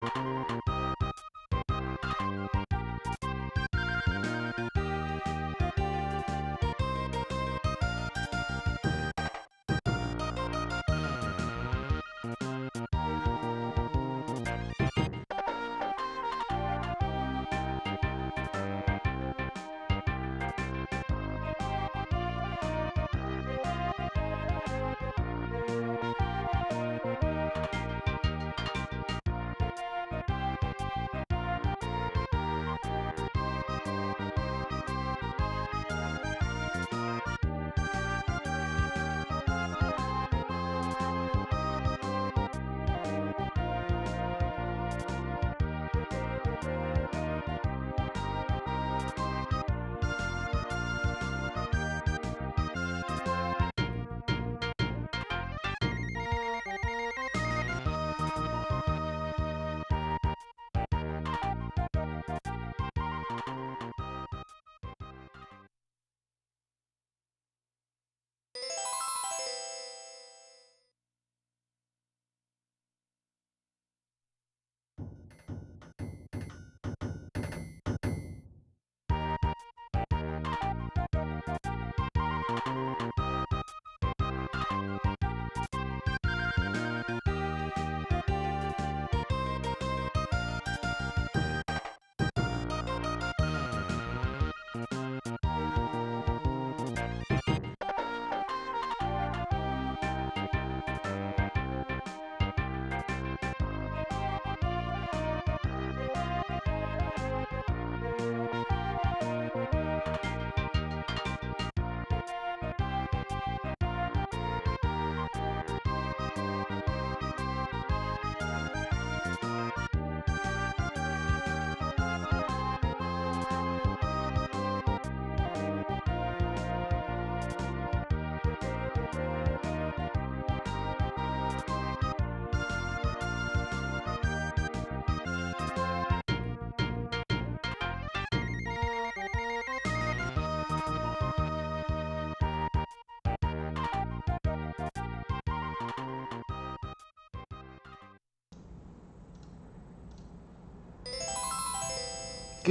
Good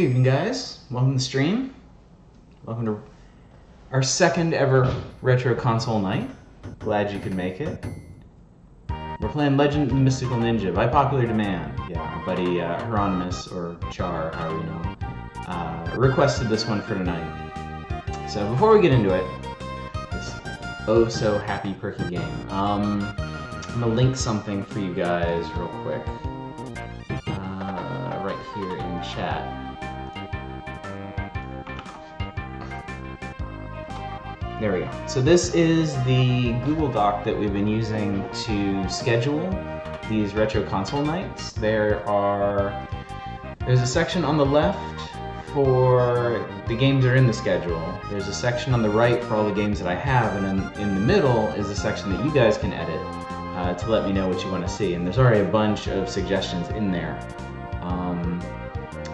evening, guys. Welcome to the stream. Welcome to our second ever retro console night. Glad you could make it. We're playing Legend of the Mystical Ninja by popular demand. Yeah, our buddy Hieronymus, or Char, however you know, requested this one for tonight. So before we get into it, this oh so happy perky game, I'm gonna link something for you guys real quick. Right here in chat. There we go. So this is the Google Doc that we've been using to schedule these retro console nights. There's a section on the left for the games that are in the schedule. There's a section on the right for all the games that I have, and then in the middle is a section that you guys can edit to let me know what you want to see. And there's already a bunch of suggestions in there.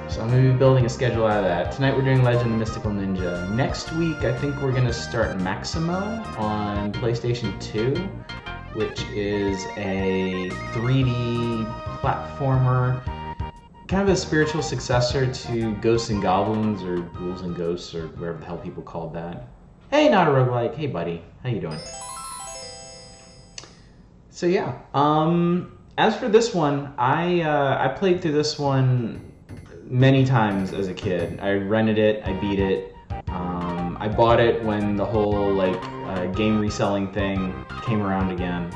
So I'm going to be building a schedule out of that. Tonight we're doing Legend of the Mystical Ninja. Next week I think we're going to start Maximo on PlayStation 2, which is a 3D platformer, kind of a spiritual successor to Ghosts and Goblins, or Ghouls and Ghosts, or whatever the hell people called that. Hey, not a roguelike. Hey, buddy. How you doing? So yeah, as for this one, I played through this one many times as a kid. I rented it, I beat it. I bought it when the whole game reselling thing came around again,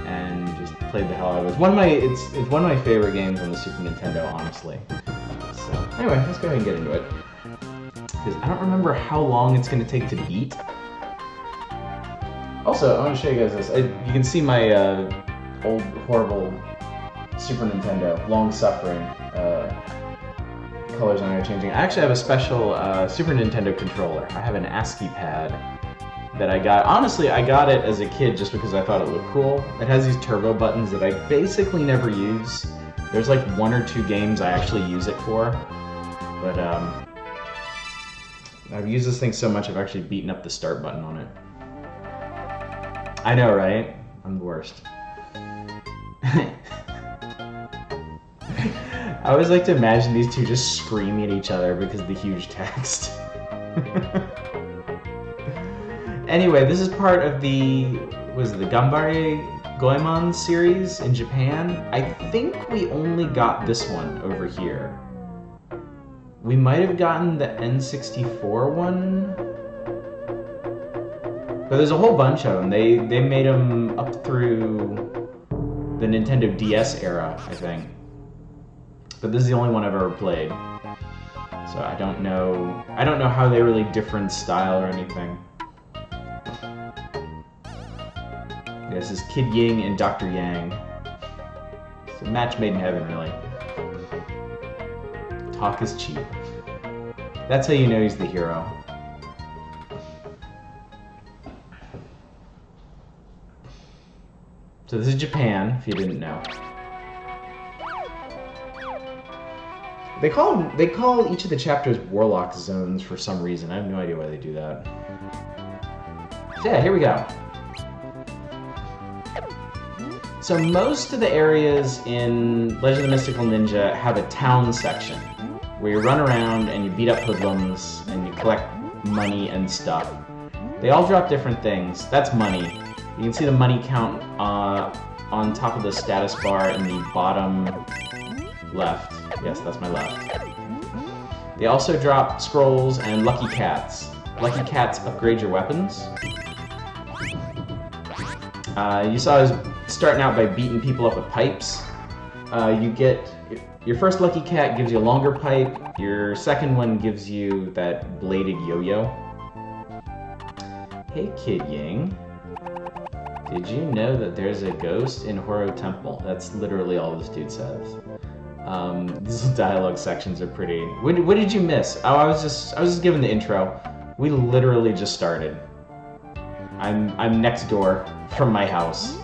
and just played the hell out of it. It's one of my favorite games on the Super Nintendo, honestly. So anyway, let's go ahead and get into it, because I don't remember how long it's going to take to beat. Also, I want to show you guys this. You can see my old horrible Super Nintendo, long-suffering. Colors on it are changing. I actually have a special Super Nintendo controller. I have an ASCII pad that I got. Honestly, I got it as a kid just because I thought it looked cool. It has these turbo buttons that I basically never use. There's like 1 or 2 games I actually use it for. But I've used this thing so much I've actually beaten up the start button on it. I know, right? I'm the worst. I always like to imagine these two just screaming at each other because of the huge text. Anyway, this is part of the Gambare Goemon series in Japan. I think we only got this one over here. We might have gotten the N64 one, but there's a whole bunch of them. They made them up through the Nintendo DS era, I think. But this is the only one I've ever played, so I don't know how they really differ in style or anything. This is Kid Ying and Dr. Yang. It's a match made in heaven, really. Talk is cheap. That's how you know he's the hero. So this is Japan, if you didn't know. They call each of the chapters Warlock Zones for some reason. I have no idea why they do that. So yeah, here we go. So most of the areas in Legend of the Mystical Ninja have a town section where you run around and you beat up hoodlums and you collect money and stuff. They all drop different things. That's money. You can see the money count on top of the status bar in the bottom left. Yes, that's my left. They also drop scrolls and lucky cats. Lucky cats upgrade your weapons. You saw I was starting out by beating people up with pipes. You get your first lucky cat gives you a longer pipe. Your second one gives you that bladed yo-yo. Hey, Kid Ying. Did you know that there's a ghost in Horo Temple? That's literally all this dude says. These dialogue sections are pretty. What did you miss? Oh, I was just giving the intro. We literally just started. I'm next door from my house.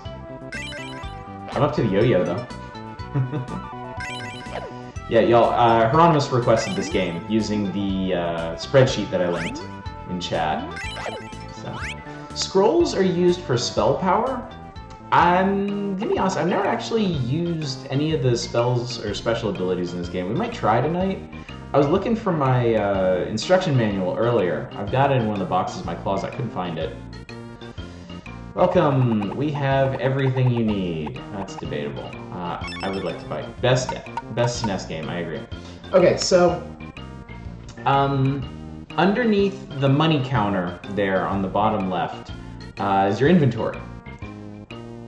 I'm up to the yo-yo though. Yeah, y'all. Hieronymus requested this game using the spreadsheet that I linked in chat. So. Scrolls are used for spell power. I'm gonna be honest, I've never actually used any of the spells or special abilities in this game. We might try tonight. I was looking for my instruction manual earlier. I've got it in one of the boxes in my closet. I couldn't find it. Welcome. We have everything you need. That's debatable. I would like to buy best SNES game. I agree. Okay, so underneath the money counter there on the bottom left is your inventory.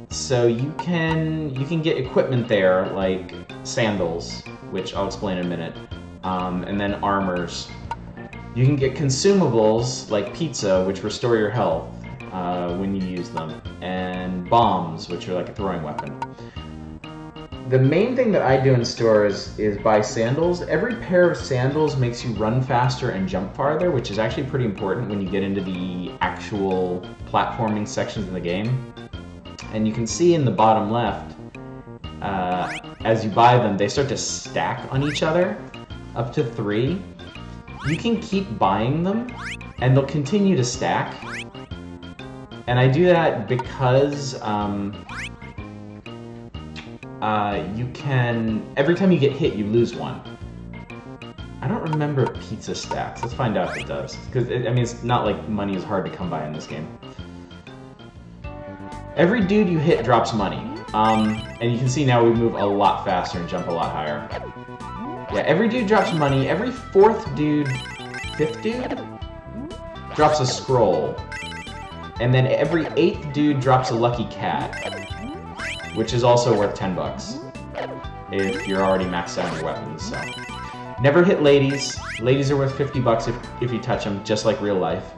So you can get equipment there like sandals, which I'll explain in a minute, and then armors. You can get consumables like pizza, which restore your health when you use them, and bombs, which are like a throwing weapon. The main thing that I do in stores is buy sandals. Every pair of sandals makes you run faster and jump farther, which is actually pretty important when you get into the actual platforming sections in the game. And you can see in the bottom left, as you buy them, they start to stack on each other, up to 3. You can keep buying them, and they'll continue to stack. And I do that because you can, every time you get hit, you lose 1. I don't remember if pizza stacks. Let's find out if it does. Because, I mean, it's not like money is hard to come by in this game. Every dude you hit drops money. And you can see now we move a lot faster and jump a lot higher. Yeah, every dude drops money. Every 5th dude drops a scroll. And then every 8th dude drops a lucky cat, which is also worth 10 bucks if you're already maxed out on your weapons. So, never hit ladies. Ladies are worth 50 bucks if you touch them, just like real life.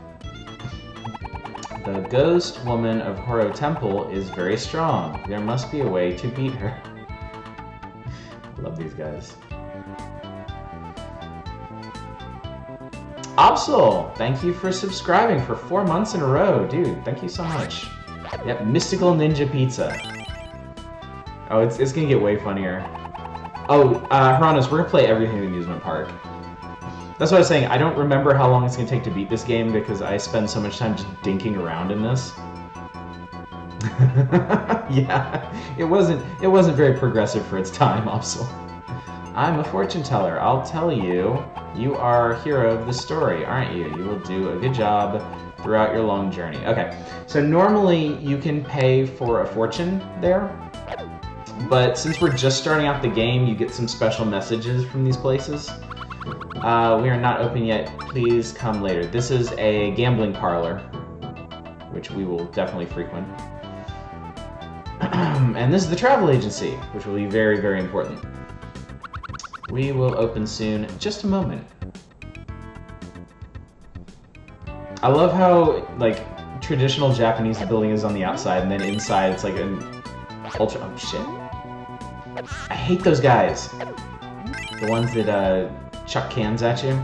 The ghost woman of Horo Temple is very strong. There must be a way to beat her. Love these guys. Absol, thank you for subscribing for 4 months in a row. Dude, thank you so much. Yep, Mystical Ninja Pizza. Oh, it's gonna get way funnier. Oh, Hieronymus, we're gonna play everything in the amusement park. That's what I was saying. I don't remember how long it's gonna take to beat this game because I spend so much time just dinking around in this. Yeah, it wasn't very progressive for its time, Absol. I'm a fortune teller. I'll tell you. You are a hero of the story, aren't you? You will do a good job throughout your long journey. Okay, so normally you can pay for a fortune there, but since we're just starting out the game, you get some special messages from these places. We are not open yet. Please come later. This is a gambling parlor, which we will definitely frequent. And this is the travel agency, which will be very, very important. We will open soon. Just a moment. I love how, like, traditional Japanese building is on the outside, and then inside it's like an ultra... Oh, shit. I hate those guys. The ones that, chuck cans at you.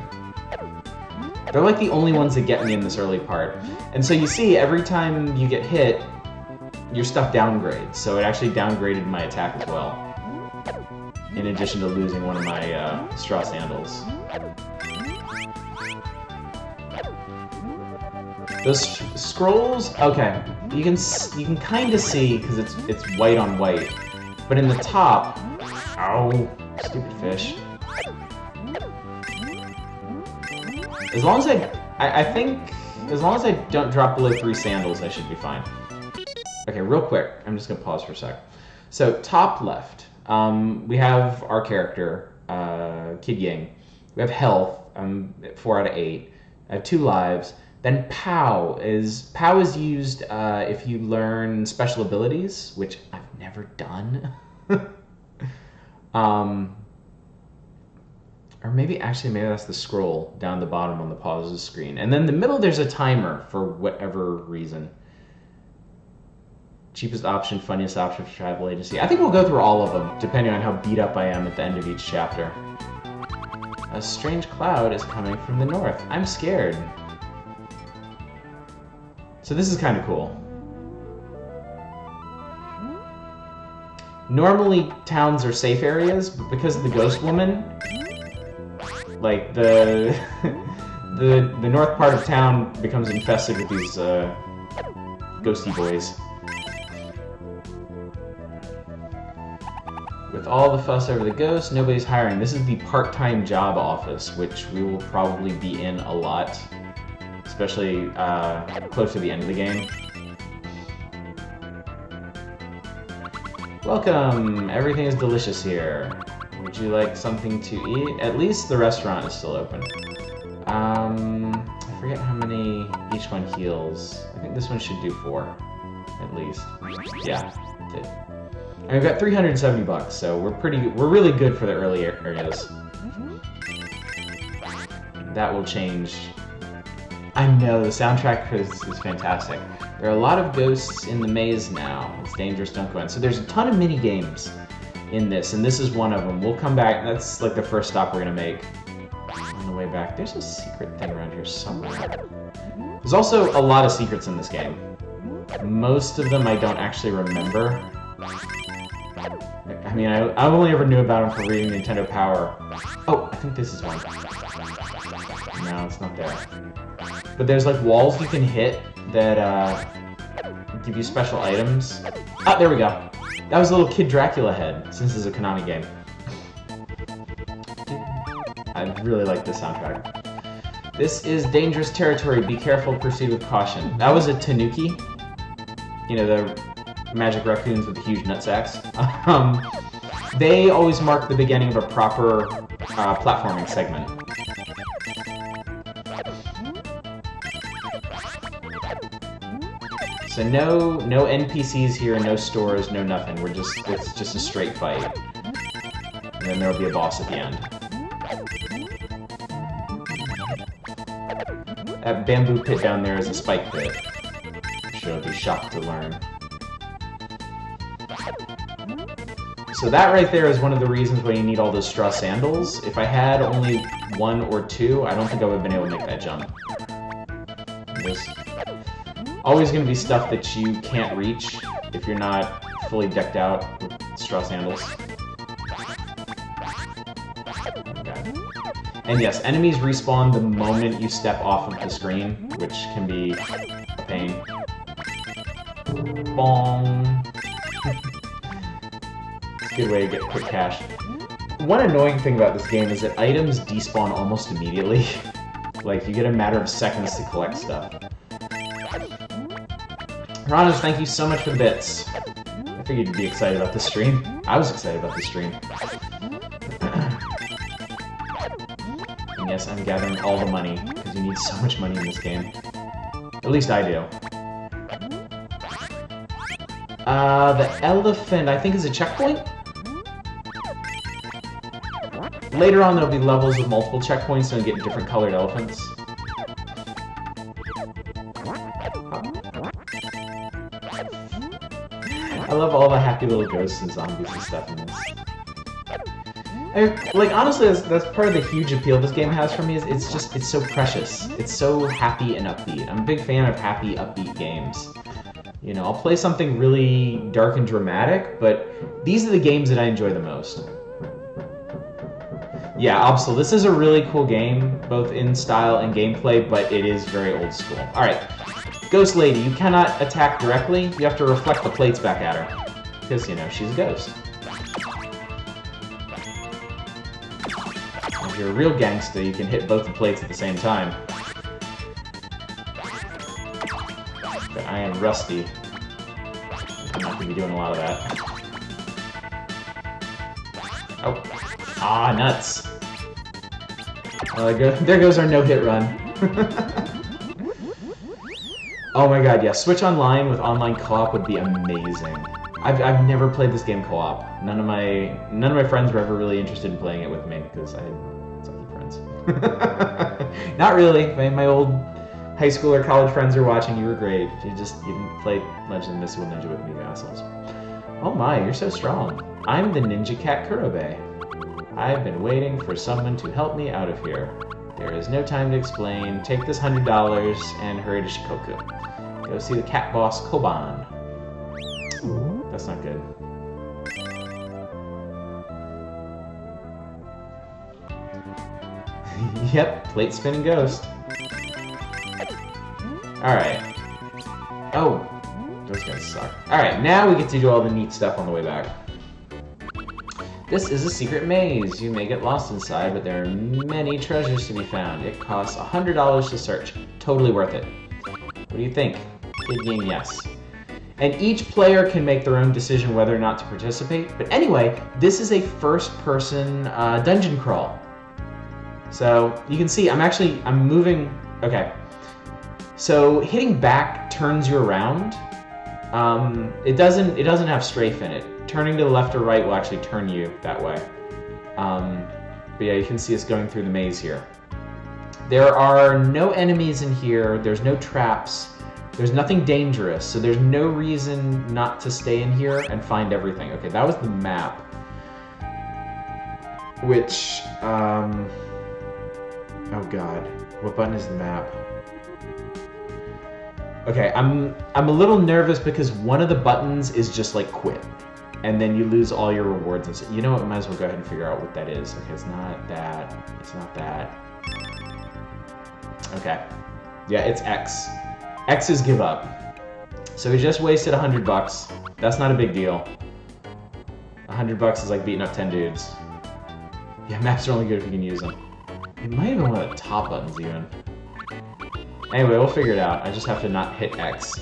They're like the only ones that get me in this early part. And so you see, every time you get hit, your stuff downgrades. So it actually downgraded my attack as well. In addition to losing one of my straw sandals. Those scrolls, okay, you can kind of see because it's white on white, but in the top, ow, stupid fish. As long as I think as long as I don't drop below 3 sandals, I should be fine. Okay, real quick, I'm just gonna pause for a sec. So top left. We have our character, Kid Ying. We have health, 4 out of 8. I have 2 lives. Then POW is used if you learn special abilities, which I've never done. Or maybe that's the scroll down the bottom on the pauses screen. And then in the middle there's a timer for whatever reason. Cheapest option, funniest option for travel agency. I think we'll go through all of them, depending on how beat up I am at the end of each chapter. A strange cloud is coming from the north. I'm scared. So this is kind of cool. Normally, towns are safe areas, but because of the ghost woman, like the north part of town becomes infested with these ghosty boys. With all the fuss over the ghost, nobody's hiring. This is the part-time job office, which we will probably be in a lot, especially close to the end of the game. Welcome! Everything is delicious here. Would you like something to eat? At least the restaurant is still open. I forget how many each one heals. I think this one should do 4, at least. Yeah, it did. And we've got 370 bucks, so we're really good for the early areas. That will change. I know, the soundtrack is fantastic. There are a lot of ghosts in the maze now. It's dangerous, don't go in. So there's a ton of mini games in this, and this is one of them. We'll come back. That's like the first stop we're gonna make on the way back. There's a secret thing around here somewhere. There's also a lot of secrets in this game. Most of them I don't actually remember. I mean, I only ever knew about them from reading Nintendo Power. Oh, I think this is one. No, it's not there. But there's like walls you can hit that give you special items. Ah, there we go. That was a little Kid Dracula head, since it's a Konami game. I really like this soundtrack. This is dangerous territory. Be careful, proceed with caution. That was a Tanuki. You know, the magic raccoons with the huge nutsacks. They always mark the beginning of a proper platforming segment. So no NPCs here, no stores, no nothing. It's just a straight fight. And then there'll be a boss at the end. That bamboo pit down there is a spike pit. She'll be shocked to learn. So that right there is one of the reasons why you need all those straw sandals. If I had only 1 or 2, I don't think I would have been able to make that jump. There's always going to be stuff that you can't reach if you're not fully decked out with straw sandals. Okay. And yes, enemies respawn the moment you step off of the screen, which can be a pain. Bong! It's a good way to get quick cash. one annoying thing about this game is that items despawn almost immediately. Like, you get a matter of seconds to collect stuff. Ranas, thank you so much for the bits. I figured you'd be excited about this stream. I was excited about this stream. And yes, I'm gathering all the money, because you need so much money in this game. At least I do. The elephant, I think, is a checkpoint? Later on, there'll be levels with multiple checkpoints, so you get different colored elephants. I love all the happy little ghosts and zombies and stuff in this. Like, honestly, that's part of the huge appeal this game has for me, is it's so precious. It's so happy and upbeat. I'm a big fan of happy, upbeat games. You know, I'll play something really dark and dramatic, but these are the games that I enjoy the most. Yeah, Absol, this is a really cool game, both in style and gameplay, but it is very old school. Alright, Ghost Lady, you cannot attack directly, you have to reflect the plates back at her. Because, you know, she's a ghost. If you're a real gangster, you can hit both the plates at the same time. But I am rusty. I'm not going to be doing a lot of that. Oh. Ah, nuts. There goes our no-hit run. Oh my god, yeah. Switch online with online co-op would be amazing. I've never played this game co-op. None of my friends were ever really interested in playing it with me because I had sucky friends. Not really. My old high school or college friends are watching. You were great. You didn't play Legend of Mystical Ninja with me, you assholes. Oh my, you're so strong. I'm the Ninja Cat Kurobe. I've been waiting for someone to help me out of here. There is no time to explain. Take this $100 and hurry to Shikoku. Go see the cat boss, Koban. Ooh, that's not good. Yep, plate spinning ghost. Alright. Oh, those guys suck. Alright, now we get to do all the neat stuff on the way back. This is a secret maze. You may get lost inside, but there are many treasures to be found. It costs $100 to search. Totally worth it. What do you think? Kid game, yes. And each player can make their own decision whether or not to participate. But anyway, this is a first-person dungeon crawl. So you can see I'm moving. Okay. So hitting back turns you around. It doesn't have strafe in it. Turning to the left or right will actually turn you that way. But yeah, you can see us going through the maze here. There are no enemies in here. There's no traps. There's nothing dangerous, so there's no reason not to stay in here and find everything. Okay, that was the map. Which, oh god, what button is the map? Okay, I'm a little nervous because one of the buttons is just like quit. And then you lose all your rewards. And so, you know what, we might as well go ahead and figure out what that is. Okay, it's not that. It's not that. Okay. Yeah, it's X. X is give up. So we just wasted $100. That's not a big deal. $100 is like beating up 10 dudes. Yeah, maps are only good if you can use them. It might have been one of the top buttons even. Anyway, we'll figure it out. I just have to not hit X.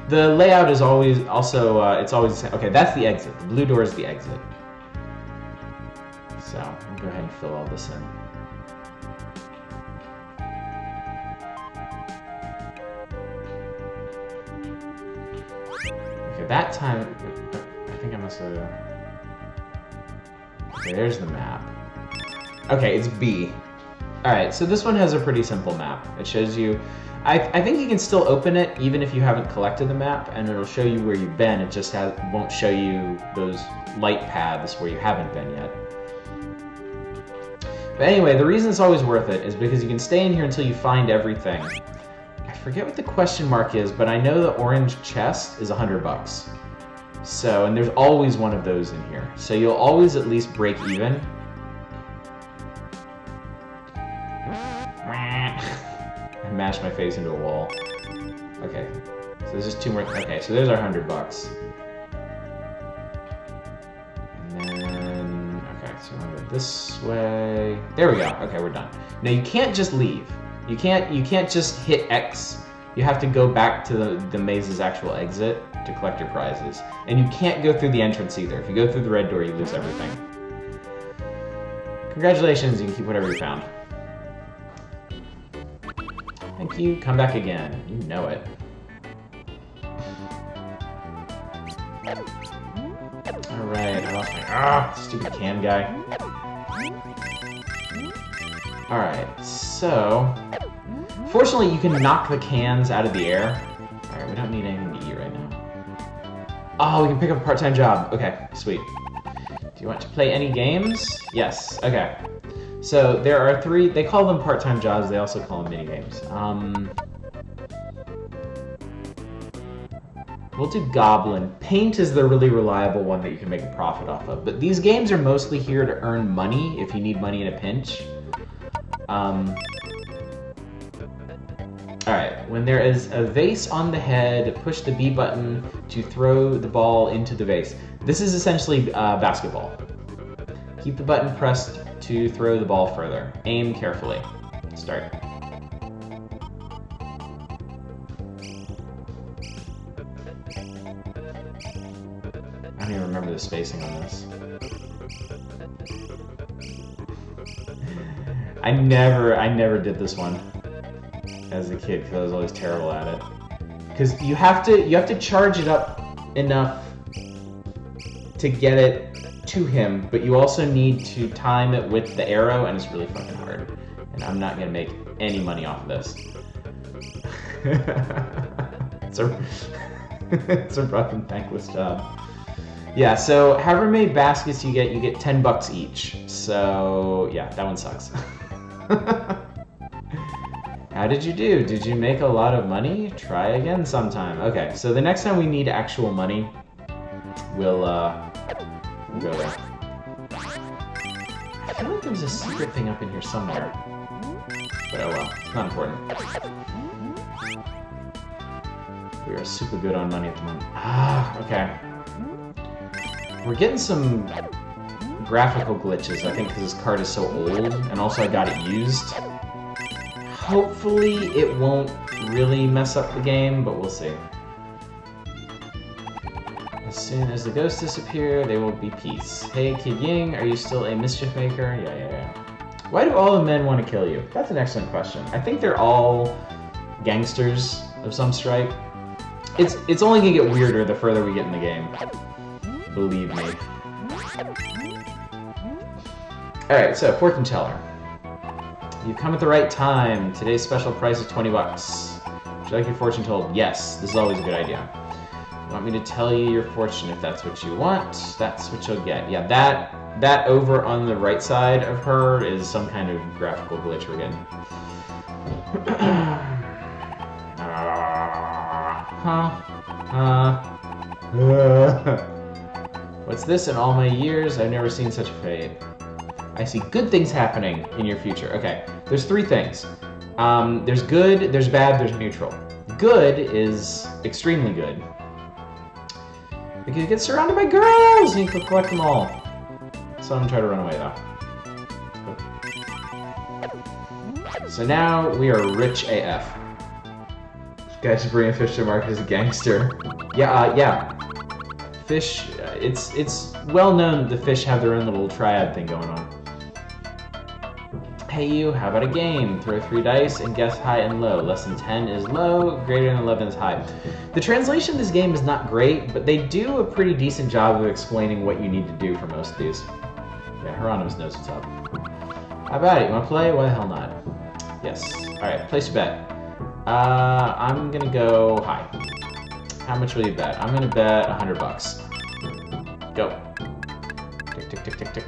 The layout is always also, it's always the same. Okay, that's the exit. The blue door is the exit. So, we'll go ahead and fill all this in. Okay, that time, I think I must have... Okay, there's the map. Okay, it's B. Alright, so this one has a pretty simple map. It shows you... I think you can still open it even if you haven't collected the map, and it'll show you where you've been. It just won't show you those light paths where you haven't been yet. But anyway, the reason it's always worth it is because you can stay in here until you find everything. I forget what the question mark is, but I know the orange chest is $100. So, and there's always one of those in here. So you'll always at least break even. Mash my face into a wall. Okay, so there's just two more. Okay, so there's our $100. So I'll go this way. There we go. Okay, we're done. Now you can't just leave. You can't just hit X. You have to go back to the maze's actual exit to collect your prizes. And you can't go through the entrance either. If you go through the red door, you lose everything. Congratulations, you can keep whatever you found. Thank you. Come back again. You know it. Alright, I lost my... stupid can guy. Alright, so... Fortunately, you can knock the cans out of the air. Alright, we don't need anything to eat right now. Oh, we can pick up a part-time job. Okay, sweet. Do you want to play any games? Yes, okay. So, there are 3... They call them part-time jobs, they also call them mini-games. We'll do Goblin. Paint is the really reliable one that you can make a profit off of. But these games are mostly here to earn money if you need money in a pinch. Alright, when there is a vase on the head, push the B button to throw the ball into the vase. This is essentially basketball. Keep the button pressed to throw the ball further. Aim carefully. Start. I don't even remember the spacing on this. I never did this one as a kid because I was always terrible at it. Because you have to charge it up enough to get it to him, but you also need to time it with the arrow, and it's really fucking hard. And I'm not gonna make any money off of this. It's a rough and thankless job. Yeah, so however many baskets you get $10 each. So yeah, that one sucks. How did you do? Did you make a lot of money? Try again sometime. Okay, so the next time we need actual money, we'll go there. I feel like there was a secret thing up in here somewhere. But oh well, it's not important. We are super good on money at the moment. Ah, okay. We're getting some graphical glitches, I think, because this card is so old, and also I got it used. Hopefully it won't really mess up the game, but we'll see. As soon as the ghosts disappear, there will be peace. Hey, Kid Ying, are you still a mischief maker? Yeah. Why do all the men want to kill you? That's an excellent question. I think they're all gangsters of some stripe. It's only gonna get weirder the further we get in the game. Believe me. Alright, so fortune teller. You've come at the right time. Today's special price is $20. Would you like your fortune told? Yes, this is always a good idea. You want me to tell you your fortune if that's what you want? That's what you'll get. Yeah, that over on the right side of her is some kind of graphical glitch we're getting. What's this? In all my years, I've never seen such a fate. I see good things happening in your future. Okay, there's 3 things. There's good, there's bad, there's neutral. Good is extremely good. Because you get surrounded by girls and you can collect them all. So I'm gonna try to run away though. So now we are rich AF. Guy should bring a fish to the market as a gangster. Yeah. Fish, it's well known that the fish have their own little triad thing going on. Hey you, how about a game? Throw 3 dice and guess high and low. Less than 10 is low, greater than 11 is high. The translation of this game is not great, but they do a pretty decent job of explaining what you need to do for most of these. Yeah, Hieronymus knows what's up. How about it? You wanna play? Why the hell not? Yes. Alright, place your bet. I'm gonna go high. How much will you bet? I'm gonna bet $100. Go. Tick, tick, tick, tick, tick.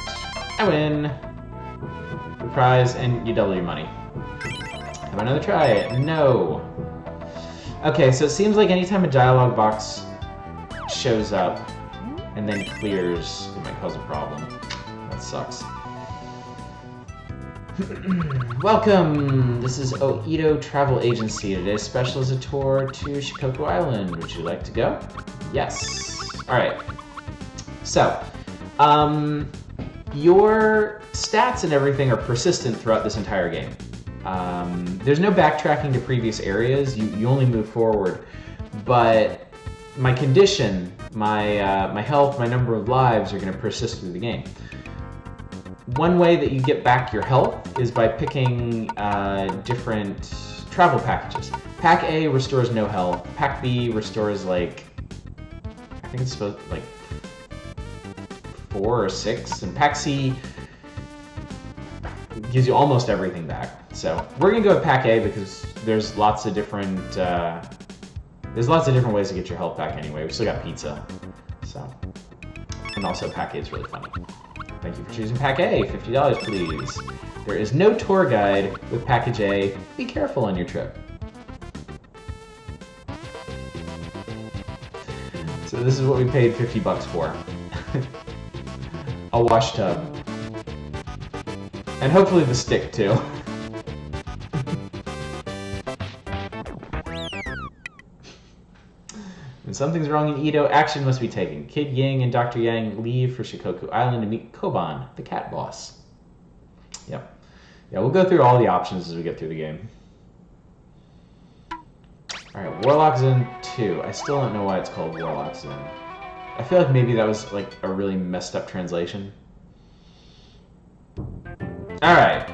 I win. Good prize, and you double your money. Have another try. No. Okay, so it seems like anytime a dialogue box shows up and then clears, it might cause a problem. That sucks. Welcome! This is Oedo Travel Agency. Today's special is a tour to Shikoku Island. Would you like to go? Yes. Alright. So, your stats and everything are persistent throughout this entire game. There's no backtracking to previous areas. You only move forward. But my condition, my health, my number of lives are going to persist through the game. One way that you get back your health is by picking different travel packages. Pack A restores no health. Pack B restores like, I think it's supposed like 4 or 6, and Pack C gives you almost everything back. So we're gonna go with Pack A because there's lots of different ways to get your health back anyway. We still got pizza, so, and also Pack A is really funny. Thank you for choosing Pack A. $50, please. There is no tour guide with Package A. Be careful on your trip. So this is what we paid $50 for. A wash tub. And hopefully the stick, too. When something's wrong in Edo, action must be taken. Kid Ying and Dr. Yang leave for Shikoku Island to meet Koban, the cat boss. Yep. Yeah, we'll go through all the options as we get through the game. Alright, Warlock Zone 2. I still don't know why it's called Warlock Zone. I feel like maybe that was like a really messed up translation. Alright.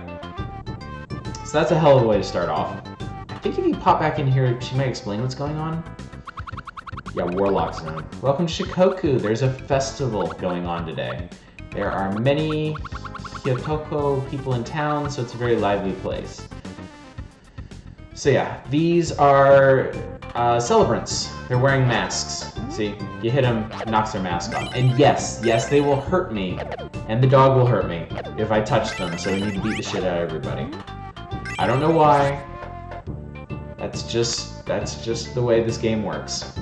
So that's a hell of a way to start off. I think if you pop back in here, she might explain what's going on. Yeah, Warlock Zone. Welcome to Shikoku. There's a festival going on today. There are many Hyotoko people in town, so it's a very lively place. So yeah, these are celebrants. They're wearing masks. See, you hit them, it knocks their mask off. And yes, they will hurt me. And the dog will hurt me if I touch them, so we need to beat the shit out of everybody. I don't know why. That's just the way this game works.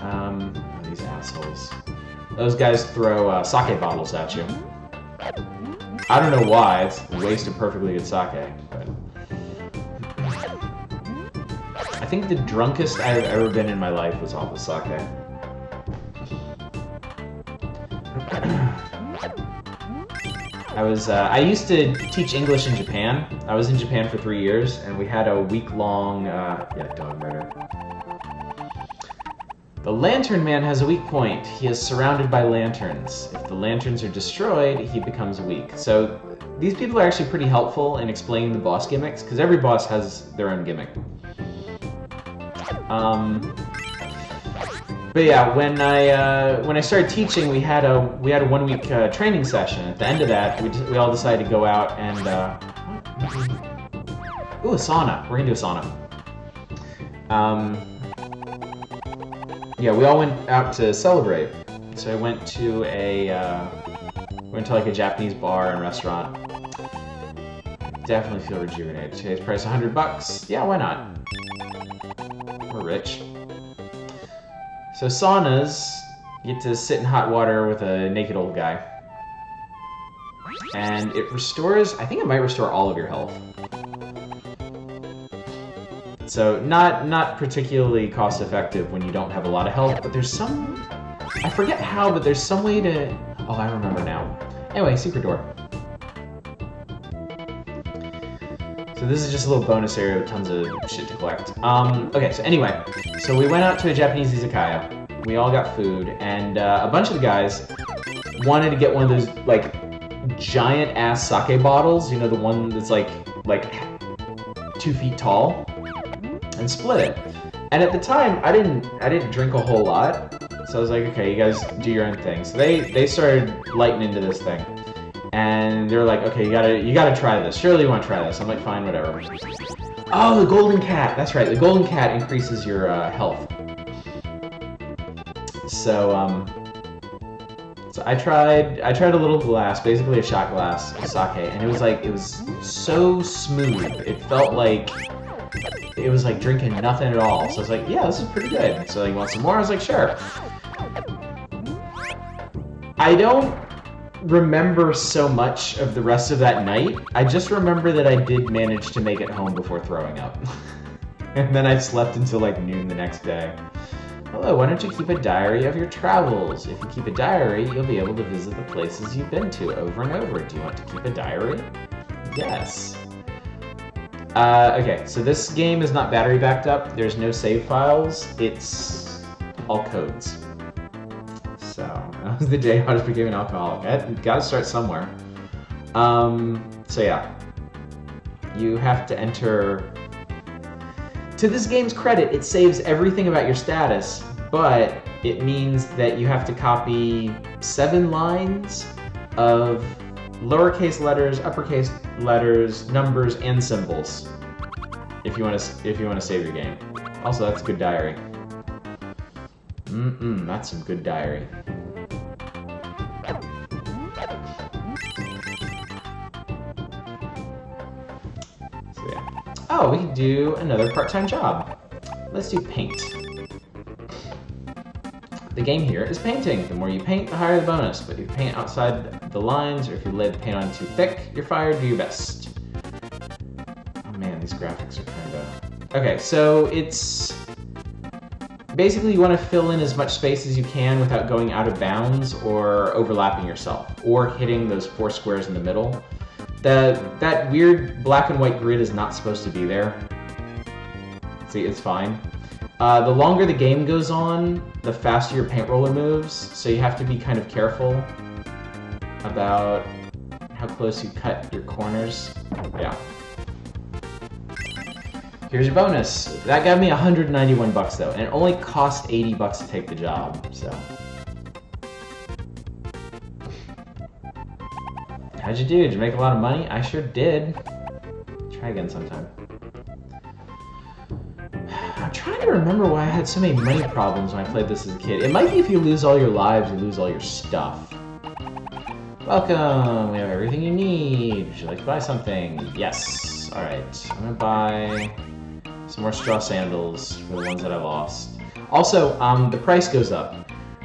Oh, these assholes. Those guys throw sake bottles at you. I don't know why, it's a waste of perfectly good sake, but... I think the drunkest I've ever been in my life was off of sake. I used to teach English in Japan. I was in Japan for 3 years, and we had a week-long, yeah, dog murder. The Lantern Man has a weak point. He is surrounded by lanterns. If the lanterns are destroyed, he becomes weak. So these people are actually pretty helpful in explaining the boss gimmicks, because every boss has their own gimmick. But yeah, when I started teaching, we had a 1 week training session. At the end of that, we all decided to go out and ooh, a sauna. We're gonna do a sauna. Yeah, we all went out to celebrate. So I went to like a Japanese bar and restaurant. Definitely feel rejuvenated. Today's price $100. Yeah, why not? We're rich. So saunas, you get to sit in hot water with a naked old guy. And it restores, I think it might restore all of your health. So not particularly cost effective when you don't have a lot of health, but there's some, I forget how, but there's some way to, oh, I remember now. Anyway, secret door. So this is just a little bonus area with tons of shit to collect. Okay, so anyway, so we went out to a Japanese izakaya. We all got food, and a bunch of the guys wanted to get one of those, like, giant-ass sake bottles, you know, the one that's, like 2 feet tall, and split it. And at the time, I didn't drink a whole lot, so I was like, okay, you guys do your own thing. So they started lighting into this thing. And they were like, okay, you gotta try this. Surely you want to try this. I'm like, fine, whatever. Oh, the golden cat. That's right. The golden cat increases your health. So so I tried a little glass, basically a shot glass of sake, and it was so smooth. It felt like it was like drinking nothing at all. So I was like, yeah, this is pretty good. So you want some more? I was like, sure. I don't remember so much of the rest of that night. I just remember that I did manage to make it home before throwing up. And then I slept until like noon the next day. Hello, why don't you keep a diary of your travels? If you keep a diary, you'll be able to visit the places you've been to over and over. Do you want to keep a diary? Yes. Okay, so this game is not battery backed up. There's no save files. It's all codes. So, that was the day I just became an alcoholic. Gotta start somewhere. So yeah. You have to enter... To this game's credit, it saves everything about your status, but it means that you have to copy 7 lines of lowercase letters, uppercase letters, numbers, and symbols if you want to save your game. Also, that's a good diary. That's some good diary. So yeah. Oh, we can do another part-time job. Let's do paint. The game here is painting. The more you paint, the higher the bonus. But if you paint outside the lines, or if you lay the paint on too thick, you're fired. Do your best. Oh man, these graphics are kind of... Okay, so it's... Basically, you want to fill in as much space as you can without going out of bounds or overlapping yourself, or hitting those 4 squares in the middle. That weird black and white grid is not supposed to be there. See, it's fine. The longer the game goes on, the faster your paint roller moves, so you have to be kind of careful about how close you cut your corners. Yeah. Here's your bonus. That got me 191 bucks though, and it only cost 80 bucks to take the job, so. How'd you do? Did you make a lot of money? I sure did. Try again sometime. I'm trying to remember why I had so many money problems when I played this as a kid. It might be if you lose all your lives, you lose all your stuff. Welcome! We have everything you need. Would you like to buy something? Yes. Alright. I'm gonna buy some more straw sandals for the ones that I lost. Also, the price goes up.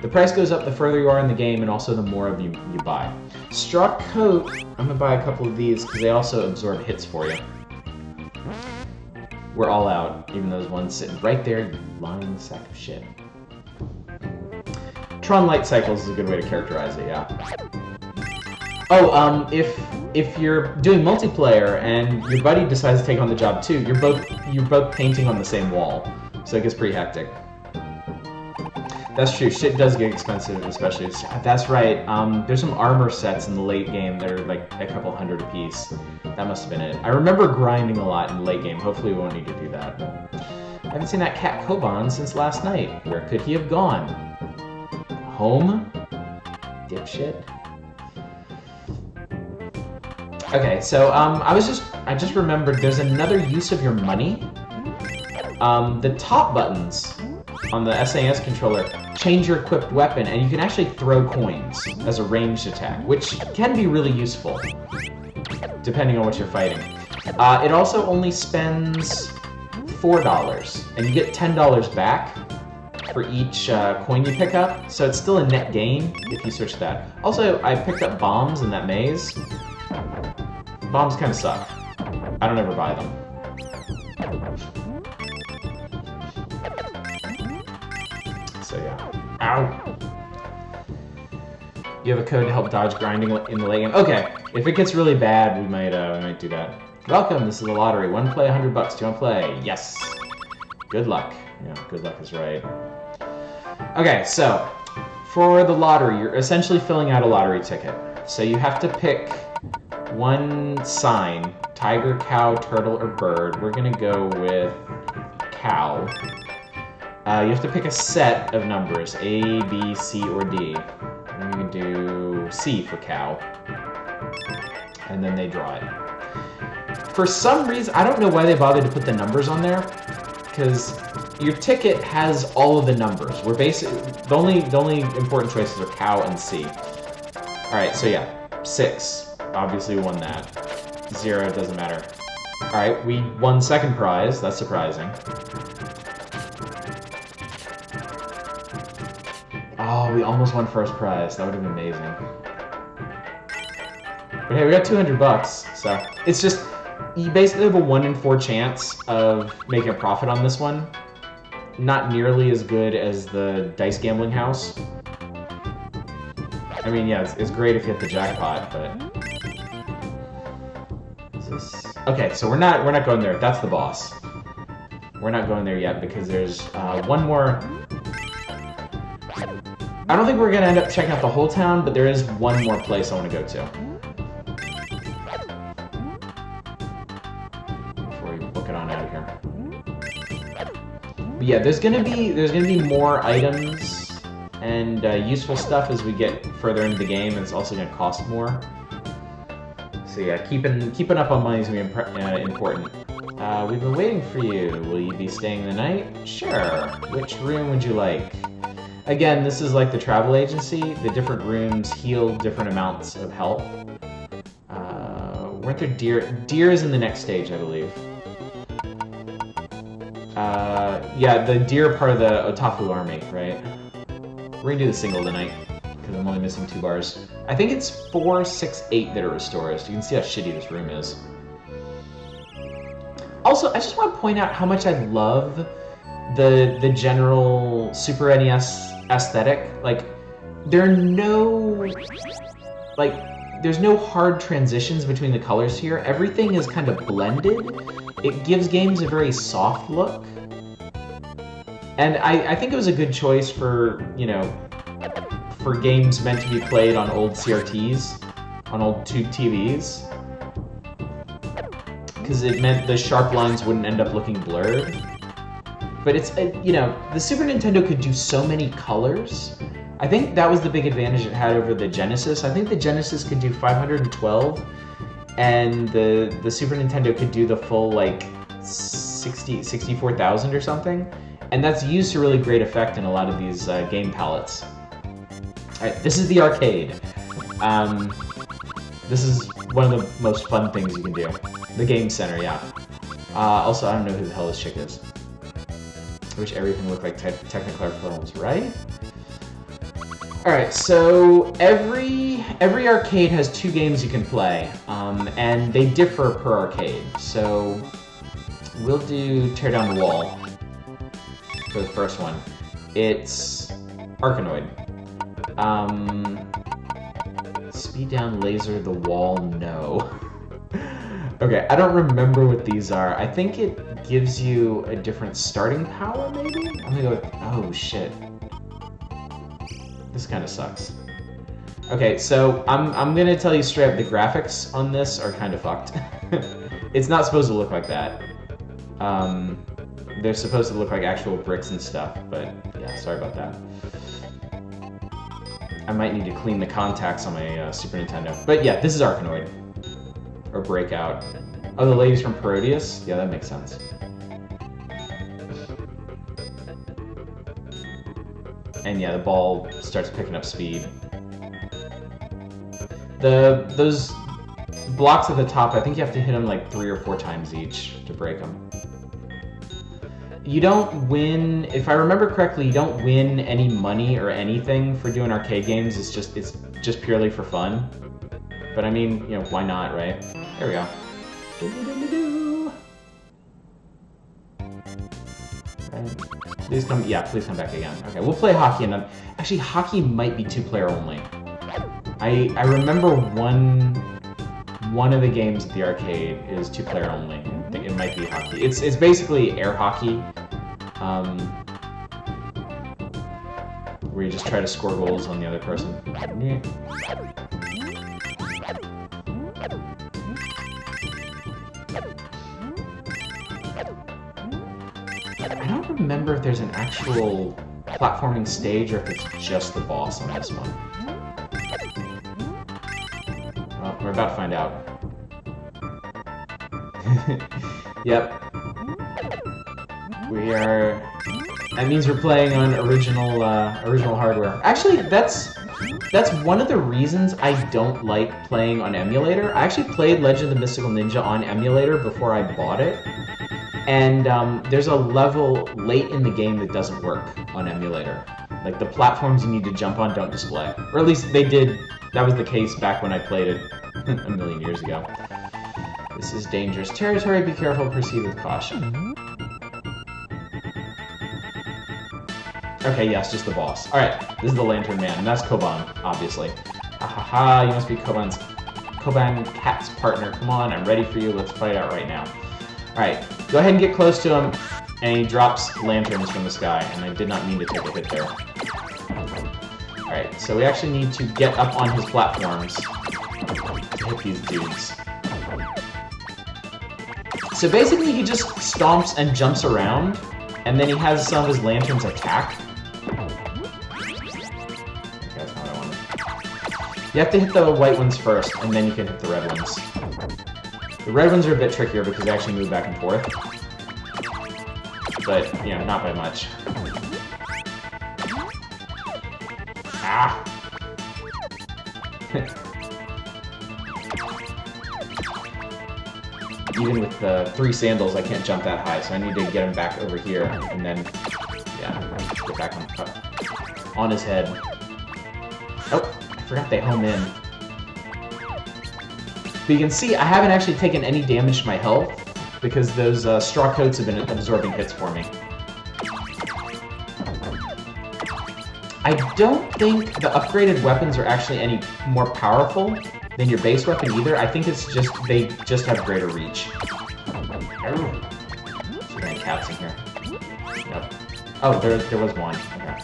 The price goes up the further you are in the game, and also the more of you buy. Straw coat, I'm gonna buy a couple of these because they also absorb hits for you. We're all out, even those ones sitting right there, you lying sack of shit. Tron Light Cycles is a good way to characterize it, yeah. Oh, if you're doing multiplayer and your buddy decides to take on the job too, you're both painting on the same wall, so it gets pretty hectic. That's true. Shit does get expensive, especially. That's right. There's some armor sets in the late game that are like a couple $100 a piece. That must have been it. I remember grinding a lot in the late game. Hopefully we won't need to do that. I haven't seen that cat Koban since last night. Where could he have gone? Home? Dipshit. Okay, so I just remembered there's another use of your money. The top buttons on the SNES controller change your equipped weapon, and you can actually throw coins as a ranged attack, which can be really useful, depending on what you're fighting. It also only spends $4, and you get $10 back for each coin you pick up, so it's still a net gain if you switch that. Also, I picked up bombs in that maze. Bombs kind of suck. I don't ever buy them. So yeah. Ow! You have a code to help dodge grinding in the late game. Okay, if it gets really bad, we might do that. Welcome, this is the lottery. One play, 100 bucks. Do you want to play? Yes. Good luck. Yeah, good luck is right. Okay, so for the lottery, you're essentially filling out a lottery ticket. So you have to pick one sign: tiger, cow, turtle, or bird. We're gonna go with cow. You have to pick a set of numbers: A, B, C, or D. I'm gonna do C for cow. And then they draw it. For some reason, I don't know why they bothered to put the numbers on there, because your ticket has all of the numbers. We're basically the only important choices are cow and C. All right, so yeah, 6. Obviously we won that. 0 doesn't matter. All right, we won second prize. That's surprising. Oh, we almost won first prize. That would have been amazing. But hey, we got 200 bucks. So it's just, you basically have a 1 in 4 chance of making a profit on this one. not nearly as good as the dice gambling house. I mean, yeah, it's great if you hit the jackpot, but... Is this... Okay, so we're not going there. That's the boss. We're not going there yet because there's one more... I don't think we're gonna end up checking out the whole town, but there is one more place I want to go to. Before we book it on out of here. But yeah, there's gonna be more items and useful stuff as we get further into the game, and it's also gonna cost more. So yeah, keeping up on money is gonna be important. We've been waiting for you. Will you be staying the night? Sure. Which room would you like? Again, this is like the travel agency. The different rooms heal different amounts of health. Weren't there deer? Deer is in the next stage, I believe. Yeah, the deer are part of the Otafu army, right? We're gonna do the single tonight, because I'm only missing 2 bars. I think it's 4, 6, 8 that it restores. You can see how shitty this room is. Also, I just want to point out how much I love the general Super NES aesthetic. Like, there's no hard transitions between the colors here. Everything is kind of blended. It gives games a very soft look. And I think it was a good choice for, you know, for games meant to be played on old CRTs, on old tube TVs. Because it meant the sharp lines wouldn't end up looking blurred. But it's, you know, the Super Nintendo could do so many colors. I think that was the big advantage it had over the Genesis. I think the Genesis could do 512, and the Super Nintendo could do the full, like, 64,000 or something. And that's used to really great effect in a lot of these game palettes. Alright, this is the arcade. This is one of the most fun things you can do. The game center, yeah. Also, I don't know who the hell this chick is. I wish everything looked like Technicolor films, right? Alright, so every arcade has 2 games you can play, and they differ per arcade. So we'll do Tear Down the Wall for the first one. It's Arkanoid. Speed Down, Laser, the Wall, no. Okay, I don't remember what these are. I think it gives you a different starting power, maybe? I'm gonna go with... Oh, shit. This kind of sucks. Okay, so I'm gonna tell you straight up, the graphics on this are kind of fucked. It's not supposed to look like that. They're supposed to look like actual bricks and stuff, but yeah, sorry about that. I might need to clean the contacts on my Super Nintendo. But yeah, this is Arkanoid. Or Breakout. Oh, the ladies from Parodius? Yeah, that makes sense. And yeah, the ball starts picking up speed. Those blocks at the top, I think you have to hit them like 3 or 4 times each to break them. You don't win, if I remember correctly, you don't win any money or anything for doing arcade games. It's just purely for fun. But I mean, you know, why not, right? There we go. Right. Please come, yeah, please come back again. Okay, we'll play hockey and actually, hockey might be 2-player only. I remember one of the games at the arcade is 2-player only. I think it might be hockey. It's basically air hockey, where you just try to score goals on the other person. I don't remember if there's an actual platforming stage or if it's just the boss on this one. Well, we're about to find out. Yep. We are... That means we're playing on original hardware. Actually, that's one of the reasons I don't like playing on emulator. I actually played Legend of the Mystical Ninja on emulator before I bought it. And there's a level late in the game that doesn't work on emulator. Like, the platforms you need to jump on don't display. Or at least they did. That was the case back when I played it a million years ago. This is dangerous territory. Be careful, proceed with caution. Okay, yes, just the boss. Alright, this is the Lantern Man, and that's Koban, obviously. Ha ha ha, you must be Koban Cat's partner. Come on, I'm ready for you. Let's fight out right now. Alright, go ahead and get close to him, and he drops lanterns from the sky, and I did not mean to take a hit there. Alright, so we actually need to get up on his platforms to hit these dudes. So basically he just stomps and jumps around, and then he has some of his lanterns attack. Okay, that's not what I wanted. You have to hit the white ones first, and then you can hit the red ones. The red ones are a bit trickier because they actually move back and forth. But, you know, not by much. Ah! Even with the 3 sandals, I can't jump that high, so I need to get him back over here, and then, yeah, get back on his head. Oh, I forgot they home in. But you can see I haven't actually taken any damage to my health, because those straw coats have been absorbing hits for me. I don't think the upgraded weapons are actually any more powerful than your base weapon either. I think it's just, they just have greater reach. Oh, so many cats in here. Yep. Oh, there was one. Okay.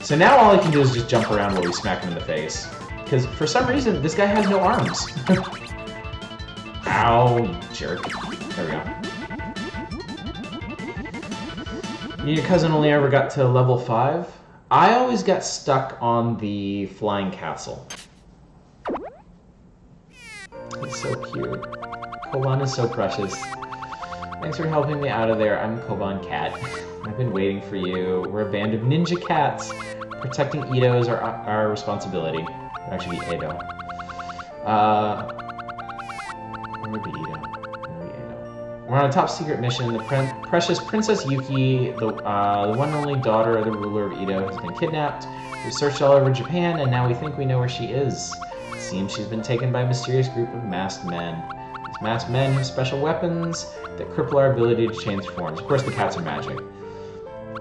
So now all I can do is just jump around while we smack him in the face. Because for some reason, this guy has no arms. Ow, you jerk. There we go. Me and your cousin only ever got to level 5. I always got stuck on the flying castle. He's so cute. Koban is so precious. Thanks for helping me out of there. I'm Koban Cat. I've been waiting for you. We're a band of ninja cats. Protecting Edo is our responsibility. It would actually be Edo. Where would be Edo? We're on a top secret mission. The precious Princess Yuki, the one and only daughter of the ruler of Edo, has been kidnapped. We've searched all over Japan, and now we think we know where she is. It seems she's been taken by a mysterious group of masked men. These masked men have special weapons that cripple our ability to change forms. Of course, the cats are magic.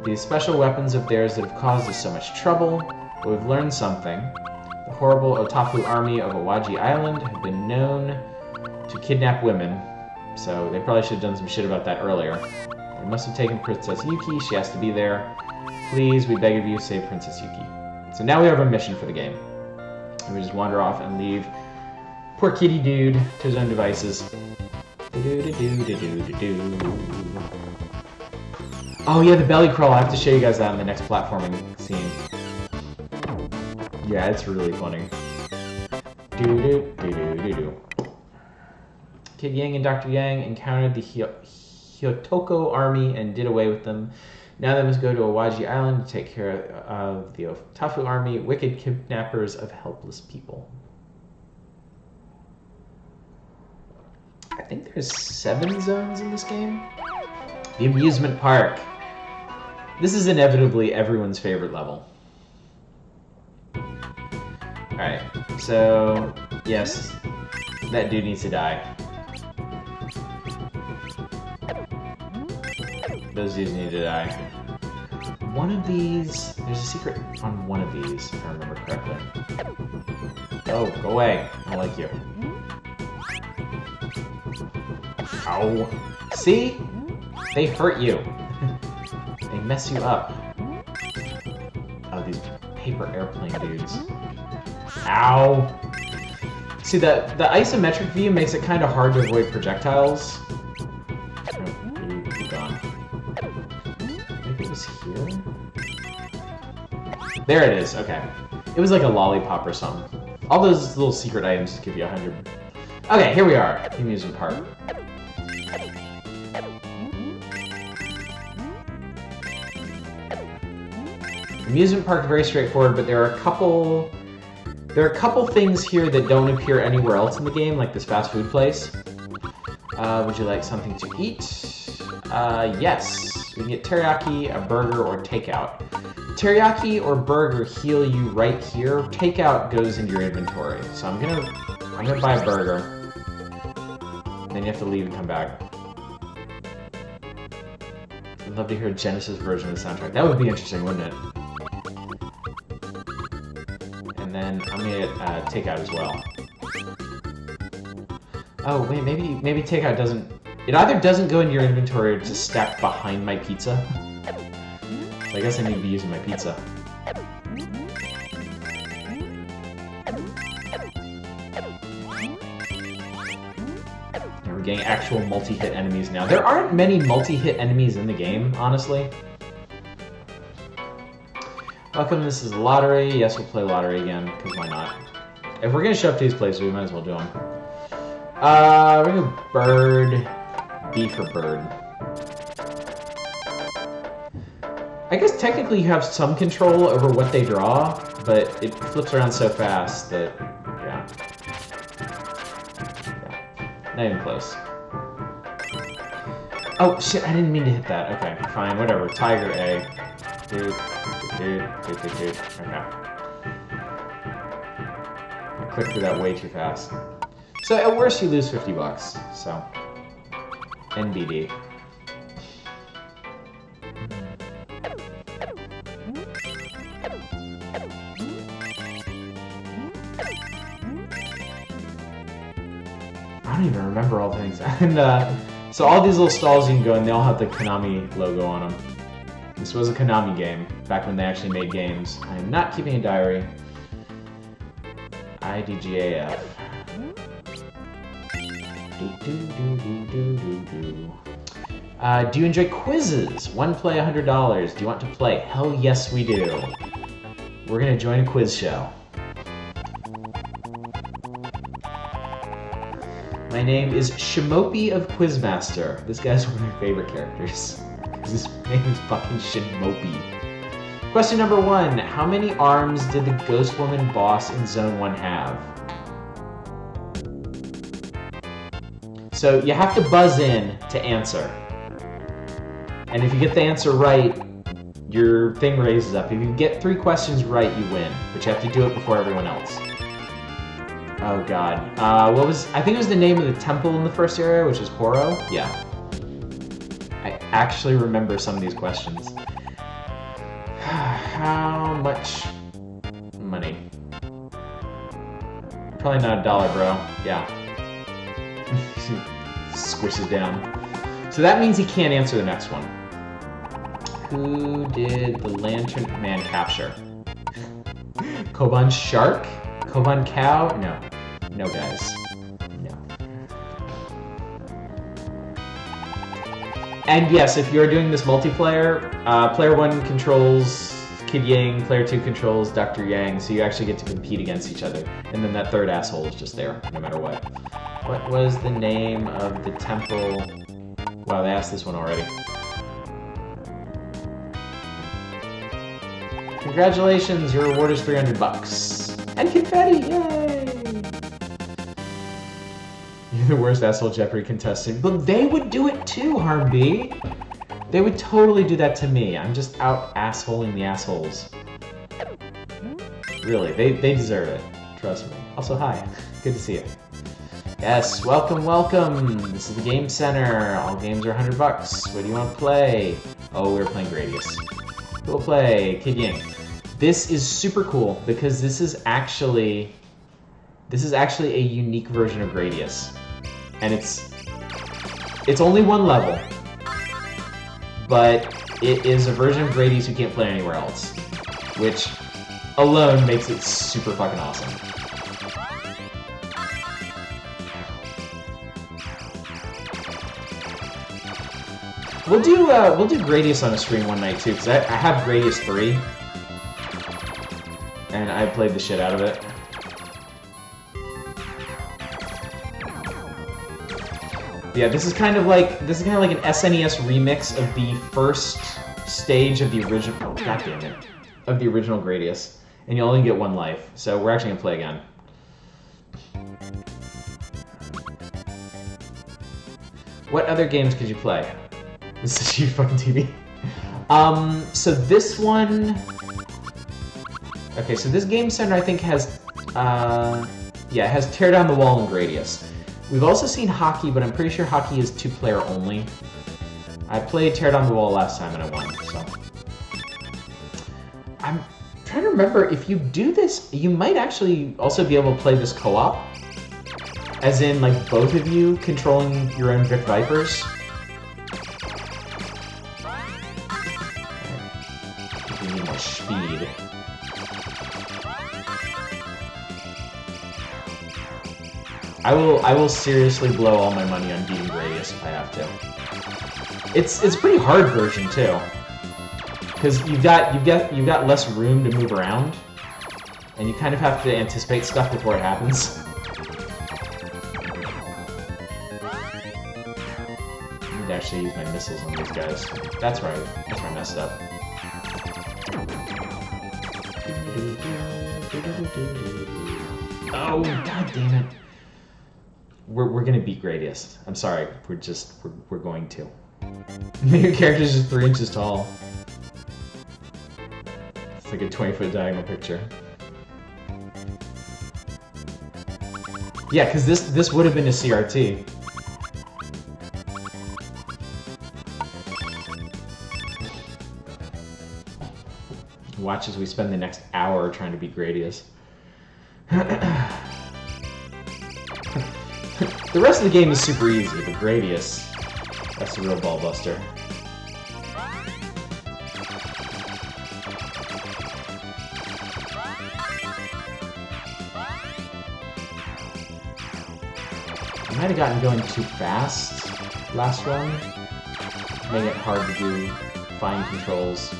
These special weapons of theirs that have caused us so much trouble, but we've learned something. The horrible Otafu army of Awaji Island have been known to kidnap women. So they probably should have done some shit about that earlier. They must have taken Princess Yuki. She has to be there. Please, we beg of you, save Princess Yuki. So now we have a mission for the game. And we just wander off and leave poor kitty dude to his own devices. Oh yeah, the belly crawl. I have to show you guys that in the next platforming scene. Yeah, it's really funny. Kid Yang and Dr. Yang encountered the Hyotoko army and did away with them. Now they must go to Awaji Island to take care of the Otafu army, wicked kidnappers of helpless people. I think there's 7 zones in this game. The amusement park. This is inevitably everyone's favorite level. Alright, so yes, that dude needs to die. Those dudes need to die. One of these... There's a secret on one of these, if I remember correctly. Oh, go away. I don't like you. Ow. See? They hurt you. They mess you up. Oh, these paper airplane dudes. Ow. See, the isometric view makes it kind of hard to avoid projectiles. Here? There it is, okay. It was like a lollipop or something. All those little secret items just give you 100. Okay, here we are, the amusement park. Amusement park is very straightforward, but there are a couple things here that don't appear anywhere else in the game, like this fast food place. Would you like something to eat? Yes. We can get teriyaki, a burger, or takeout. Teriyaki or burger heal you right here. Takeout goes into your inventory. So I'm gonna buy a burger. Then you have to leave and come back. I'd love to hear a Genesis version of the soundtrack. That would be interesting, wouldn't it? And then I'm gonna get Takeout as well. Oh wait, maybe Takeout doesn't. It either doesn't go in your inventory or just stacked behind my pizza. So I guess I need to be using my pizza. And we're getting actual multi-hit enemies now. There aren't many multi-hit enemies in the game, honestly. Welcome, this is Lottery. Yes, we'll play Lottery again, because why not? If we're gonna show up to these places, we might as well do them. We're gonna go Bird. B for bird. I guess technically you have some control over what they draw, but it flips around so fast that, yeah. Not even close. Oh shit, I didn't mean to hit that. Okay, fine, whatever. Tiger A. Dude. Okay. I clicked through that way too fast. So at worst you lose 50 bucks, so. NBD. I don't even remember all the things. And so all these little stalls you can go in, they all have the Konami logo on them. This was a Konami game, back when they actually made games. I am not keeping a diary. IDGAF. Do you enjoy quizzes? One play, $100. Do you want to play? Hell yes, we do. We're gonna join a quiz show. My name is Shimopi of Quizmaster. This guy's one of my favorite characters. Because his name is fucking Shimopi. Question number 1. How many arms did the Ghost Woman boss in Zone 1 have? So you have to buzz in to answer. And if you get the answer right, your thing raises up. If you get 3 questions right, you win. But you have to do it before everyone else. Oh god. What was... I think it was the name of the temple in the first area, which is Horo? Yeah. I actually remember some of these questions. How much money? Probably not $1, bro. Yeah. Squishes down. So that means he can't answer the next one. Who did the Lantern Man capture? Koban Shark? Koban Cow? No. No, guys. No. And yes, if you're doing this multiplayer, player 1 controls Kid Yang, player 2 controls Dr. Yang, so you actually get to compete against each other. And then that third asshole is just there, no matter what. What was the name of the temple? Wow, they asked this one already. Congratulations, your reward is 300 bucks. And confetti, yay! You're the worst asshole Jeopardy contestant. But they would do it too, Harm B. They would totally do that to me. I'm just out assholing the assholes. Really, they deserve it. Trust me. Also, hi. Good to see you. Yes, welcome, welcome. This is the Game Center. All games are 100 bucks. What do you want to play? Oh, we're playing Gradius. We'll play Kid Yang. This is super cool because this is actually a unique version of Gradius. And it's only one level. But it is a version of Gradius you can't play anywhere else. Which alone makes it super fucking awesome. We'll do Gradius on a stream one night too, because I have Gradius 3, and I played the shit out of it. Yeah, this is kind of like an SNES remix of the first stage of the original. Oh, God damn it, of the original Gradius, and you only get 1 life. So we're actually gonna play again. What other games could you play? This is your fucking TV. So this one... Okay, so this Game Center I think has... yeah, it has Tear Down the Wall and Gradius. We've also seen Hockey, but I'm pretty sure Hockey is 2-player only. I played Tear Down the Wall last time and I won, so. I'm trying to remember, if you do this, you might actually also be able to play this co-op. As in, like, both of you controlling your own Vic Vipers. We need more speed. I will seriously blow all my money on beating Gradius if I have to. It's a pretty hard version too, because you've got less room to move around, and you kind of have to anticipate stuff before it happens. I need to actually use my missiles on these guys. That's right. That's where I messed up. Oh, god damn it. We're gonna beat Gradius. I'm sorry. We're going to. Your character's just 3 inches tall. It's like a 20-foot diagonal picture. Yeah, because this would have been a CRT. Watch as we spend the next hour trying to beat Gradius. The rest of the game is super easy, but Gradius, that's the real ball buster. I might have gotten going too fast last run, making it hard to do fine controls.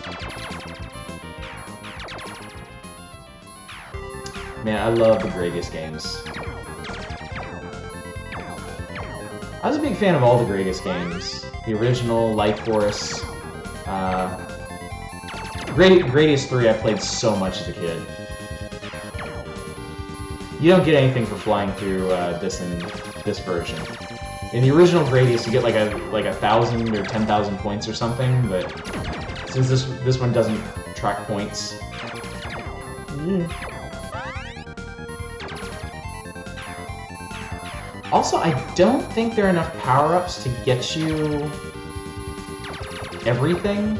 Man, I love the Gradius games. I was a big fan of all the Gradius games. The original, Life Force. Gradius 3 I played so much as a kid. You don't get anything for flying through this version. In the original Gradius, you get like a 1,000 or 10,000 points or something, but since this one doesn't track points. Also, I don't think there are enough power-ups to get you everything.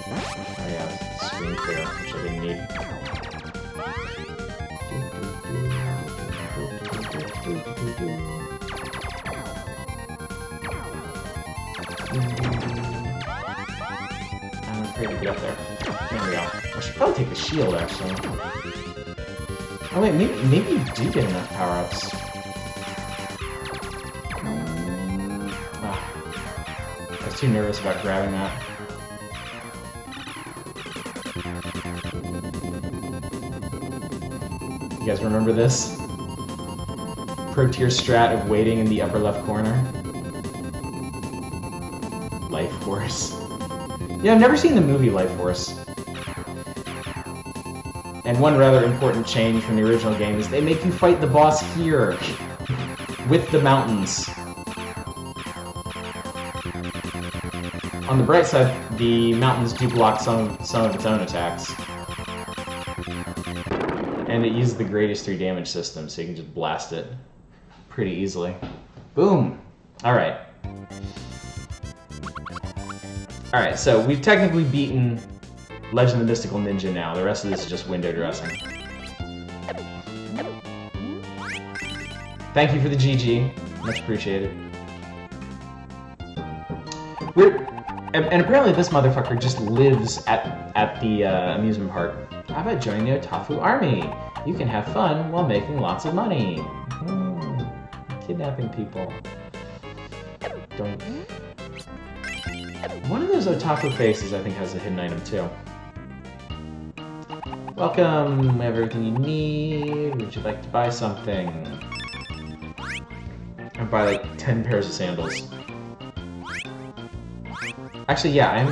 Oh yeah, screen clear, which I didn't need. I'm afraid to get up there. There we go. I should probably take the shield, actually. Oh wait, maybe you do get enough power-ups. I was too nervous about grabbing that. You guys remember this? Pro tier strat of waiting in the upper left corner. Life Force. Yeah, I've never seen the movie Life Force. And one rather important change from the original game is they make you fight the boss here, with the mountains. On the bright side, the mountains do block some of its own attacks. And it uses the Gradius 3 damage system, so you can just blast it pretty easily. Boom! Alright. Alright, so we've technically beaten Legend of the Mystical Ninja now. The rest of this is just window dressing. Thank you for the GG. Much appreciated. And apparently this motherfucker just lives at the amusement park. How about joining the Otafu army? You can have fun while making lots of money. Kidnapping people. Don't. One of those Otaku faces, I think, has a hidden item too. Welcome, we have everything you need. Would you like to buy something? I'd buy like 10 pairs of sandals. Actually, yeah,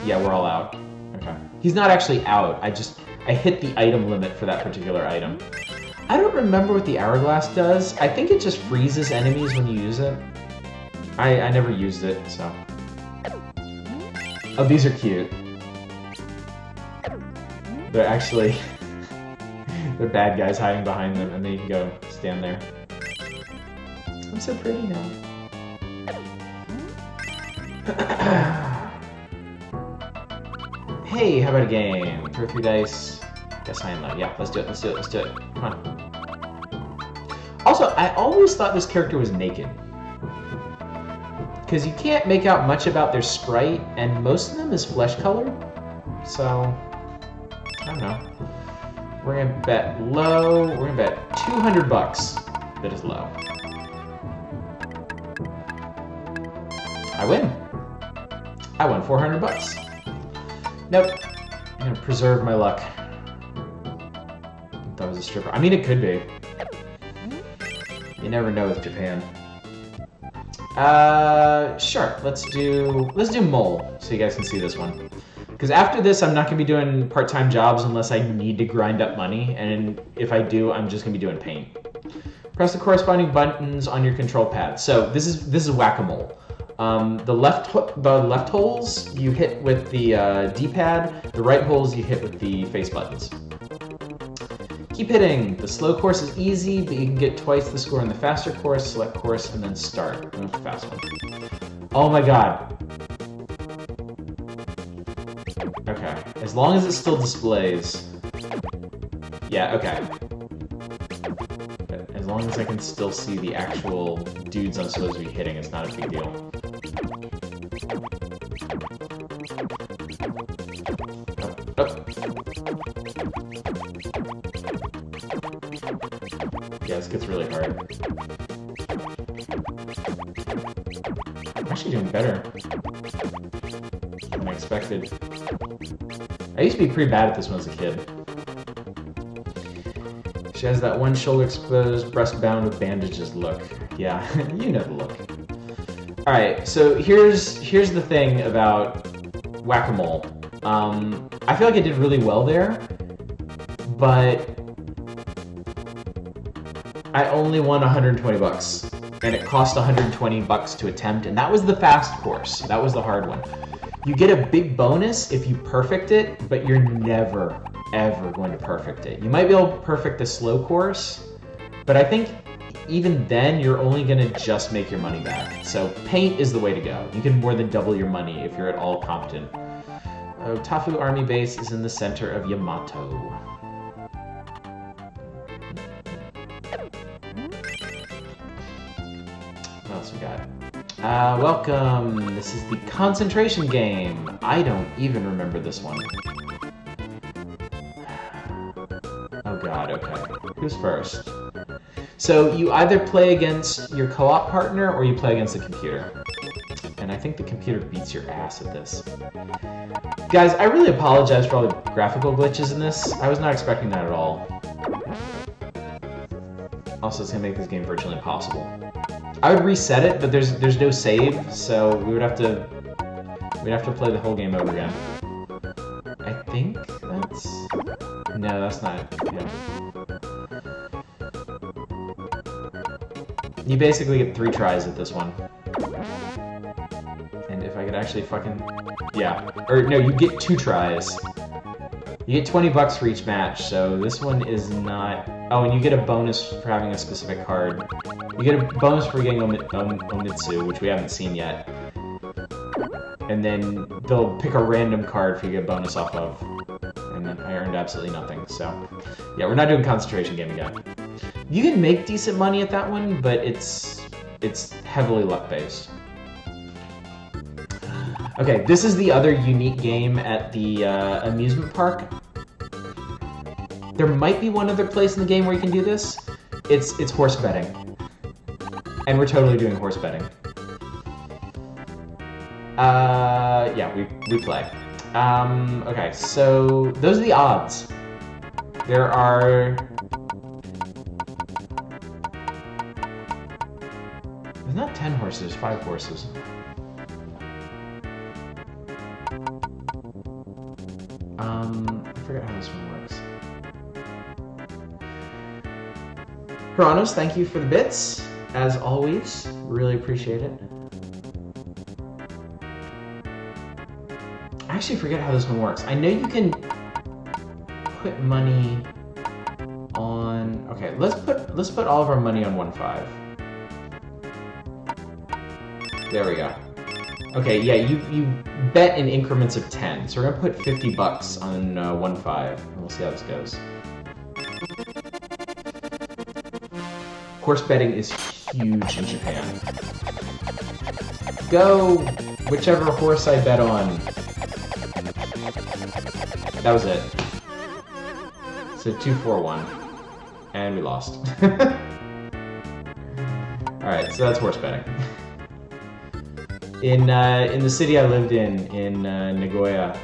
yeah, we're all out. Okay. He's not actually out, I hit the item limit for that particular item. I don't remember what the hourglass does. I think it just freezes enemies when you use it. I never used it, so. Oh, these are cute. They're actually, they're bad guys hiding behind them, and then you can go stand there. I'm so pretty now. Hey, how about a game? Throw 3 dice. Guess high and low. Yeah, let's do it. Let's do it. Let's do it. Come on. Also, I always thought this character was naked. Because you can't make out much about their sprite, and most of them is flesh color. So, I don't know. We're gonna bet low. We're gonna bet 200 bucks. That is low. I win. I won 400 bucks. Nope. I'm gonna preserve my luck. That was a stripper. I mean, it could be. You never know with Japan. Sure. Let's do mole, so you guys can see this one. Because after this, I'm not gonna be doing part-time jobs unless I need to grind up money, and if I do, I'm just gonna be doing paint. Press the corresponding buttons on your control pad. So this is whack-a-mole. The left holes you hit with the D-pad. The right holes you hit with the face buttons. Keep hitting. The slow course is easy, but you can get twice the score in the faster course. Select course and then start. Go with the fast one. Oh my god. Okay. As long as it still displays. Yeah. Okay. As long as I can still see the actual dudes I'm supposed to be hitting, it's not a big deal. Oh. Yeah, this gets really hard. I'm actually doing better than I expected. I used to be pretty bad at this when I was a kid. She has that one shoulder exposed, breast bound with bandages look. Yeah, you know the look. Alright, so here's the thing about whack-a-mole. I feel like I did really well there, but I only won 120 bucks, and it cost 120 bucks to attempt, and that was the fast course. That was the hard one. You get a big bonus if you perfect it, but you're never, ever going to perfect it. You might be able to perfect the slow course, but I think even then you're only going to just make your money back. So paint is the way to go. You can more than double your money if you're at all competent. Tafu Army Base is in the center of Yamato. What else we got? Welcome. This is the concentration game. I don't even remember this one. Oh god, okay. Who's first? So you either play against your co-op partner or you play against the computer. And I think the computer beats your ass at this. Guys, I really apologize for all the graphical glitches in this. I was not expecting that at all. Also, it's gonna make this game virtually impossible. I would reset it, but there's no save, so we'd have to play the whole game over again. I think that's... No, that's not... Yeah. You basically get 3 tries at this one. And if I could actually fucking... Yeah. Or, no, you get 2 tries. You get 20 bucks for each match, so this one is not... Oh, and you get a bonus for having a specific card. You get a bonus for getting Omitsu, which we haven't seen yet. And then they'll pick a random card for you to get a bonus off of. And then I earned absolutely nothing, so... Yeah, we're not doing concentration game again. You can make decent money at that one, but it's heavily luck-based. Okay, this is the other unique game at the amusement park. There might be one other place in the game where you can do this. It's horse betting. And we're totally doing horse betting. Yeah, we play. Okay, so those are the odds. There are... There's not 10 horses, 5 horses. I forget how this one works. Hronos, thank you for the bits, as always. Really appreciate it. I actually forget how this one works. I know you can put money on... Okay, let's put all of our money on 1-5. There we go. Okay, yeah, you bet in increments of 10. So we're gonna put 50 bucks on 1-5, and we'll see how this goes. Horse betting is huge in Japan. Go whichever horse I bet on. That was it. So 2-4-1, and we lost. All right, so that's horse betting. In the city I lived in Nagoya,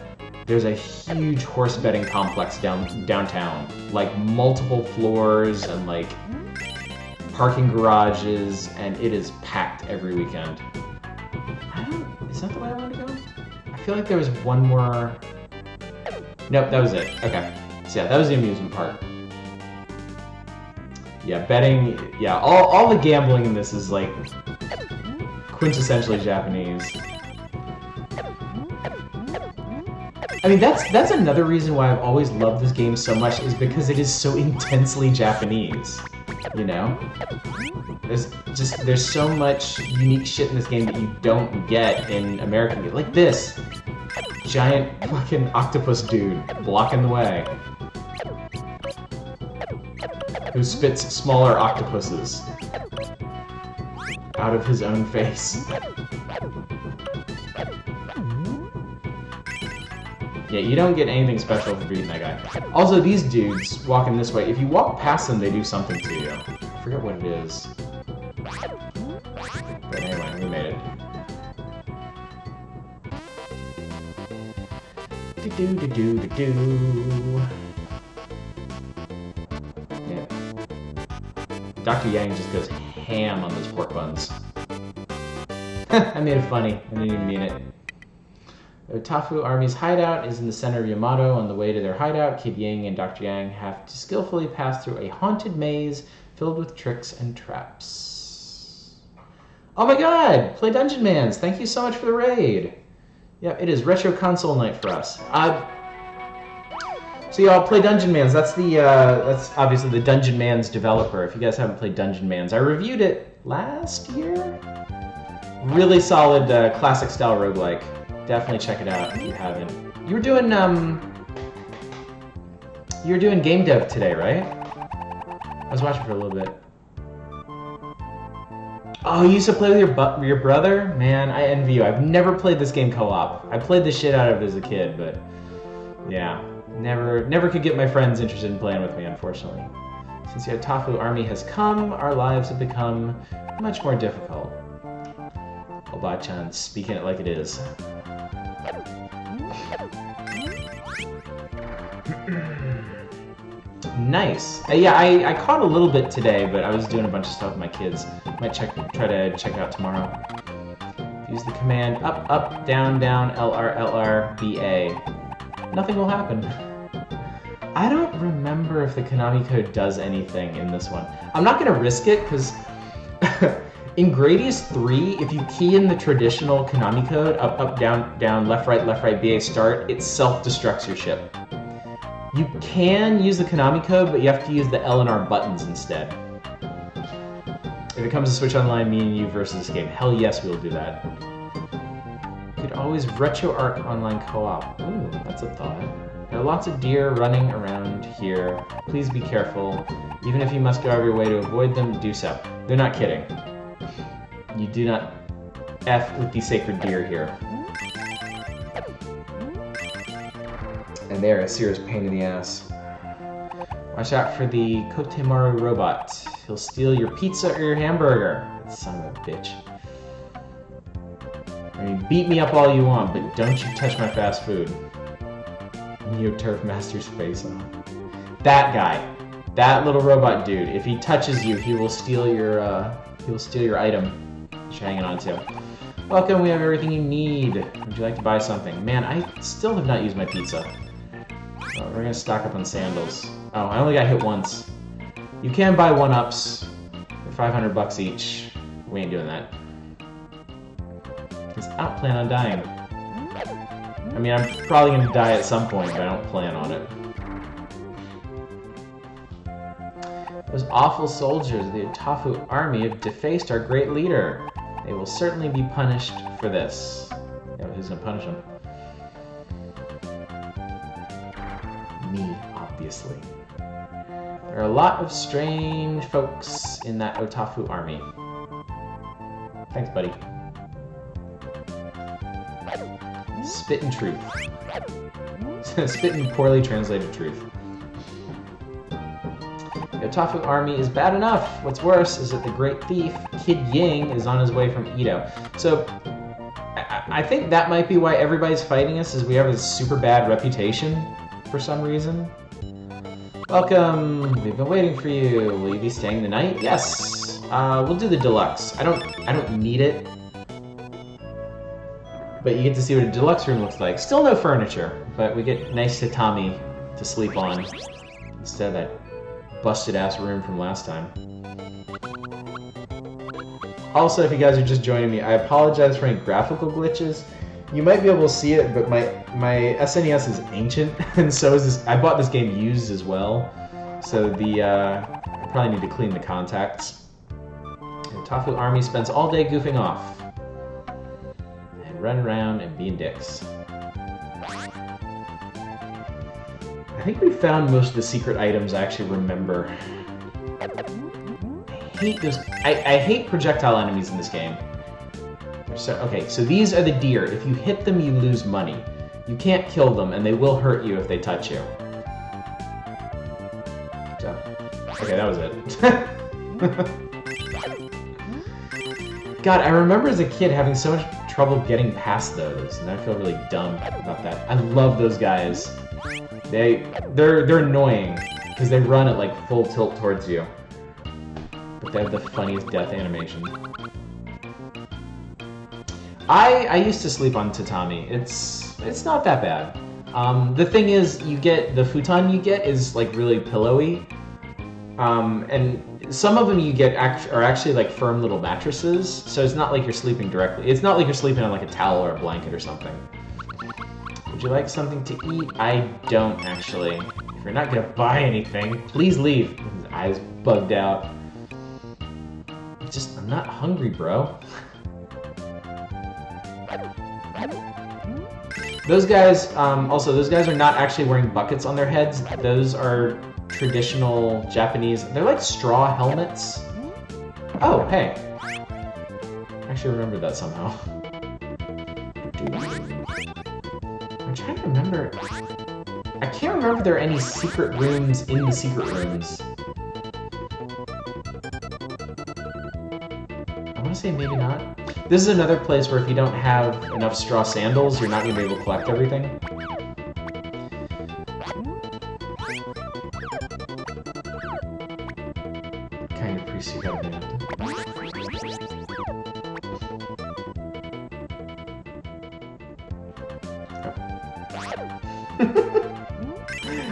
there's a huge horse betting complex downtown, like multiple floors and like parking garages, and it is packed every weekend. Is that the way I want to go? I feel like there was one more. Nope, that was it. Okay, so yeah, that was the amusement park. Yeah, betting. Yeah, all the gambling in this is like quintessentially Japanese. I mean, that's another reason why I've always loved this game so much, is because it is so intensely Japanese, you know? There's so much unique shit in this game that you don't get in American games. Like this giant fucking octopus dude blocking the way, who spits smaller octopuses out of his own face. Yeah, you don't get anything special for beating that guy. Also, these dudes walking this way, if you walk past them, they do something to you. I forget what it is. But anyway, we made it. Do-do-do-do-do-do. Yeah. Dr. Yang just goes ham on those pork buns. I made it funny. I didn't even mean it. The Tafu Army's hideout is in the center of Yamato. On the way to their hideout, Kid Yang and Dr. Yang have to skillfully pass through a haunted maze filled with tricks and traps. Oh my god! Play Dungeon Mans! Thank you so much for the raid! Yep, it is Retro Console Night for us. So y'all, Play Dungeon Mans. That's obviously the Dungeon Mans developer. If you guys haven't played Dungeon Mans, I reviewed it last year? Really solid classic style roguelike. Definitely check it out if you haven't. You were doing game dev today, right? I was watching for a little bit. Oh, you used to play with your brother? Man, I envy you. I've never played this game co-op. I played the shit out of it as a kid, but yeah, never could get my friends interested in playing with me, unfortunately. Since the Otafu army has come, our lives have become much more difficult. Oba-chan speaking it like it is. Nice. Yeah, I caught a little bit today, but I was doing a bunch of stuff with my kids. Might try to check it out tomorrow. Use the command up, up, down, down, LR, LR, BA. Nothing will happen. I don't remember if the Konami code does anything in this one. I'm not going to risk it, because in Gradius 3, if you key in the traditional Konami code, up, up, down, down, left, right, BA, start, it self-destructs your ship. You can use the Konami code, but you have to use the L and R buttons instead. If it comes to Switch Online, me and you versus this game, hell yes, we'll do that. You could always RetroArch online co-op. Ooh, that's a thought. There are lots of deer running around here. Please be careful. Even if you must go out of your way to avoid them, do so. They're not kidding. You do not F with the sacred deer here. And they're a serious pain in the ass. Watch out for the Kotemaru robot. He'll steal your pizza or your hamburger. That son of a bitch. I mean, beat me up all you want, but don't you touch my fast food. Neo Turf Master's face off. That guy. That little robot dude. If he touches you, he will steal your item that you're hanging on to. Welcome, we have everything you need. Would you like to buy something? Man, I still have not used my pizza. Oh, we're gonna stock up on sandals. Oh, I only got hit once. You can buy 1-ups for 500 bucks each. We ain't doing that. Because I don't plan on dying. I mean, I'm probably gonna die at some point, but I don't plan on it. Those awful soldiers of the Otafu army have defaced our great leader. They will certainly be punished for this. Yeah, who's gonna punish him? Me, obviously. There are a lot of strange folks in that Otafu army. Thanks, buddy. Spittin' truth. Spittin' poorly translated truth. The Otafu army is bad enough. What's worse is that the great thief, Kid Ying, is on his way from Edo. So, I think that might be why everybody's fighting us, is we have a super bad reputation for some reason. Welcome. We've been waiting for you. Will you be staying the night? Yes. We'll do the deluxe. I don't need it. But you get to see what a deluxe room looks like. Still no furniture, but we get nice tatami to sleep on instead of that busted ass room from last time. Also, if you guys are just joining me, I apologize for any graphical glitches. You might be able to see it, but my SNES is ancient, and so is this. I bought this game used as well, so I probably need to clean the contacts. The Otafu army spends all day goofing off and run around and being dicks. I think we found most of the secret items I actually remember. I hate those. I hate projectile enemies in this game. So, okay, so these are the deer. If you hit them, you lose money. You can't kill them, and they will hurt you if they touch you. So, okay, that was it. God, I remember as a kid having so much trouble getting past those, and I feel really dumb about that. I love those guys. They're annoying because they run at like full tilt towards you, but they have the funniest death animation. I used to sleep on tatami. It's not that bad. The thing is, you get the futon you get is like really pillowy, and some of them you get are actually like firm little mattresses. So it's not like you're sleeping directly. It's not like you're sleeping on like a towel or a blanket or something. Would you like something to eat? I don't actually. If you're not gonna buy anything, please leave. His eyes bugged out. I'm not hungry, bro. Those guys, also, those guys are not actually wearing buckets on their heads. Those are traditional Japanese, they're like straw helmets. Oh, hey. I actually remembered that somehow. I'm trying to remember. I can't remember if there are any secret rooms in the secret rooms. I want to say maybe not. This is another place where if you don't have enough straw sandals, you're not going to be able to collect everything. Kind of pre-suit out of hand.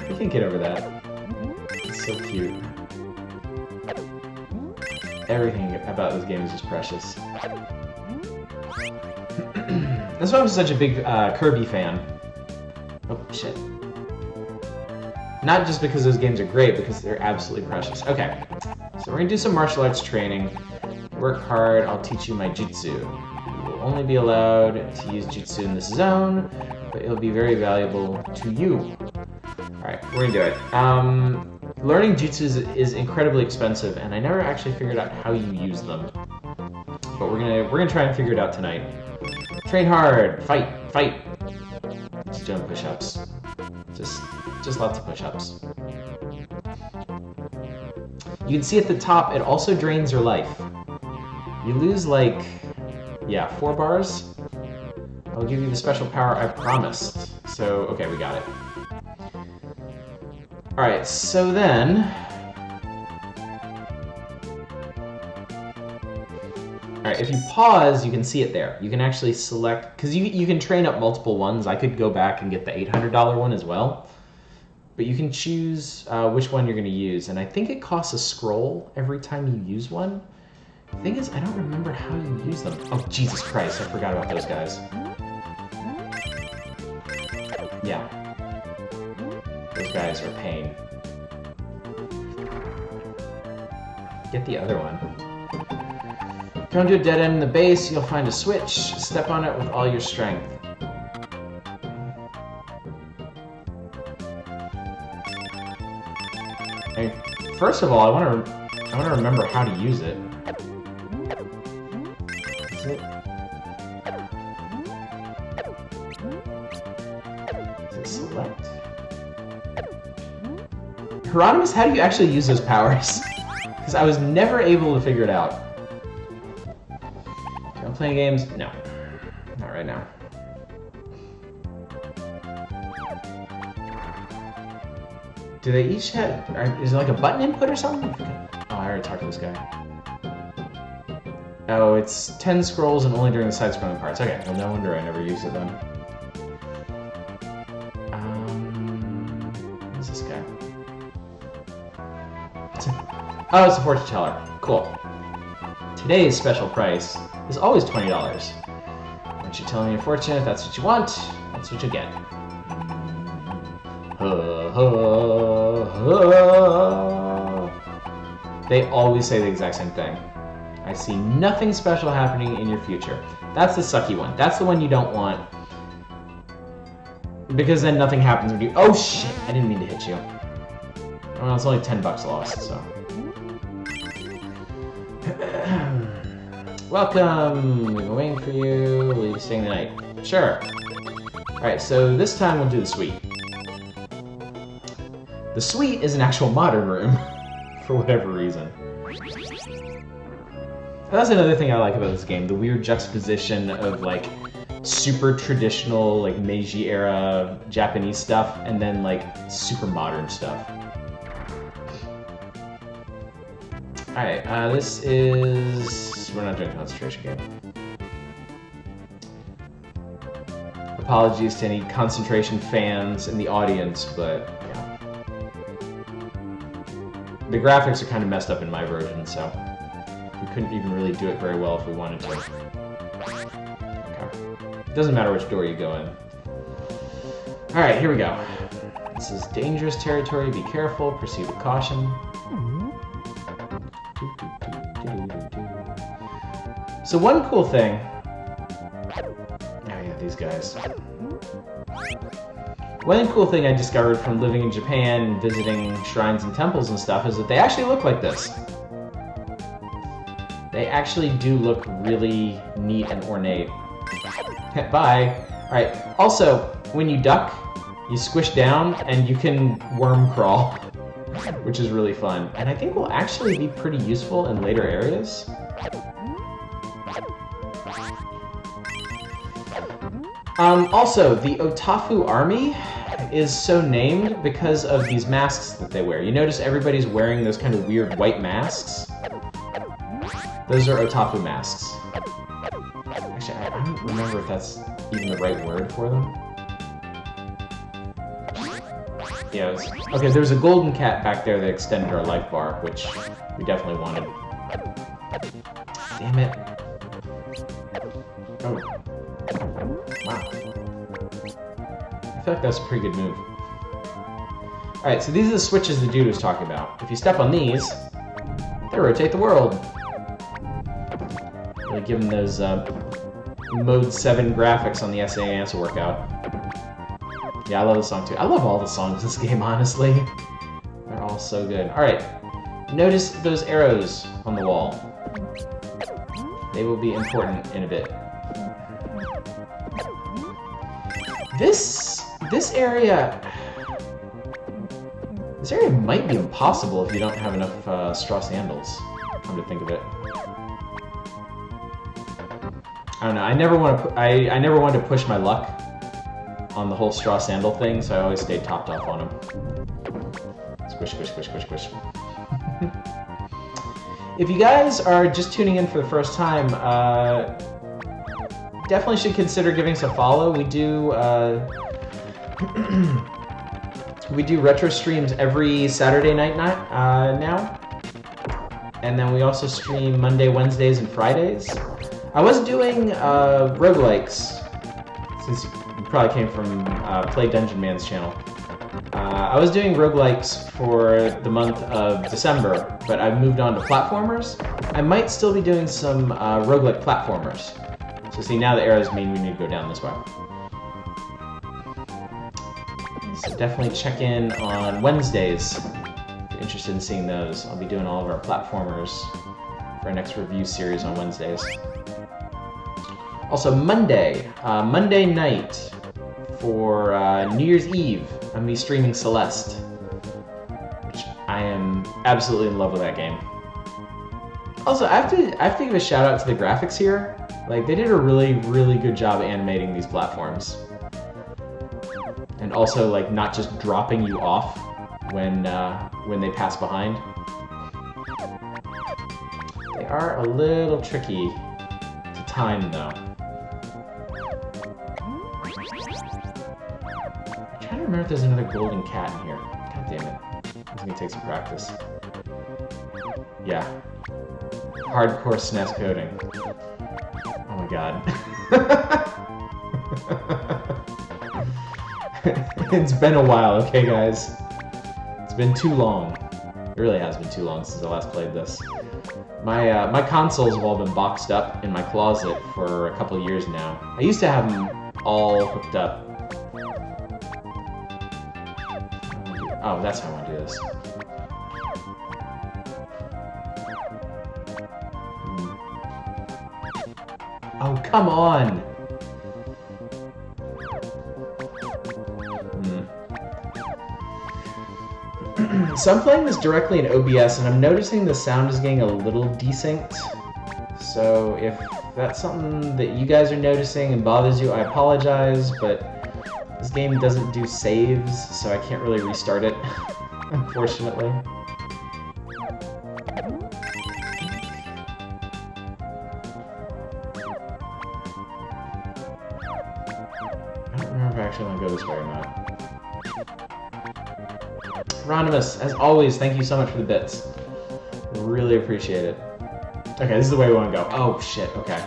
I can't get over that. It's so cute. Everything about this game is just precious. That's why I'm such a big Kirby fan. Oh, shit. Not just because those games are great, because they're absolutely precious. Okay, so we're gonna do some martial arts training. Work hard, I'll teach you my jutsu. You will only be allowed to use jutsu in this zone, but it'll be very valuable to you. Alright, we're gonna do it. Learning jutsu is incredibly expensive, and I never actually figured out how you use them. But we're gonna try and figure it out tonight. Train hard, fight, fight. Just doing push-ups. Just lots of push-ups. You can see at the top, it also drains your life. You lose like, yeah, 4 bars. I'll give you the special power I promised. So, okay, we got it. Alright, so then... Alright, if you pause, you can see it there. You can actually select, because you can train up multiple ones. I could go back and get the $800 one as well. But you can choose which one you're going to use. And I think it costs a scroll every time you use one. The thing is, I don't remember how you use them. Oh, Jesus Christ, I forgot about those guys. Yeah. Those guys are pain. Get the other one. Come to a dead end in the base, you'll find a switch. Step on it with all your strength. First of all, I want to remember how to use it. Is it? Is it select? Hieronymus, how do you actually use those powers? Because I was never able to figure it out. I'm playing games? No. Not right now. Do they each have... Is it like a button input or something? Oh, I already talked to this guy. Oh, it's 10 scrolls and only during the side-scrolling parts. Okay, well, no wonder I never used it then. What's this guy? Oh, it's a fortune teller. Cool. Today's special price is always $20. Once you tell me your fortune, if that's what you want, that's what you get. They always say the exact same thing. I see nothing special happening in your future. That's the sucky one. That's the one you don't want. Because then nothing happens when you... Oh shit! I didn't mean to hit you. Well, it's only 10 bucks lost, so... Welcome! We've been waiting for you. Will you be staying the night? Sure. Alright, so this time we'll do the suite. The suite is an actual modern room, for whatever reason. That's another thing I like about this game, the weird juxtaposition of, like, super traditional, like, Meiji-era Japanese stuff, and then, like, super modern stuff. Alright, this is... We're not doing a concentration game. Apologies to any concentration fans in the audience, but... The graphics are kind of messed up in my version, so we couldn't even really do it very well if we wanted to. Okay. It doesn't matter which door you go in. Alright, here we go. This is dangerous territory. Be careful. Proceed with caution. So one cool thing... Oh yeah, these guys. One cool thing I discovered from living in Japan and visiting shrines and temples and stuff is that they actually look like this. They actually do look really neat and ornate. Bye! Alright, also, when you duck, you squish down and you can worm crawl, which is really fun. And I think will actually be pretty useful in later areas. Also, the Otafu Army is so named because of these masks that they wear. You notice everybody's wearing those kind of weird white masks? Those are Otafu masks. Actually, I don't remember if that's even the right word for them. Yeah, okay, there's a golden cat back there that extended our life bar, which we definitely wanted. Damn it. Oh. Wow. I feel like that's a pretty good move. Alright, so these are the switches the dude was talking about. If you step on these, they rotate the world. Really give them those Mode 7 graphics on the SNES workout. Yeah, I love the song too. I love all the songs in this game, honestly. They're all so good. Alright, notice those arrows on the wall. They will be important in a bit. This area might be impossible if you don't have enough straw sandals. Come to think of it, I don't know. I never wanted to push my luck on the whole straw sandal thing, so I always stayed topped off on them. Squish, squish, squish, squish, squish. If you guys are just tuning in for the first time, definitely should consider giving us a follow. We do we do retro streams every Saturday night now, and then we also stream Monday, Wednesdays, and Fridays. I was doing roguelikes, since you probably came from Play Dungeon Man's channel. I was doing roguelikes for the month of December, but I've moved on to platformers. I might still be doing some roguelike platformers. So see, now the arrows mean we need to go down this way. So definitely check in on Wednesdays if you're interested in seeing those, I'll be doing all of our platformers for our next review series on Wednesdays. Also, Monday night for New Year's Eve, I'm going to be streaming Celeste, which I am absolutely in love with that game. Also, I have to give a shout out to the graphics here. Like, they did a really, really good job animating these platforms. And also, like, not just dropping you off when they pass behind. They are a little tricky to time, though. I'm trying to remember if there's another golden cat in here. God damn it. It's gonna take some practice. Yeah. Hardcore SNES coding. Oh my god. It's been a while, okay guys? It's been too long. It really has been too long since I last played this. My consoles have all been boxed up in my closet for a couple years now. I used to have them all hooked up. Oh, that's how I want to do this. Oh, come on! So I'm playing this directly in OBS, and I'm noticing the sound is getting a little desynced. So if that's something that you guys are noticing and bothers you, I apologize, but this game doesn't do saves, so I can't really restart it, unfortunately. I don't remember if I actually want to go this way or not. Ronimus, as always, thank you so much for the bits. Really appreciate it. Okay, this is the way we want to go. Oh, shit, okay.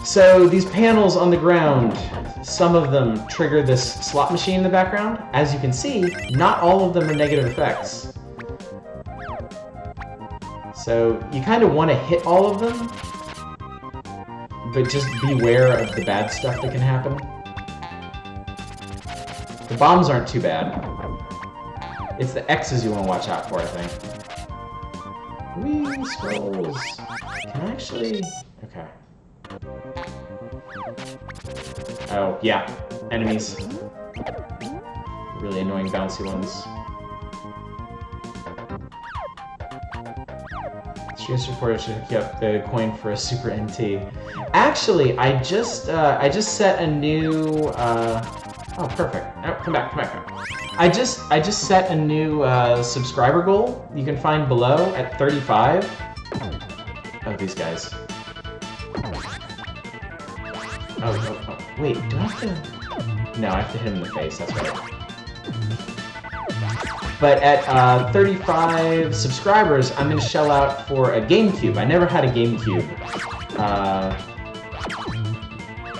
So, these panels on the ground, some of them trigger this slot machine in the background. As you can see, not all of them are negative effects. So, you kind of want to hit all of them, but just beware of the bad stuff that can happen. The bombs aren't too bad. It's the X's you want to watch out for, I think. Whee, scrolls. Can I actually... Okay. Oh, yeah. Enemies. Really annoying bouncy ones. Streams reporter should hook you up the coin for a Super NT. Actually, I just set a new... Oh, perfect. Oh, come back. I just set a new subscriber goal. You can find below at 35. Oh, these guys. Oh, wait, do I have to... No, I have to hit him in the face, that's right. But at 35 subscribers, I'm going to shell out for a GameCube. I never had a GameCube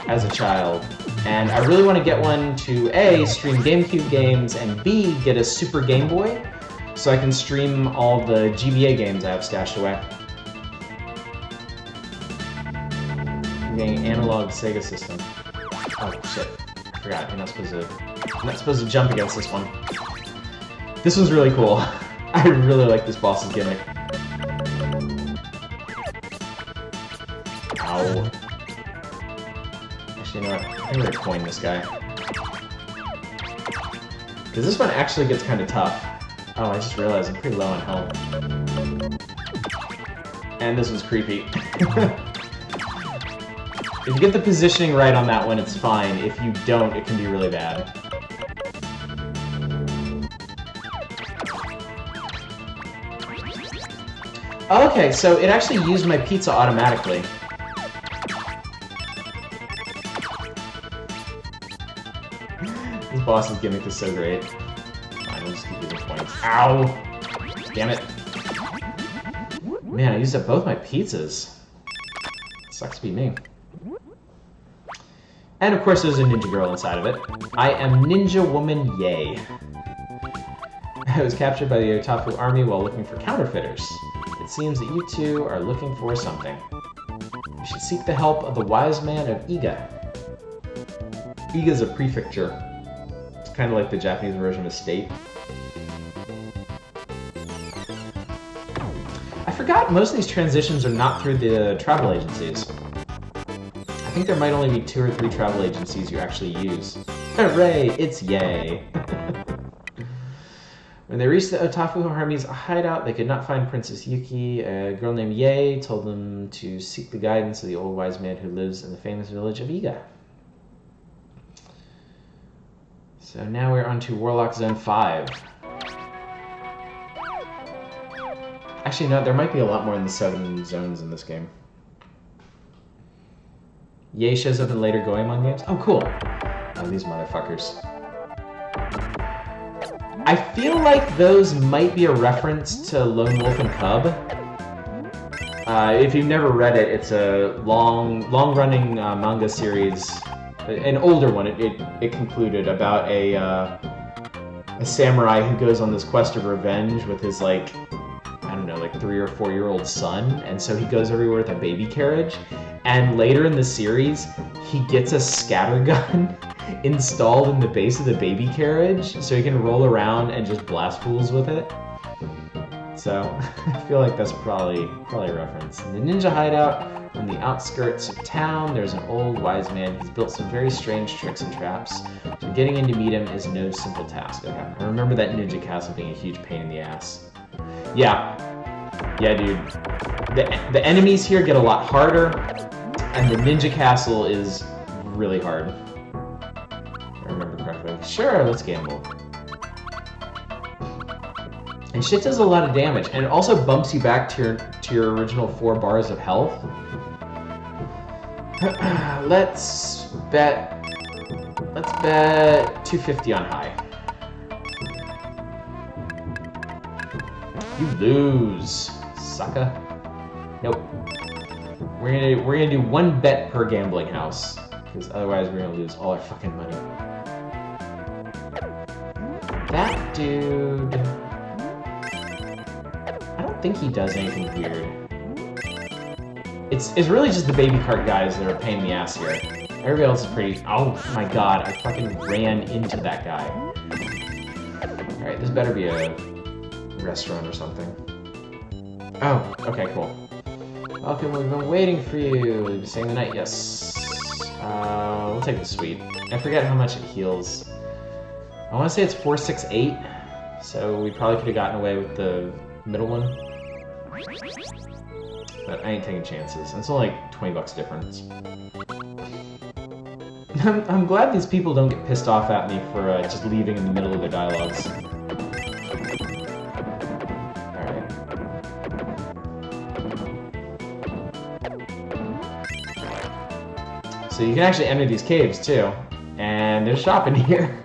as a child. And I really want to get one to A, stream GameCube games, and B, get a Super Game Boy, so I can stream all the GBA games I have stashed away. I'm getting analog Sega system. Oh shit, I forgot, I'm not supposed to jump against this one. This one's really cool. I really like this boss's gimmick. Ow. Actually, you know what? I'm gonna coin this guy. Because this one actually gets kind of tough. Oh, I just realized I'm pretty low on health. And this one's creepy. If you get the positioning right on that one, it's fine. If you don't, it can be really bad. Okay, so it actually used my pizza automatically. This boss's gimmick is so great. Fine, we'll just keep using points. Ow! Damn it. Man, I used up both my pizzas. Sucks to be me. And of course there's a ninja girl inside of it. I am Ninja Woman Yay. I was captured by the Otafu army while looking for counterfeiters. It seems that you two are looking for something. You should seek the help of the wise man of Iga. Iga is a prefecture. It's kind of like the Japanese version of state. forgot most of these transitions are not through the travel agencies. I think there might only be 2 or 3 travel agencies you actually use. Hooray! It's Yay! When they reached the Otafu Army's hideout, they could not find Princess Yuki. A girl named Yae told them to seek the guidance of the old wise man who lives in the famous village of Iga. So now we're on to Warlock Zone 5. Actually, no, there might be a lot more than the 7 zones in this game. Yae shows up in later Goemon games. Oh, cool. Oh, these motherfuckers. I feel like those might be a reference to Lone Wolf and Cub. If you've never read it, it's a long-running manga series, an older one. It concluded about a samurai who goes on this quest of revenge with his, like, I don't know, like 3 or 4-year-old son, and so he goes everywhere with a baby carriage. And later in the series, he gets a scattergun installed in the base of the baby carriage, so he can roll around and just blast fools with it. So I feel like that's probably a reference. In the ninja hideout on the outskirts of town, there's an old wise man who's built some very strange tricks and traps. So getting in to meet him is no simple task. Okay. I remember that ninja castle being a huge pain in the ass. Yeah, dude. The enemies here get a lot harder, and the ninja castle is really hard. If I remember correctly. Sure, let's gamble. And shit does a lot of damage, and it also bumps you back to your original 4 bars of health. Let's bet 250 on high. You lose, sucker. Nope. We're gonna do 1 bet per gambling house, because otherwise we're gonna lose all our fucking money. That dude, I don't think he does anything weird. It's really just the baby cart guys that are a pain in the ass here. Everybody else is pretty. Oh my god! I fucking ran into that guy. All right, this better be a restaurant or something. Oh, okay, cool. Welcome, we've been waiting for you. We'll be staying the night, yes. We'll take the suite. I forget how much it heals. I want to say it's 468, so we probably could have gotten away with the middle one. But I ain't taking chances. It's only like 20 bucks difference. I'm glad these people don't get pissed off at me for just leaving in the middle of their dialogues. So you can actually enter these caves too, and there's shopping here.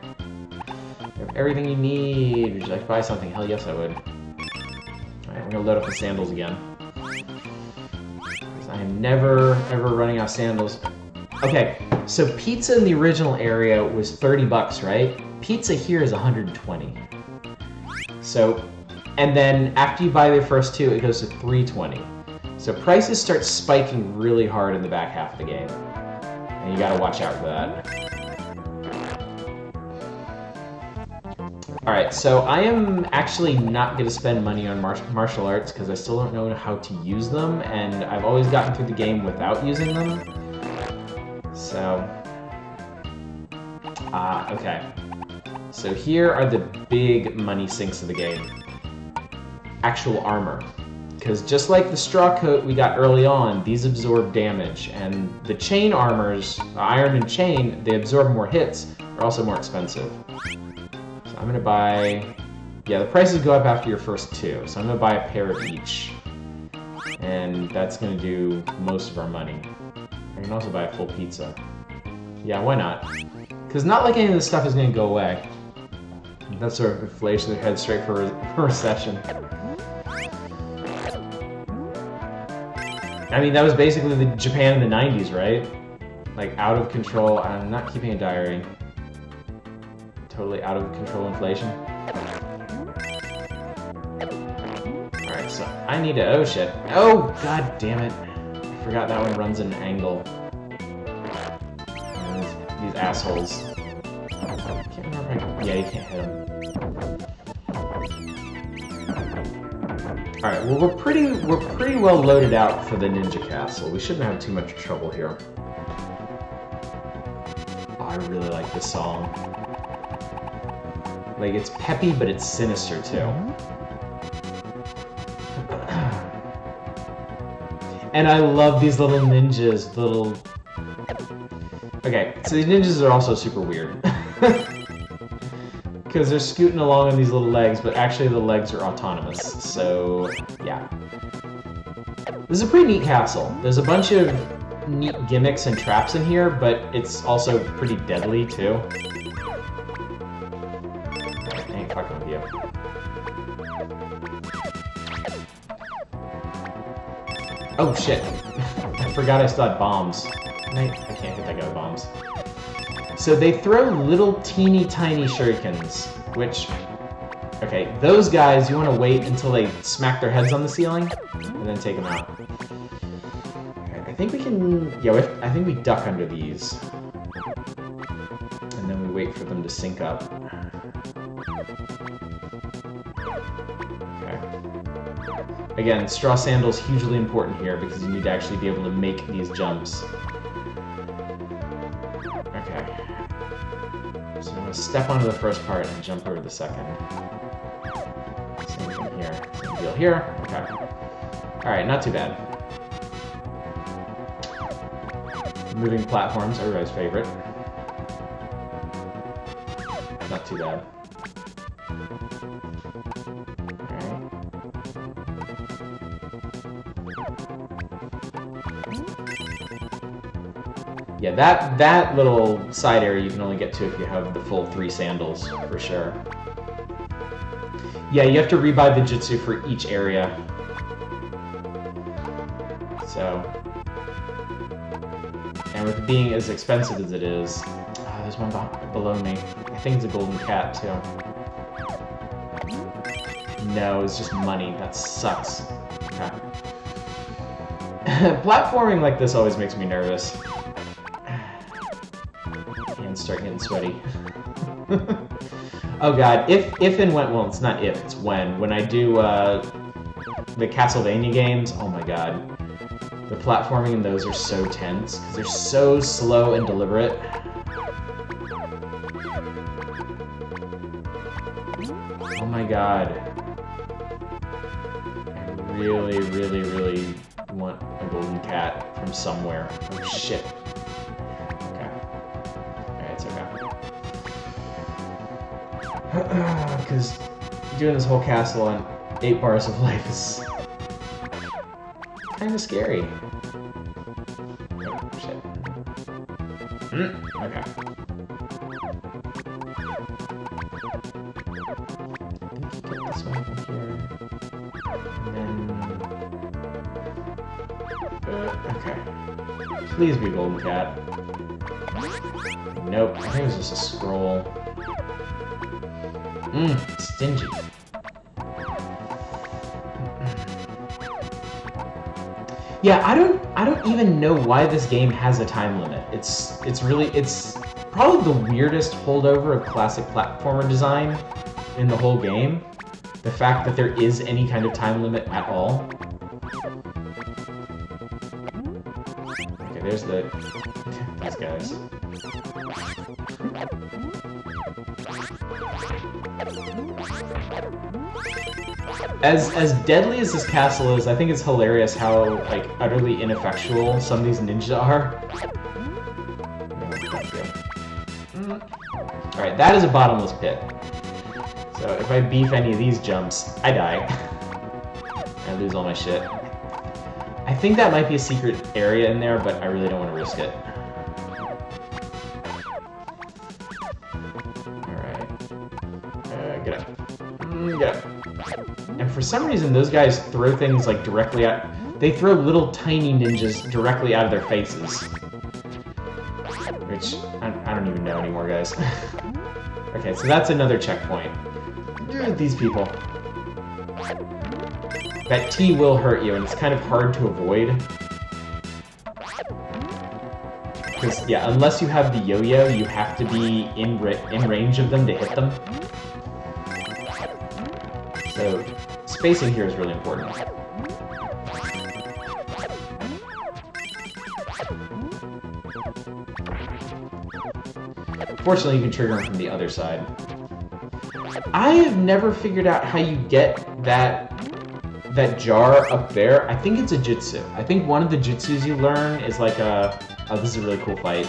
You have everything you need. Would you like to buy something? Hell yes, I would. Alright, we're gonna load up the sandals again. I am never, ever running out of sandals. Okay, so pizza in the original area was 30 bucks, right? Pizza here is 120. So, and then after you buy the first 2, it goes to 320. So prices start spiking really hard in the back half of the game. And you gotta watch out for that. Alright, so I am actually not gonna spend money on martial arts because I still don't know how to use them, and I've always gotten through the game without using them. So, okay. So here are the big money sinks of the game. Actual armor. Because just like the straw coat we got early on, these absorb damage, and the chain armors, iron and chain, they absorb more hits, are also more expensive. So I'm gonna buy, yeah, the prices go up after your first 2, so I'm gonna buy a pair of each. And that's gonna do most of our money. I can also buy a full pizza. Yeah, why not? Because not like any of this stuff is gonna go away. That sort of inflation that heads straight for a recession. I mean, that was basically the Japan in the 90s, right? Like, out of control. I'm not keeping a diary. Totally out of control inflation. Alright, so I need to... Oh, shit. Oh, god damn it. I forgot that one runs at an angle. These assholes. I can't remember. Yeah, you can't hit them. Alright, well we're pretty well loaded out for the Ninja Castle. We shouldn't have too much trouble here. Oh, I really like this song. Like, it's peppy, but it's sinister, too. And I love these little ninjas, Okay, so these ninjas are also super weird. Because they're scooting along on these little legs, but actually the legs are autonomous, so yeah. This is a pretty neat castle. There's a bunch of neat gimmicks and traps in here, but it's also pretty deadly, too. I ain't fucking with you. Oh shit. I forgot I still had bombs. I can't hit that guy with bombs. So they throw little teeny tiny shurikens, which... Okay, those guys, you want to wait until they smack their heads on the ceiling, and then take them out. Okay, I think we can... Yeah, I think we duck under these. And then we wait for them to sync up. Okay. Again, straw sandal's hugely important here, because you need to actually be able to make these jumps. So I'm going to step onto the first part and jump over the second. Same thing here. Same deal here. Okay. Alright, not too bad. Moving platforms, everybody's favorite. Not too bad. Alright. Yeah, that little side area you can only get to if you have the full 3 sandals, for sure. Yeah, you have to rebuy the jutsu for each area. So... And with it being as expensive as it is... Oh, there's one below me. I think it's a golden cat, too. No, it's just money. That sucks. Okay. Platforming like this always makes me nervous. Start getting sweaty. Oh god, if and when, well, it's not if, it's when I do the Castlevania games, oh my god. The platforming in those are so tense, because they're so slow and deliberate. Oh my god. I really, really, really want a golden cat from somewhere. Oh shit. Because doing this whole castle on 8 bars of life is kind of scary. Oh, shit. Okay. I think you get this one from here. And then... okay. Please be golden cat. Nope, I think it was just a scroll. Stingy. Yeah, I don't even know why this game has a time limit. It's probably the weirdest holdover of classic platformer design in the whole game. The fact that there is any kind of time limit at all. Okay, there's these guys. As deadly as this castle is, I think it's hilarious how, like, utterly ineffectual some of these ninja are. Alright, that is a bottomless pit. So if I beef any of these jumps, I die. I lose all my shit. I think that might be a secret area in there, but I really don't want to risk it. Alright. Get up. Get up. And for some reason, those guys throw things, like, directly at... They throw little tiny ninjas directly out of their faces. Which, I don't even know anymore, guys. Okay, so that's another checkpoint. These people. That T will hurt you, and it's kind of hard to avoid. Because, yeah, unless you have the yo-yo, you have to be in range of them to hit them. So spacing here is really important. Fortunately, you can trigger them from the other side. I have never figured out how you get that jar up there. I think it's a jutsu. I think one of the jutsus you learn is like a... Oh, this is a really cool fight.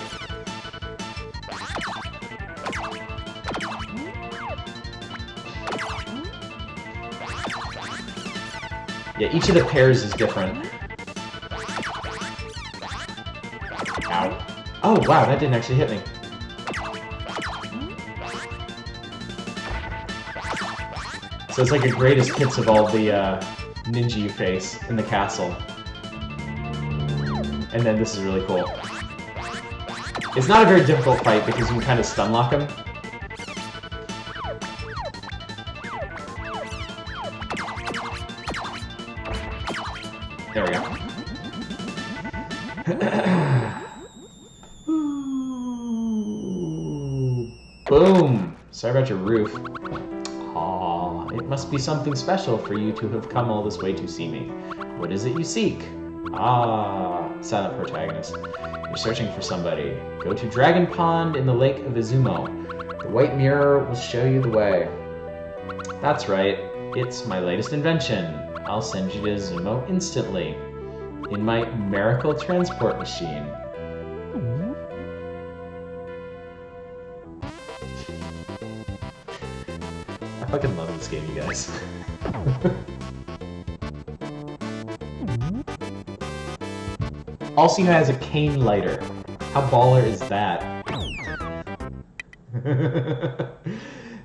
Yeah, each of the pairs is different. Ow. Oh, wow, that didn't actually hit me. So it's like a greatest hits of all the ninja you face in the castle. And then this is really cool. It's not a very difficult fight because you can kind of stun lock him. There we go. Boom! Sorry about your roof. Aw, it must be something special for you to have come all this way to see me. What is it you seek? Ah, silent protagonist. You're searching for somebody. Go to Dragon Pond in the Lake of Izumo. The white mirror will show you the way. That's right. It's my latest invention. I'll send you to Izumo instantly. In my miracle transport machine. I fucking love this game, you guys. Also has a cane lighter. How baller is that?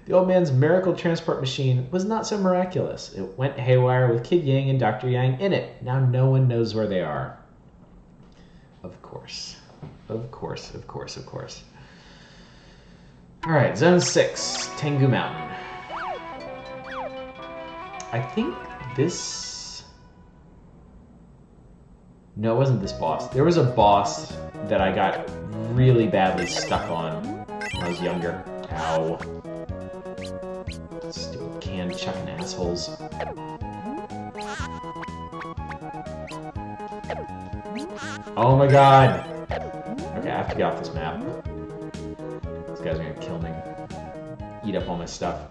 The old man's miracle transport machine was not so miraculous. It went haywire with Kid Yang and Dr. Yang in it. Now no one knows where they are. Of course. Of course, of course, of course. Alright, Zone 6, Tengu Mountain. I think this... No, it wasn't this boss. There was a boss that I got really badly stuck on when I was younger. Ow. Stupid can chucking assholes. Oh my god! Okay, I have to get off this map. These guys are gonna kill me. Eat up all my stuff.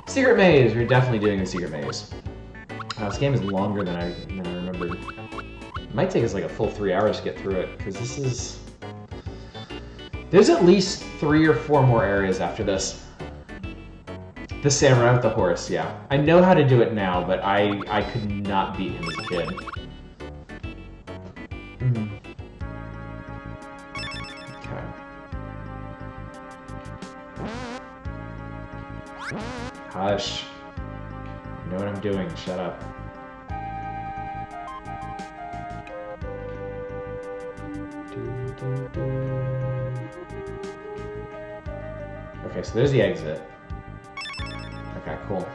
Secret maze! We're definitely doing a secret maze. This game is longer than I remembered. It might take us like a full 3 hours to get through it, because this is... There's at least 3 or 4 more areas after this. The samurai with the horse, yeah. I know how to do it now, but I could not beat him as a kid. Okay. Hush. I know what I'm doing, shut up. Okay, so there's the exit. Okay, cool.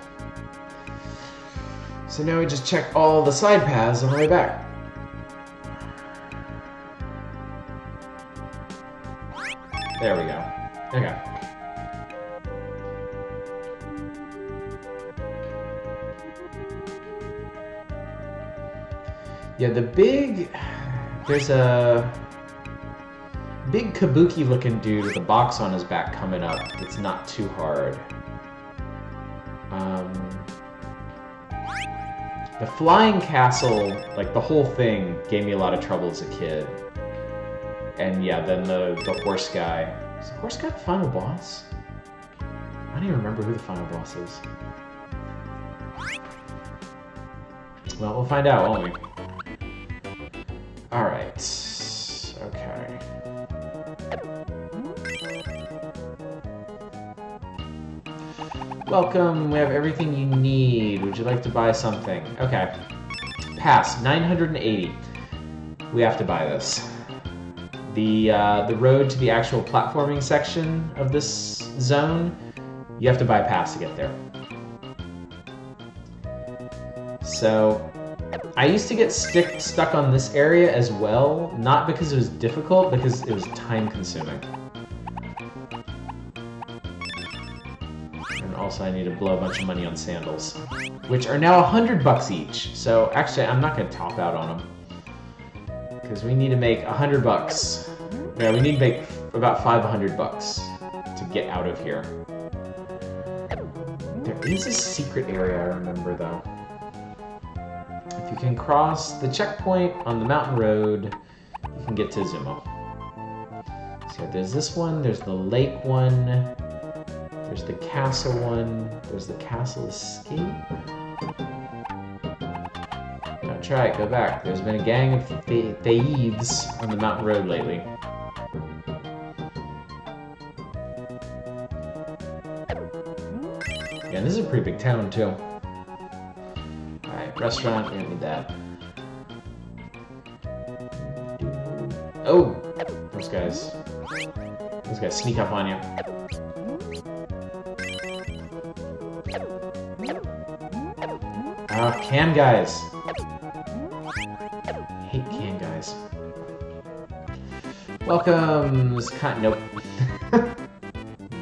So now we just check all the side paths on the way back. There we go. Okay. Yeah, there's a big kabuki looking dude with a box on his back coming up. It's not too hard. The flying castle, like the whole thing, gave me a lot of trouble as a kid. And yeah, then the horse guy. Is the horse guy the final boss? I don't even remember who the final boss is. Well, we'll find out, won't we? Alright. Okay. Welcome, we have everything you need. Would you like to buy something? Okay. Pass, 980. We have to buy this. The road to the actual platforming section of this zone, you have to buy a pass to get there. So, I used to get stuck on this area as well, not because it was difficult, because it was time consuming. also I need to blow a bunch of money on sandals, which are now $100 each. So actually, I'm not going to top out on them because we need to make $100. Yeah, we need to make about $500 to get out of here. There is a secret area I remember though. If you can cross the checkpoint on the mountain road, you can get to Zumo. So there's this one, there's the lake one, there's the castle one, there's the castle escape. Don't try it, go back. There's been a gang of thieves on the mountain road lately. Yeah, this is a pretty big town too. Alright, restaurant, we don't need that. Oh! Those guys sneak up on you. Ah, can guys. I hate can guys. Welcome. Nope.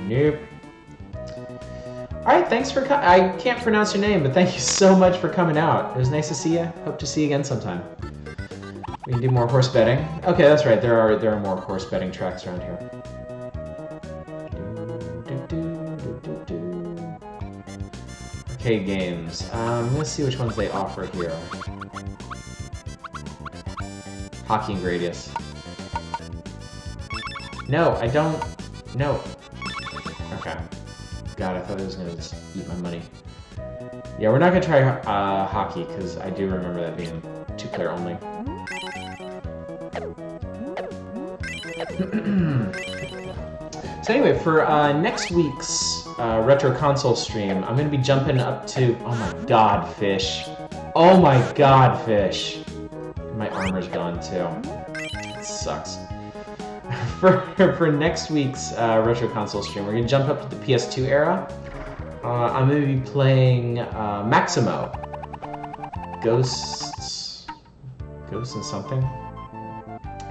Nope. Alright, thanks for coming. I can't pronounce your name, but thank you so much for coming out. It was nice to see you. Hope to see you again sometime. We can do more horse betting. Okay, that's right. There are more horse betting tracks around here. Arcade games. Let's see which ones they offer here. Hockey and Gradius. No, I don't. No. Okay. God, I thought it was gonna just eat my money. Yeah, we're not gonna try hockey because I do remember that being 2-player only. So anyway, for next week's Retro Console stream, I'm going to be jumping up to... Oh my god, fish. Oh my god, fish. My armor's gone too. It sucks. For next week's Retro Console stream, we're going to jump up to the PS2 era. I'm going to be playing Maximo. Ghosts and something.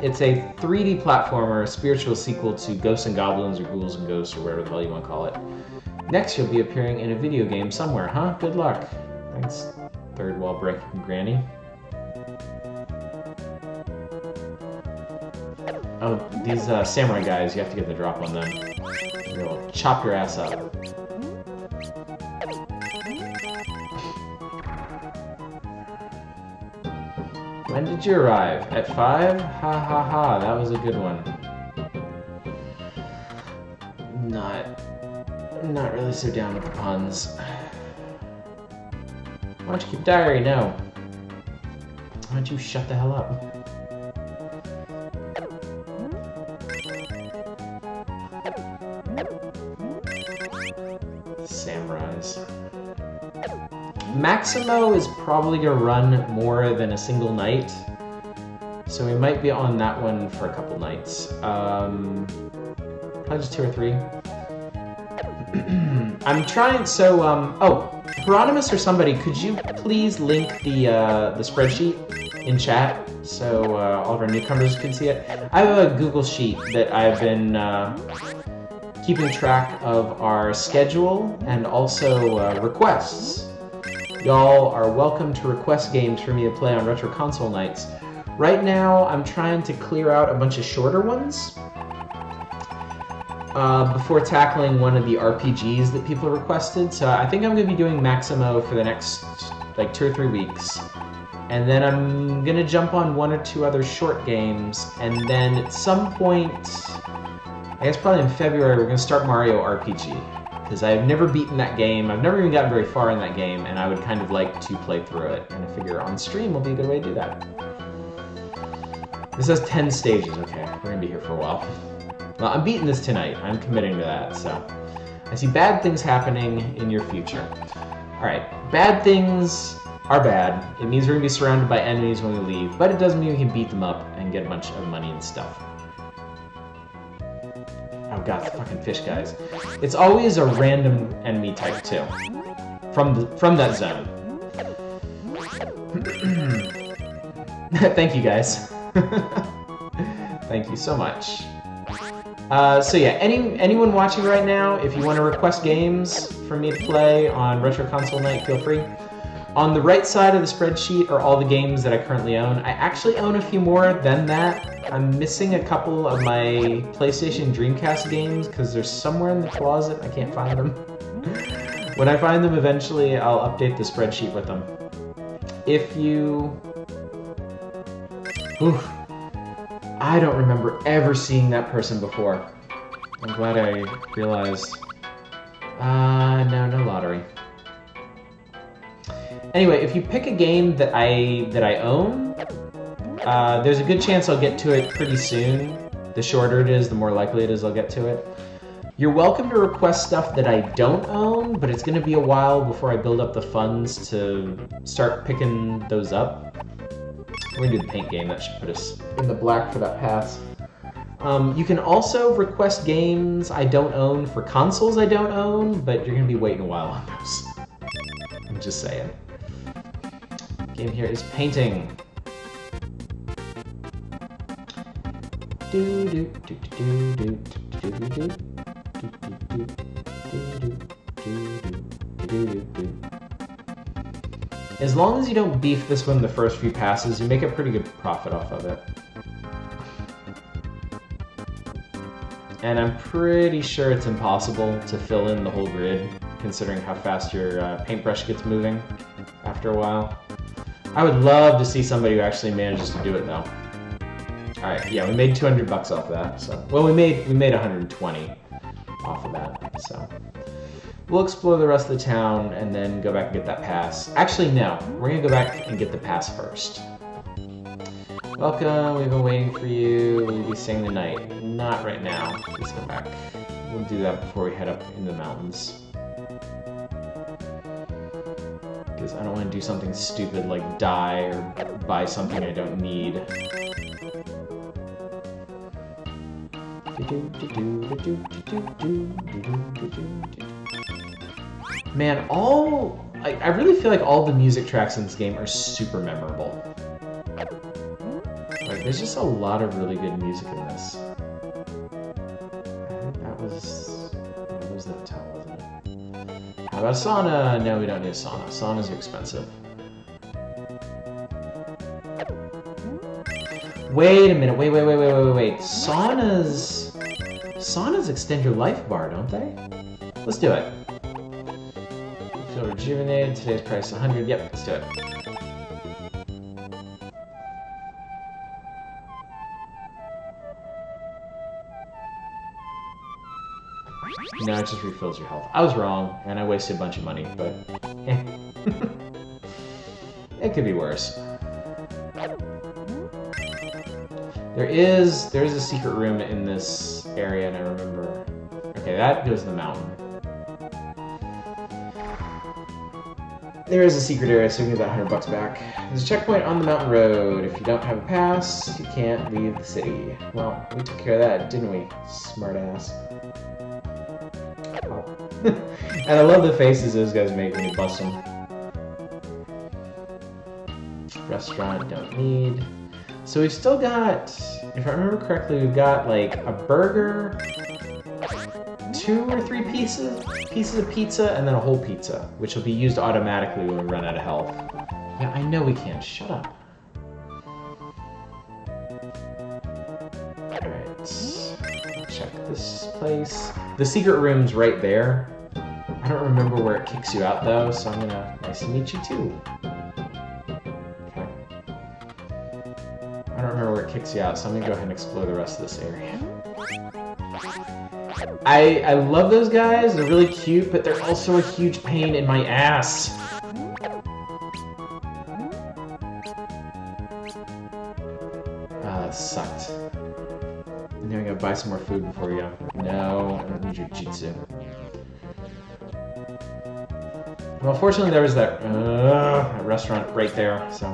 It's a 3D platformer, spiritual sequel to Ghosts and Goblins or Ghouls and Ghosts or whatever the hell you want to call it. Next, you'll be appearing in a video game somewhere, huh? Good luck. Thanks, third wall breaking granny. Oh, these samurai guys, you have to get the drop on them. They'll chop your ass up. When did you arrive? At 5? Ha ha ha, that was a good one. Not really so down with the puns. Why don't you keep diary? No. Why don't you shut the hell up? Samurais. Maximo is probably going to run more than a single night, so we might be on that one for a couple nights. Probably just 2 or 3. I'm trying, so, oh, Hieronymus or somebody, could you please link the spreadsheet in chat so all of our newcomers can see it? I have a Google Sheet that I've been keeping track of our schedule and also requests. Y'all are welcome to request games for me to play on Retro Console nights. Right now, I'm trying to clear out a bunch of shorter ones before tackling one of the RPGs that people requested. So I think I'm going to be doing Maximo for the next like 2 or 3 weeks. And then I'm going to jump on 1 or 2 other short games. And then at some point, I guess probably in February, we're going to start Mario RPG. Because I've never beaten that game, I've never even gotten very far in that game, and I would kind of like to play through it. And I figure on stream will be a good way to do that. This has 10 stages, okay. We're gonna be here for a while. Well, I'm beating this tonight. I'm committing to that, so. I see bad things happening in your future. Alright, bad things are bad. It means we're gonna be surrounded by enemies when we leave, but it doesn't mean we can beat them up and get a bunch of money and stuff. Oh god, the fucking fish guys. It's always a random enemy type too. From that zone. Thank you guys. Thank you so much. So yeah, anyone watching right now, if you want to request games for me to play on Retro Console Night, feel free. On the right side of the spreadsheet are all the games that I currently own. I actually own a few more than that. I'm missing a couple of my PlayStation Dreamcast games because they're somewhere in the closet. I can't find them. When I find them eventually, I'll update the spreadsheet with them. If you... Oof. I don't remember ever seeing that person before. I'm glad I realized. No lottery. Anyway, if you pick a game that I own, there's a good chance I'll get to it pretty soon. The shorter it is, the more likely it is I'll get to it. You're welcome to request stuff that I don't own, but it's going to be a while before I build up the funds to start picking those up. We're going to do the paint game. That should put us in the black for that pass. You can also request games I don't own for consoles I don't own, but you're going to be waiting a while on those. I'm just saying. Game here is painting. As long as you don't beef this one the first few passes, you make a pretty good profit off of it. And I'm pretty sure it's impossible to fill in the whole grid, considering how fast your paintbrush gets moving after a while. I would love to see somebody who actually manages to do it, though. Alright, yeah, we made 200 bucks off of that, so... Well, we made 120 off of that, so... We'll explore the rest of the town and then go back and get that pass. Actually, no. We're gonna go back and get the pass first. Welcome, we've been waiting for you. Will you be staying the night? Not right now. Let's go back. We'll do that before we head up into the mountains. Because I don't want to do something stupid like die or buy something I don't need. Man, I really feel like all the music tracks in this game are super memorable. Like, there's just a lot of really good music in this. I think that was the hotel, wasn't it? How about a sauna? No, we don't need a sauna. Saunas are expensive. Wait a minute, wait. Saunas extend your life bar, don't they? Let's do it. Feel rejuvenated, today's price 100, yep, let's do it. No, it just refills your health. I was wrong, and I wasted a bunch of money, but eh. It could be worse. There is a secret room in this area, and I remember. Okay, that goes to the mountain. There is a secret area, so we can get that 100 bucks back. There's a checkpoint on the mountain road. If you don't have a pass, you can't leave the city. Well, we took care of that, didn't we? Smart ass. And I love the faces those guys make when you bust them. Restaurant, don't need. So we've still got, if I remember correctly, we've got like a burger, 2 or 3 pieces of pizza, and then a whole pizza, which will be used automatically when we run out of health. Yeah, I know we can. Shut up. Alright, check this place. The secret room's right there. I don't remember where it kicks you out though, so I'm gonna, nice to meet you too. Okay. I don't remember where it kicks you out, so I'm gonna go ahead and explore the rest of this area. I love those guys, they're really cute, but they're also a huge pain in my ass. Ah, that sucked. And then we gotta buy some more food before we go. No, I don't need your jutsu. Well, fortunately there was that restaurant right there, so.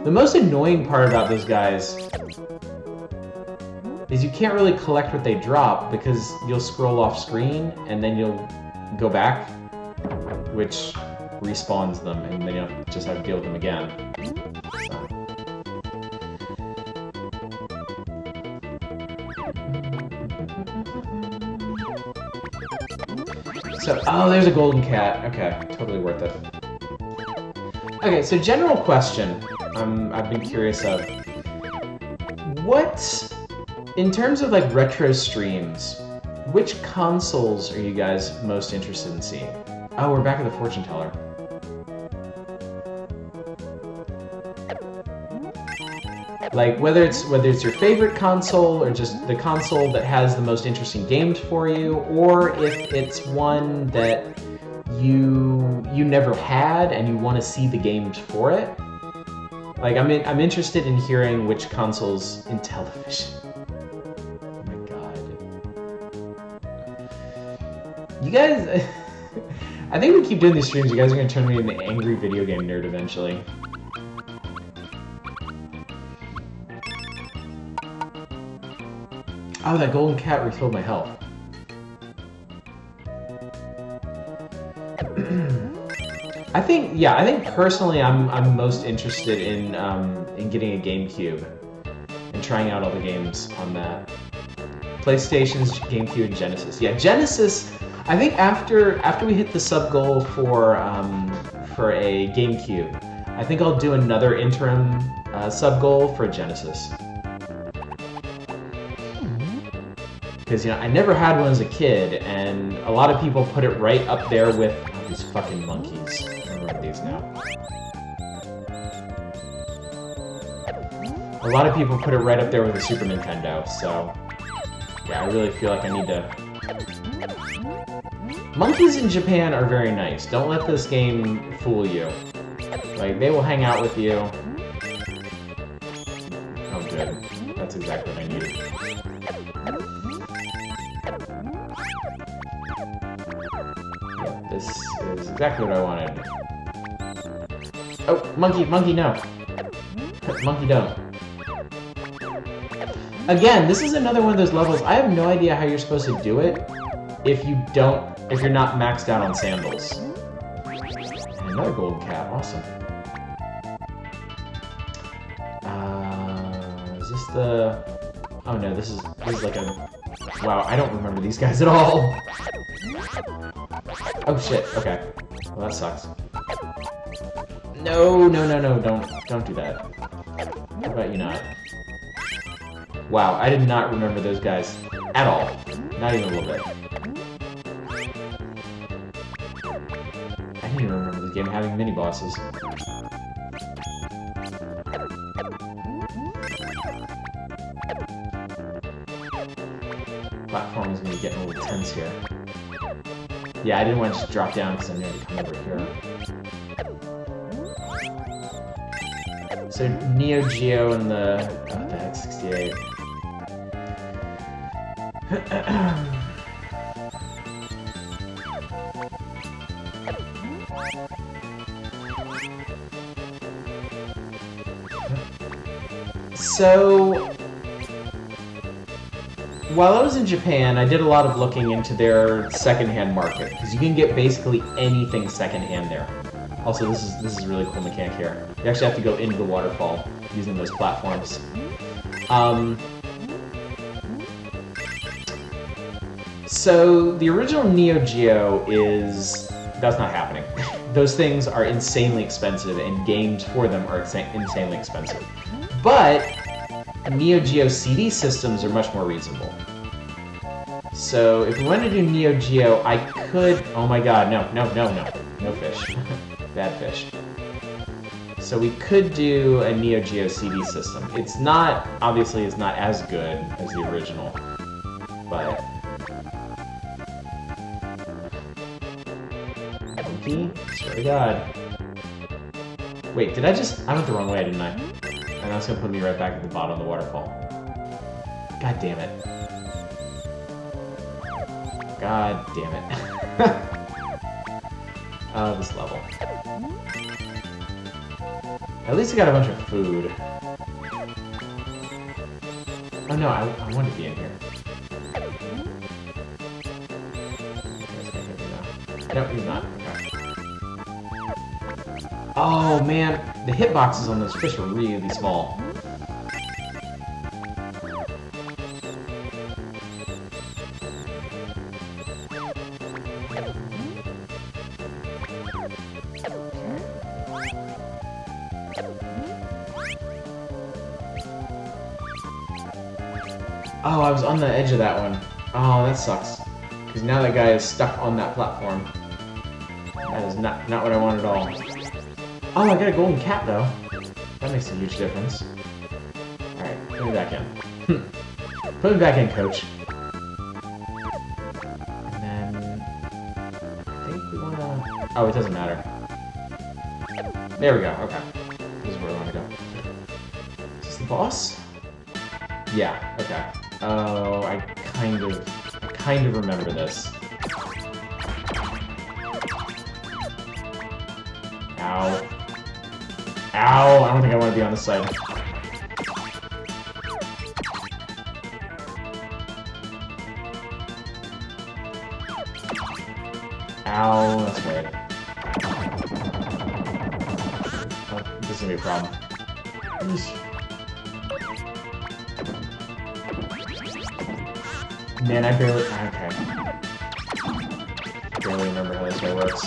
The most annoying part about those guys is you can't really collect what they drop because you'll scroll off screen and then you'll go back, which respawns them, and then you'll just have to deal with them again. So. So, oh, there's a golden cat. Okay, totally worth it. Okay, so general question I've been curious of. What, in terms of like retro streams, which consoles are you guys most interested in seeing? Oh, we're back at the fortune teller. Like whether it's your favorite console or just the console that has the most interesting games for you, or if it's one that you never had and you want to see the games for it. Like I'm interested in hearing which consoles in television. Oh my god. You guys I think we keep doing these streams, you guys are gonna turn me into an angry video game nerd eventually. Oh, that golden cat refilled my health. I think personally I'm most interested in getting a GameCube and trying out all the games on that. PlayStation's GameCube and Genesis. Yeah, Genesis. I think after we hit the sub goal for a GameCube, I think I'll do another interim sub goal for Genesis. Because, you know, I never had one as a kid, and a lot of people put it right up there with these fucking monkeys. I remember these now. A lot of people put it right up there with the Super Nintendo, so yeah, I really feel like I need to... Monkeys in Japan are very nice. Don't let this game fool you. Like, they will hang out with you. Oh, good. That's exactly what I needed. This is exactly what I wanted. Oh, monkey, no. Monkey don't. Again, this is another one of those levels. I have no idea how you're supposed to do it if you're not maxed out on sandals. And another golden cat, awesome. Is this the... Oh no, this is like a... Wow, I don't remember these guys at all. Oh shit, okay. Well, that sucks. No, don't do that. How about you not? Wow, I did not remember those guys at all. Not even a little bit. I didn't even remember this game having mini-bosses. Platform is going to be getting a little tense here. Yeah, I didn't want to just drop down because I needed to come over here. So Neo Geo and the X68. So while I was in Japan, I did a lot of looking into their secondhand market because you can get basically anything secondhand there. Also, this is a really cool mechanic here. You actually have to go into the waterfall using those platforms. So the original Neo Geo that's not happening. Those things are insanely expensive, and games for them are insanely expensive. But Neo Geo CD systems are much more reasonable. So if we wanted to do Neo Geo, I could... Oh my god, no fish. Bad fish. So we could do a Neo Geo CD system. Obviously it's not as good as the original, but... Monkey? Swear to god. Wait, I went the wrong way, didn't I? And that's gonna put me right back at the bottom of the waterfall. God damn it. God damn it. Oh, this level. At least I got a bunch of food. Oh no, I want to be in here. No, he's not. Okay. Oh man, the hitboxes on those fish are really small. Oh, I was on the edge of that one. Oh, that sucks. Because now that guy is stuck on that platform. That is not what I want at all. Oh, I got a golden cap, though. That makes a huge difference. Alright, put me back in. Put me back in, coach. And then... I think we wanna... Oh, it doesn't matter. There we go, okay. This is where we wanna go. Is this the boss? Yeah, okay. Oh, I kind of remember this. Ow. Ow! I don't think I want to be on this side. Ow, that's weird. Oh, this is gonna be a problem. Man, I barely... Okay. I barely remember how this guy works.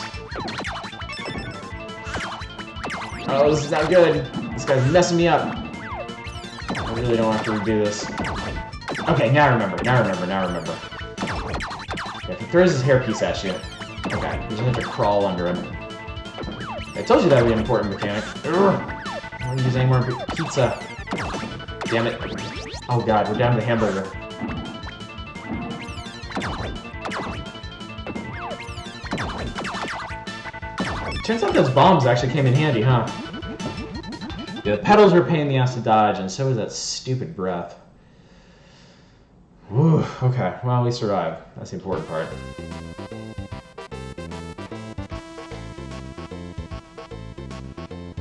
Oh, this is not good. This guy's messing me up. I really don't have to redo this. Okay, now I remember. Now I remember. Yeah, if he throws his hairpiece at you... Okay, you just have to crawl under him. I told you that would be an important mechanic. Ugh. I don't use any more pizza. Damn it. Oh god, we're down to the hamburger. Turns out those bombs actually came in handy, huh? Yeah, the pedals were a pain in the ass to dodge, and so was that stupid breath. Whew, okay, well, we survived. That's the important part.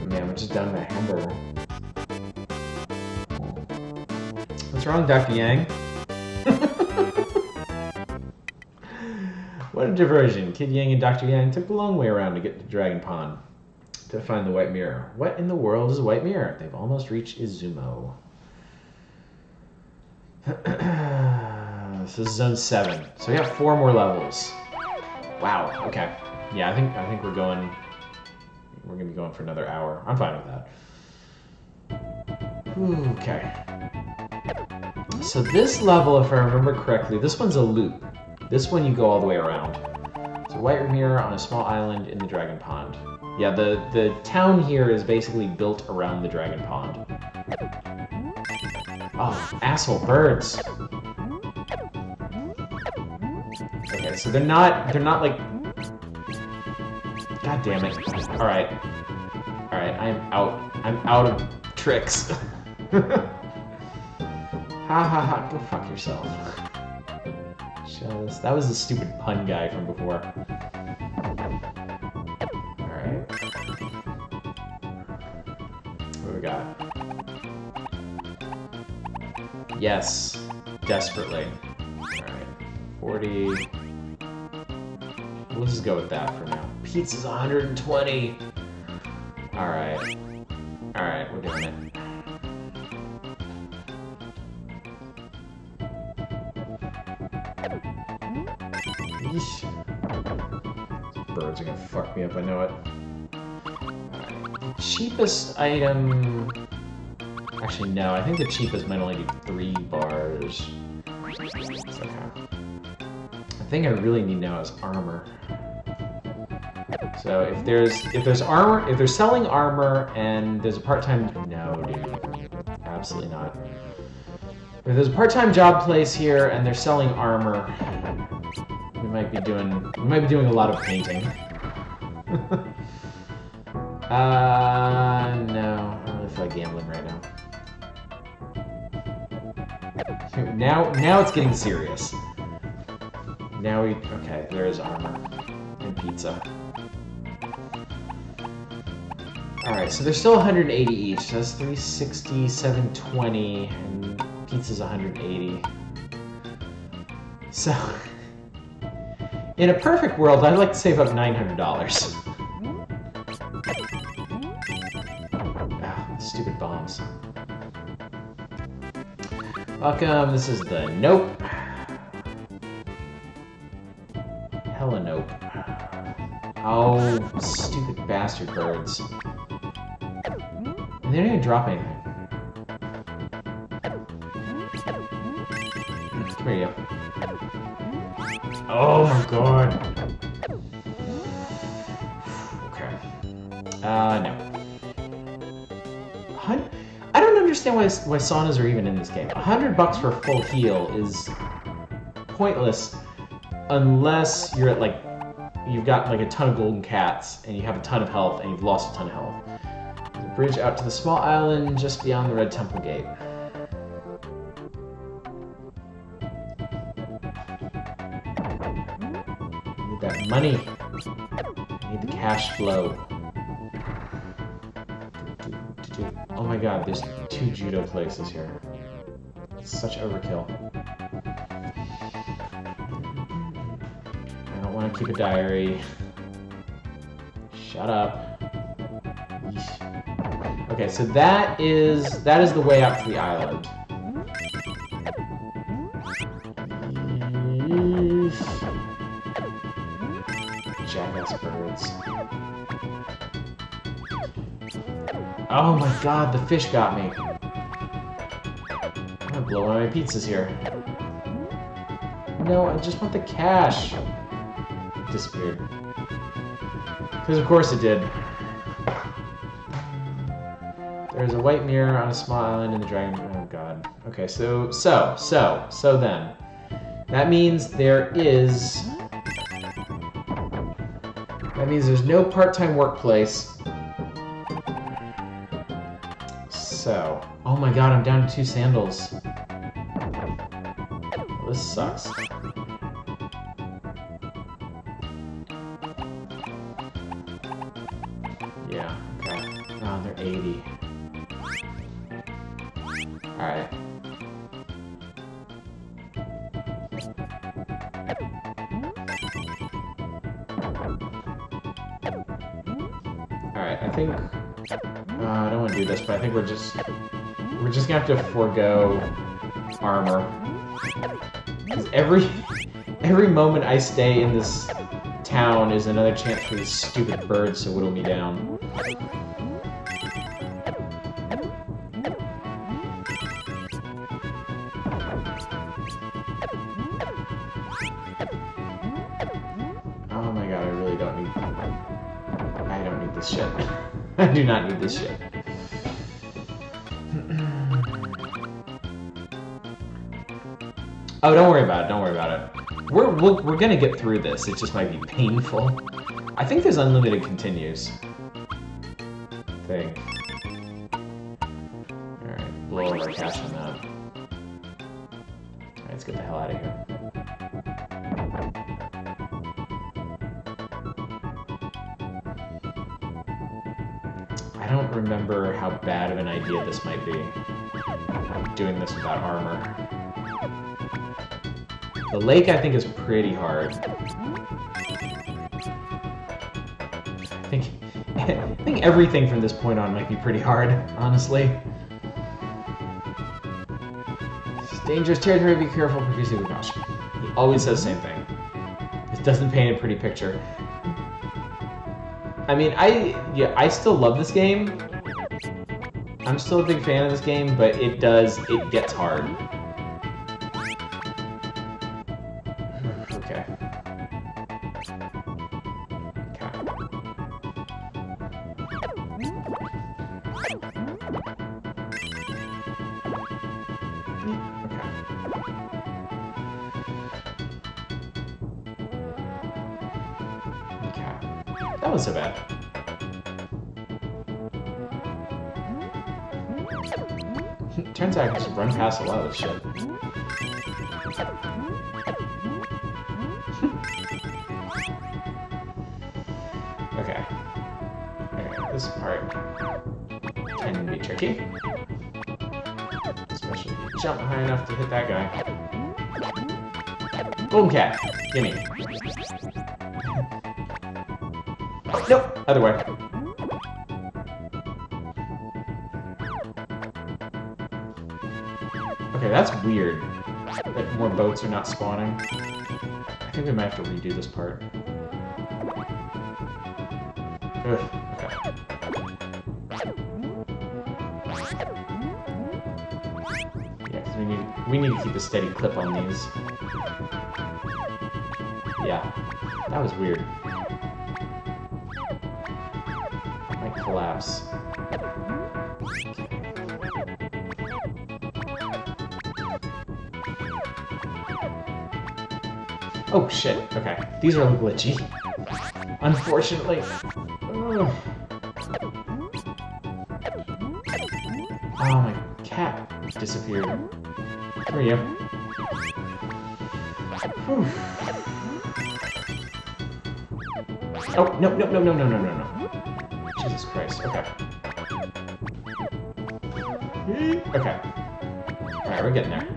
Man, we're just done with that hamburger. What's wrong, Dr. Yang? What a diversion. Kid Yang and Dr. Yang took the long way around to get to Dragon Pond to find the White Mirror. What in the world is a White Mirror? They've almost reached Izumo. This is Zone 7. So we have 4 more levels. Wow, okay. Yeah, I think we're gonna be going for another hour. I'm fine with that. Okay. So this level, if I remember correctly, this one's a loop. This one you go all the way around. It's a white mirror on a small island in the Dragon Pond. Yeah, the town here is basically built around the Dragon Pond. Oh, asshole birds. Okay, so they're not like... God damn it. Alright. Alright, I'm out of tricks. Ha ha ha, go fuck yourself. That was the stupid pun guy from before. Alright. What do we got? Yes. Desperately. Alright. 40. We'll just go with that for now. Pizza's 120! Alright. Alright, we're doing it. Yeesh. These birds are gonna fuck me up, I know it. Right. The cheapest item... Actually, no, I think the cheapest might only be 3 bars. It's okay. The thing I really need now is armor. So if there's armor, if they're selling armor and there's a part-time... No, dude. Absolutely not. If there's a part-time job place here and they're selling armor... We might be doing a lot of painting. No, I don't really feel like gambling right now. Now it's getting serious. Now okay, there is armor and pizza. Alright, so they're still 180 each. So that's 360, 720, and pizza's 180. So in a perfect world, I'd like to save up $900. Ah, stupid bombs. Welcome, this is the Nope. Hella Nope. Oh, stupid bastard birds. And they don't even drop anything. Come here, you. Oh my god. Okay. No. I don't understand why saunas are even in this game. $100 for a full heal is pointless unless you're at, like, you've got, like, a ton of golden cats and you have a ton of health and you've lost a ton of health. There's a bridge out to the small island just beyond the Red Temple Gate. Need that money. Need the cash flow. Oh my god, there's 2 judo places here. It's such overkill. I don't want to keep a diary. Shut up. Yeesh. Okay, so that is the way out to the island. Yeesh. Jackass birds. Oh my god, the fish got me. I'm gonna blow one of my pizzas here. No, I just want the cash. It disappeared. Because of course it did. There's a white mirror on a small island in the dragon... Oh god. Okay, so then. That means there is... That means there's no part-time workplace. So, oh my god, I'm down to 2 sandals. Well, this sucks. Yeah, okay. Oh, they're 80. Alright. Alright, I think... I don't want to do this, but I think we're just gonna have to forego armor. Because every moment I stay in this town is another chance for these stupid birds to whittle me down. Oh my god, I really don't need... I don't need this shit. I do not need this shit. Oh, don't worry about it. Don't worry about it. We're gonna get through this. It just might be painful. I think there's unlimited continues. Thing. All right, blow all our cash on that. All right, let's get the hell out of here. I don't remember how bad of an idea this might be. Doing this without armor. The lake, I think, is pretty hard. I think everything from this point on might be pretty hard, honestly. It's dangerous territory, be careful, profusely with caution. He always says the same thing. It doesn't paint a pretty picture. I mean, I still love this game. I'm still a big fan of this game, but it gets hard. Okay. That wasn't so bad. Turns out I can just run past a lot of this shit. Okay. Okay, this part can be tricky. Especially if you jump high enough to hit that guy. Golden cat, gimme. Nope, other way. Okay, that's weird. That more boats are not spawning. I think we might have to redo this part. Ugh, okay. Yeah, because We need to keep a steady clip on these. Yeah, that was weird. Might collapse. Oh shit, okay. These are glitchy. Unfortunately. Ugh. Oh, my cat disappeared. Where are you? Whew. Oh, no, no, no, no, no, no, no, no. Jesus Christ, okay. Okay. Alright, we're getting there.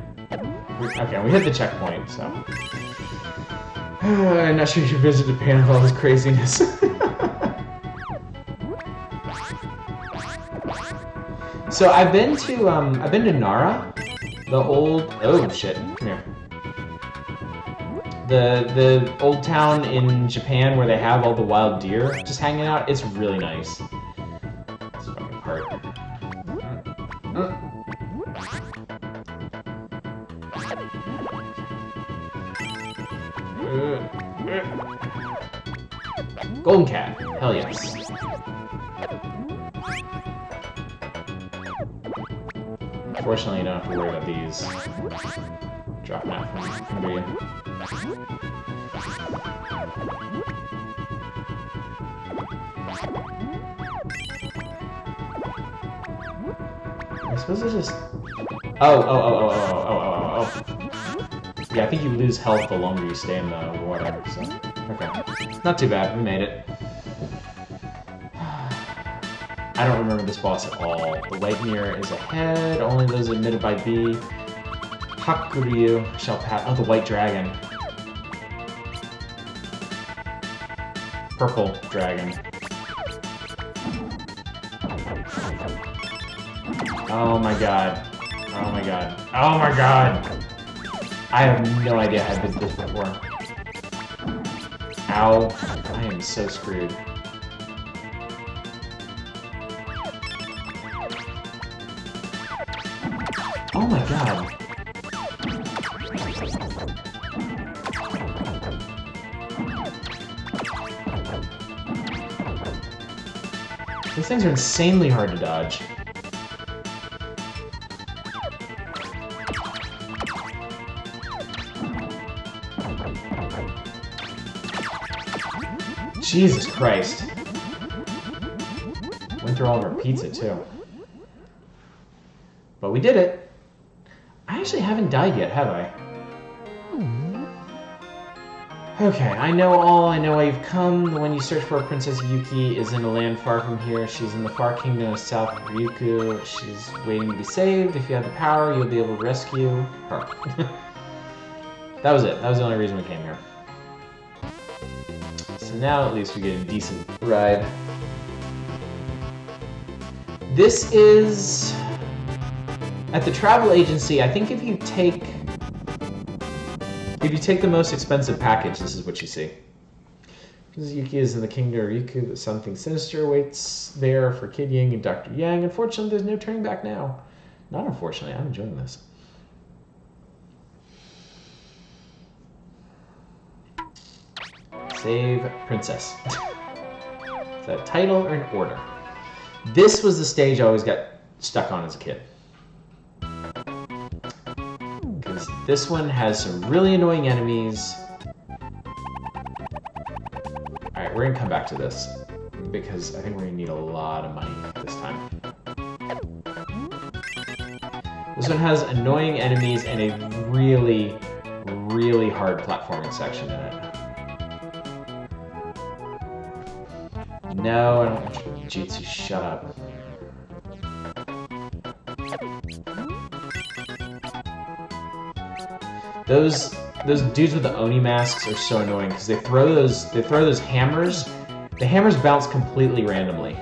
Okay, we hit the checkpoint, so... I'm not sure you should visit Japan with all this craziness. So I've been to Nara, the old... Oh, shit. Come here. The old town in Japan where they have all the wild deer just hanging out. It's really nice. This fucking part. Golden cat. Hell yes. Fortunately, you don't have to worry about these dropping out from under you. I suppose it's just... Oh. Yeah, I think you lose health the longer you stay in the water, so... Okay. Not too bad, we made it. I don't remember this boss at all. The white mirror is ahead, only those admitted by B. Hakuryu shall pass... Oh, the white dragon. Purple dragon. Oh my god. Oh my god. Oh my god! I have no idea how I did this before. Ow. I am so screwed. Oh my god. These things are insanely hard to dodge. Jesus Christ. Went through all of our pizza, too. But we did it. I actually haven't died yet, have I? Okay, I know why you've come. The one you search for, Princess Yuki, is in a land far from here. She's in the far kingdom of South Ryukyu. She's waiting to be saved. If you have the power, you'll be able to rescue her. That was it. That was the only reason we came here. So now at least we get a decent ride. This is... At the travel agency, I think if you take the most expensive package, this is what you see. Because Yuki is in the kingdom of Ryukyu, but something sinister awaits there for Kid Ying and Dr. Yang. Unfortunately, there's no turning back now. Not unfortunately, I'm enjoying this. Save Princess. Is that a title or an order? This was the stage I always got stuck on as a kid. Because this one has some really annoying enemies. Alright, we're going to come back to this. Because I think we're going to need a lot of money this time. This one has annoying enemies and a really, really hard platforming section in it. No, I don't want you. Jutsu, shut up. Those dudes with the Oni masks are so annoying because they throw those hammers. The hammers bounce completely randomly.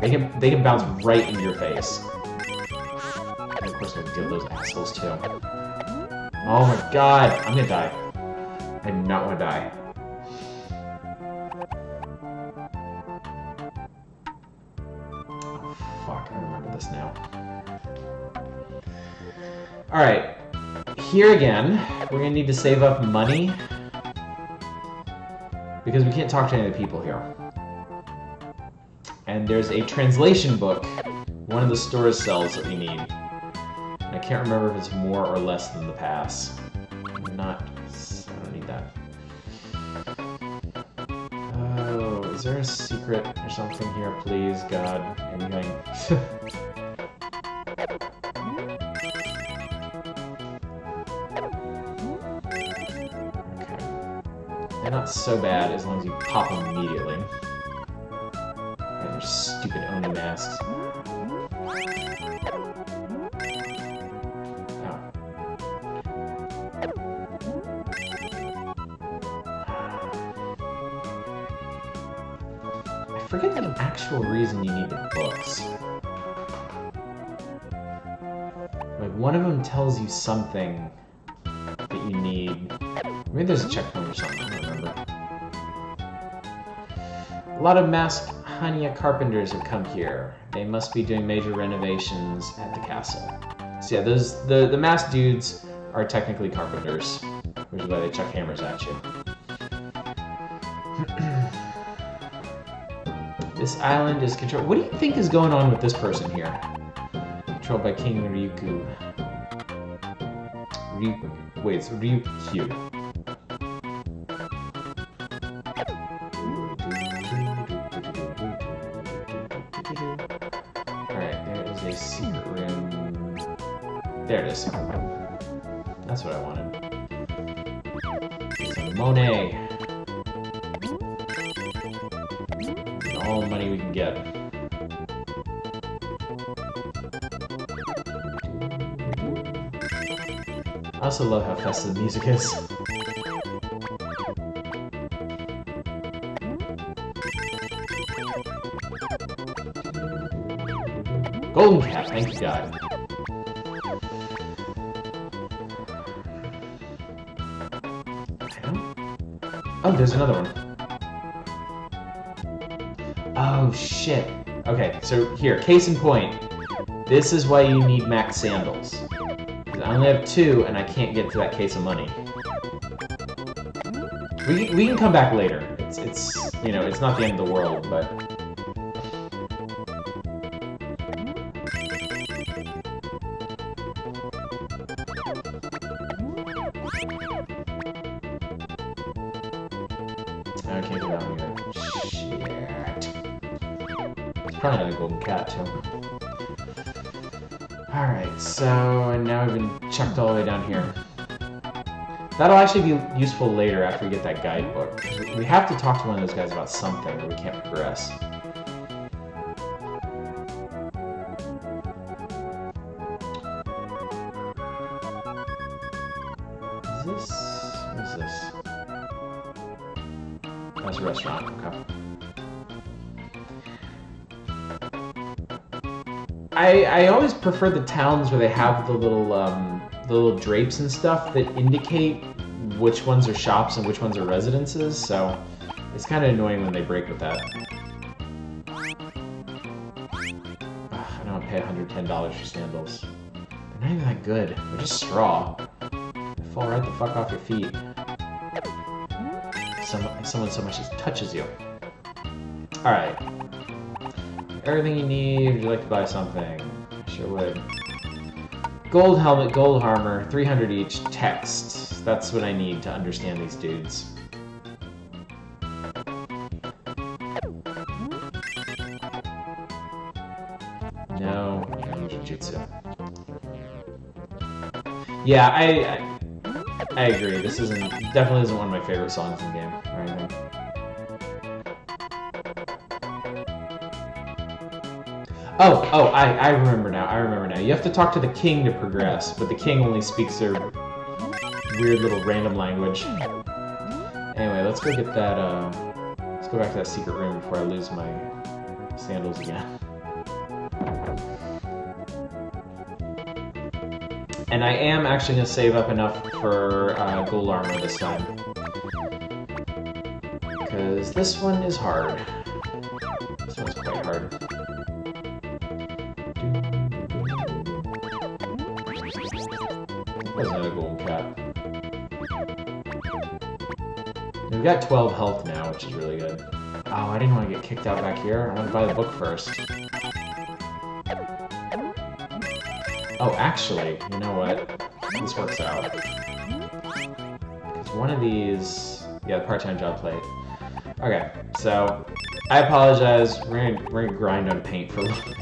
They can bounce right into your face. And of course, we have to deal with those assholes too. Oh my god, I'm gonna die. I do not want to die. Fuck, I remember this now. Alright, here again, we're gonna need to save up money because we can't talk to any of the people here. And there's a translation book one of the stores sells that we need. And I can't remember if it's more or less than the pass. I don't need that. Oh, is there a secret or something here, please, God? Anything? Okay. They're not so bad as long as you pop them immediately. And their stupid Oni masks. I forget the actual reason you need the books. Like, one of them tells you something that you need. Maybe there's a checkpoint or something, I don't remember. A lot of masked Hania carpenters have come here. They must be doing major renovations at the castle. So yeah, the masked dudes are technically carpenters, which is why they chuck hammers at you. This island is controlled. What do you think is going on with this person here? Controlled by King Ryukyu. Wait, it's Ryukyu. Alright, there is a secret room. There it is. That's what I wanted. Some Monet. All the money we can get. I also love how festive the music is. Golden cap, thank you God. Oh, there's another one. Oh, shit. Okay, so here, case in point. This is why you need max sandals. Because I only have 2, and I can't get to that case of money. We can come back later. It's you know, it's not the end of the world, but... I can't do that one either. Shit. Probably not a golden cat, too. Alright, so, and now we've been chucked all the way down here. That'll actually be useful later after we get that guidebook. We have to talk to one of those guys about something, or we can't progress. Is this... what is this? That's a restaurant, okay. I always prefer the towns where they have the little drapes and stuff that indicate which ones are shops and which ones are residences, so it's kind of annoying when they break with that. Ugh, I don't want to pay $110 for sandals. They're not even that good. They're just straw. They fall right the fuck off your feet. If someone so much as touches you. Alright. Everything you need. Would you like to buy something? I sure would. Gold helmet, gold armor, 300 each. Text. That's what I need to understand these dudes. No, Jujutsu. Yeah, I agree. This definitely isn't one of my favorite songs in the game or anything. Oh, I remember now. I remember now. You have to talk to the king to progress, but the king only speaks their weird little random language. Anyway, let's go get that, let's go back to that secret room before I lose my sandals again. And I am actually going to save up enough for gold armor this time. Because this one is hard. This one's quite hard. Wasn't a gold cap. We've got 12 health now, which is really good. Oh, I didn't want to get kicked out back here. I want to buy the book first. Oh, actually, you know what? This works out. Because one of these... Yeah, the part-time job plate. Okay, so... I apologize. We're gonna grind on paint for a little bit.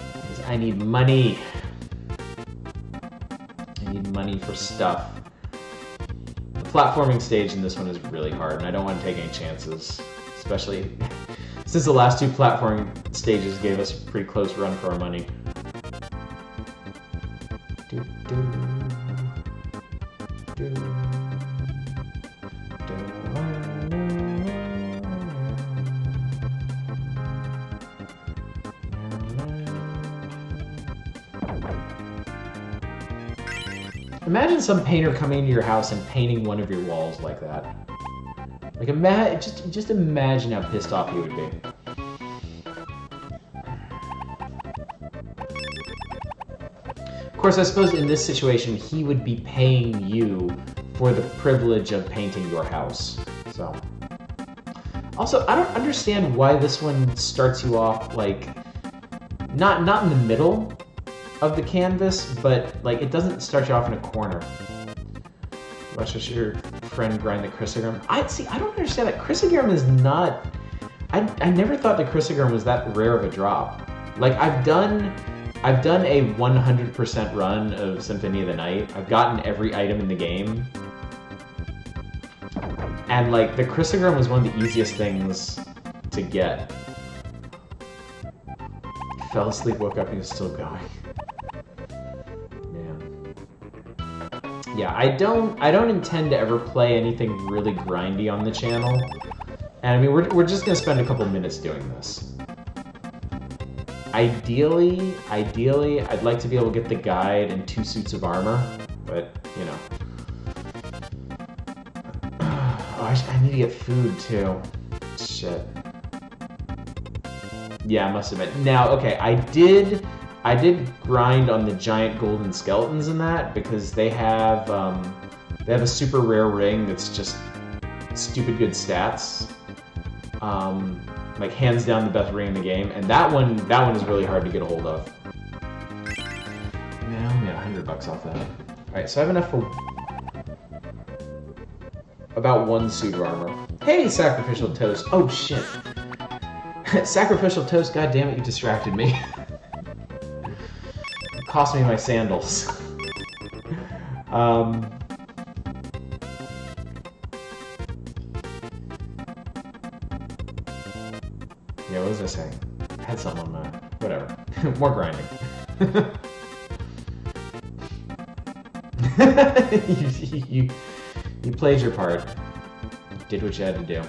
Because I need money. I need money for stuff. The platforming stage in this one is really hard, and I don't want to take any chances. Especially since the last two platforming stages gave us a pretty close run for our money. Imagine some painter coming into your house and painting one of your walls like that. Like, just imagine how pissed off he would be. Of course, I suppose in this situation, he would be paying you for the privilege of painting your house. So, also, I don't understand why this one starts you off like not in the middle of the canvas, but like it doesn't start you off in a corner. Watch your friend grind the chrysogram. I don't understand that. Chrysogram is not... I never thought the chrysogram was that rare of a drop. Like, I've done a 100% run of Symphony of the Night. I've gotten every item in the game. And like, the chrysogram was one of the easiest things to get. Fell asleep, woke up, and he was still going. Yeah, I don't intend to ever play anything really grindy on the channel. And I mean, we're just gonna spend a couple minutes doing this. Ideally, I'd like to be able to get the guide and 2 suits of armor, but, you know. Oh, I need to get food, too. Shit. Yeah, I must admit. Now, okay, I did grind on the giant golden skeletons in that because they have a super rare ring that's just stupid good stats. Like hands down the best ring in the game, and that one is really hard to get a hold of. Yeah, I'll get $100 off that. All right, so I have enough for about 1 suit of armor. Hey, sacrificial toast. Oh shit. Sacrificial toast. God damn it, you distracted me. Cost me my sandals. Yeah, what was I saying? I had something on my... whatever. More grinding. you played your part. You did what you had to do.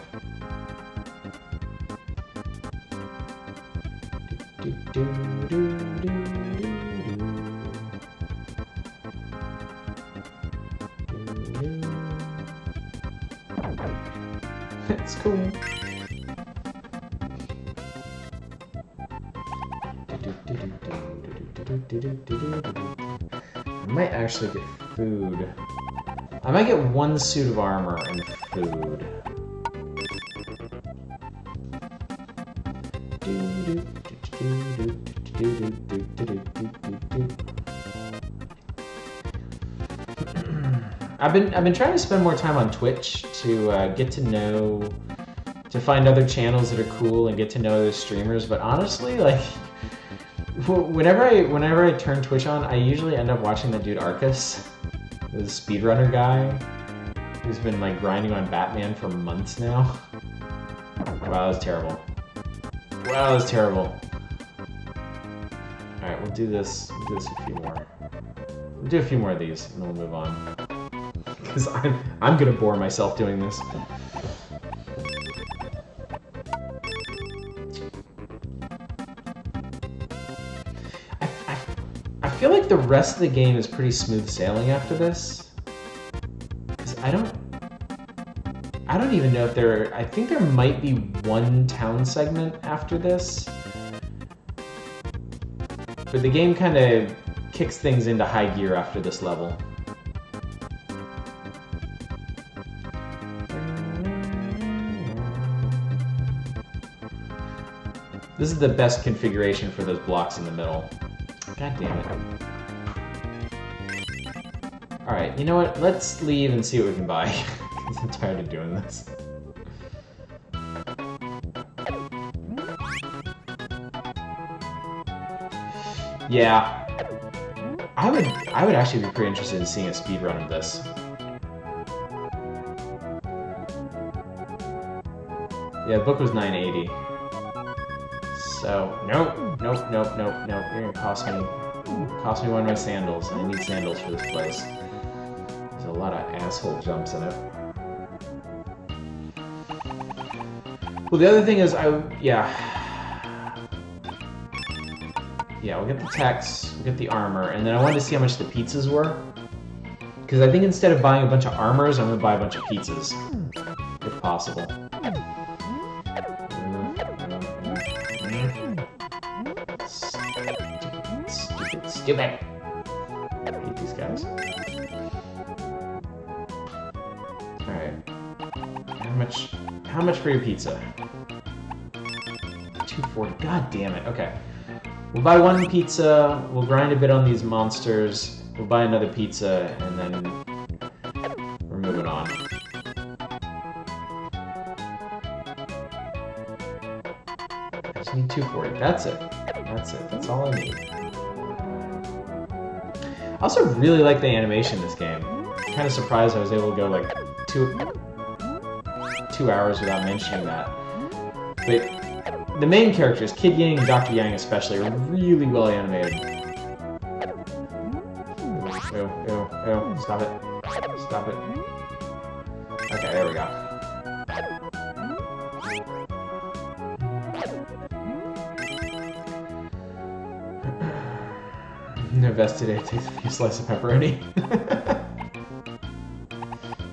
It's cool. I might actually get food. I might get 1 suit of armor and food. I've been trying to spend more time on Twitch to get to know, to find other channels that are cool and get to know other streamers. But honestly, like, whenever I turn Twitch on, I usually end up watching that dude Arcus, the speedrunner guy, who's been like grinding on Batman for months now. Wow, that was terrible. Wow, that was terrible. All right, we'll do this. We'll do this a few more. We'll do a few more of these, and then we'll move on. Because I'm gonna bore myself doing this. I feel like the rest of the game is pretty smooth sailing after this. Because I don't even know if there... I think there might be 1 town segment after this. But the game kind of kicks things into high gear after this level. This is the best configuration for those blocks in the middle. God damn it. Alright, you know what? Let's leave and see what we can buy. I'm tired of doing this. Yeah. I would actually be pretty interested in seeing a speedrun of this. Yeah, the book was $9.80. So, nope. You're gonna cost me one of my sandals. I need sandals for this place. There's a lot of asshole jumps in it. Well, the other thing is, we'll get the text, we'll get the armor, and then I wanted to see how much the pizzas were. Because I think instead of buying a bunch of armors, I'm gonna buy a bunch of pizzas. If possible. Stupid. I hate these guys. Alright. How much for your pizza? $2.40. God damn it. Okay. We'll buy one pizza, we'll grind a bit on these monsters, we'll buy another pizza, and then we're moving on. I just need $2.40. That's it. That's all I need. I also really like the animation in this game. I'm kind of surprised I was able to go like two hours without mentioning that. But the main characters, Kid Yang and Dr. Yang especially, are really well animated. Ew. Stop it. Okay, there we go. Invest today, takes a slice of pepperoni.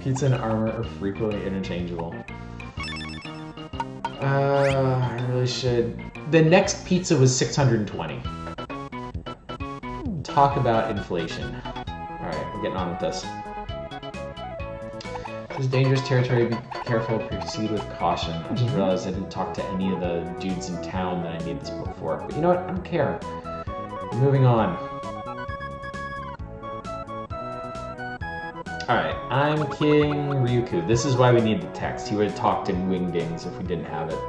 Pizza and armor are frequently interchangeable. I really should. The next pizza was $620. Talk about inflation. Alright, we're getting on with this. This is dangerous territory, be careful, proceed with caution. I just realized I didn't talk to any of the dudes in town that I need this book for. But you know what? I don't care. Moving on. Alright, I'm King Ryuku. This is why we need the text. He would have talked in Wingdings if we didn't have it.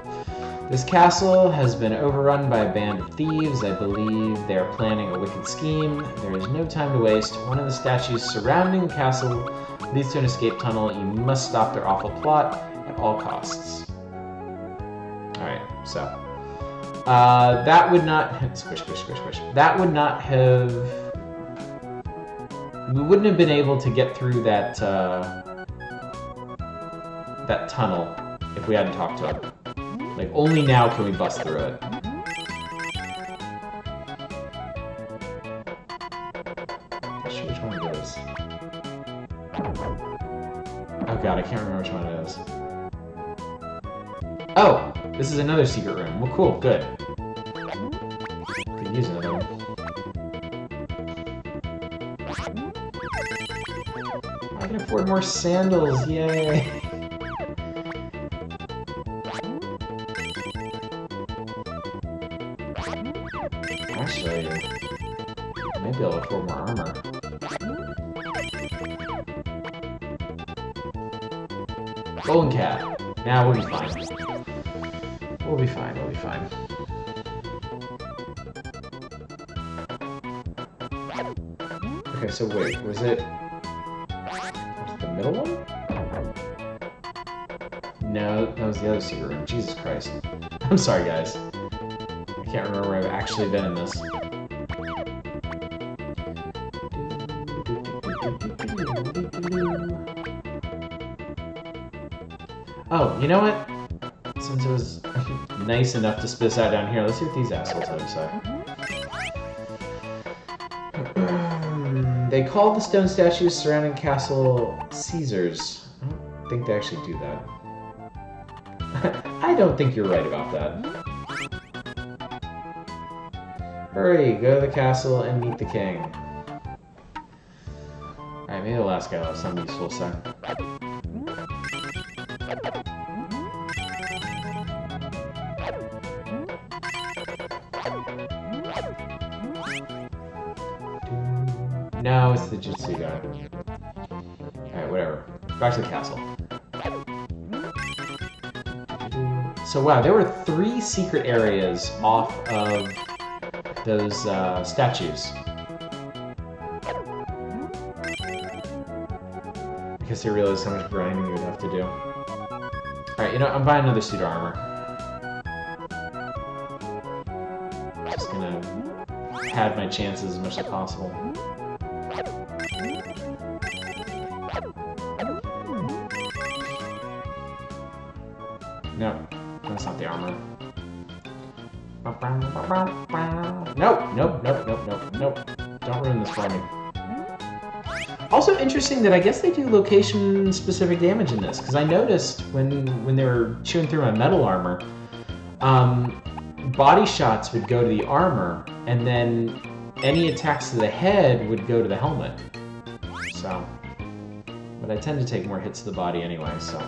This castle has been overrun by a band of thieves. I believe they are planning a wicked scheme. There is no time to waste. One of the statues surrounding the castle leads to an escape tunnel. You must stop their awful plot at all costs. Alright, so. That would not... Squish. That would not have... We wouldn't have been able to get through that that tunnel if we hadn't talked to him. Like, only now can we bust through it. Not sure which one it is. Oh god, I can't remember which one it is. Oh! This is another secret room. Well, cool, good. Could use another one. I can afford more sandals, yay! Actually, maybe I'll afford more armor. Golden cat. Nah, we'll be fine. We'll be fine. Okay, so wait, was it the middle one? No, that was the other secret room. Jesus Christ. I'm sorry, guys. I can't remember where I've actually been in this. Oh, you know what? Since it was nice enough to spit out down here, let's see what these assholes have to say. They call the stone statues surrounding Castle Caesars. I don't think they actually do that. I don't think you're right about that. Hurry, go to the castle and meet the king. maybe the last guy will have something useful to say. No, it's the Jutsu guy. Alright, whatever. Back to the castle. So wow, there were 3 secret areas off of those statues. I guess I realized how much grinding you would have to do. Alright, you know, I'm buying another suit of armor. Just gonna pad my chances as much as possible. No, that's not the armor. Nope, nope, nope, nope, nope, nope. Don't ruin this for me. Also interesting that I guess they do location-specific damage in this, because I noticed when they were chewing through my metal armor, body shots would go to the armor, and then any attacks to the head would go to the helmet. So, but I tend to take more hits to the body anyway, so.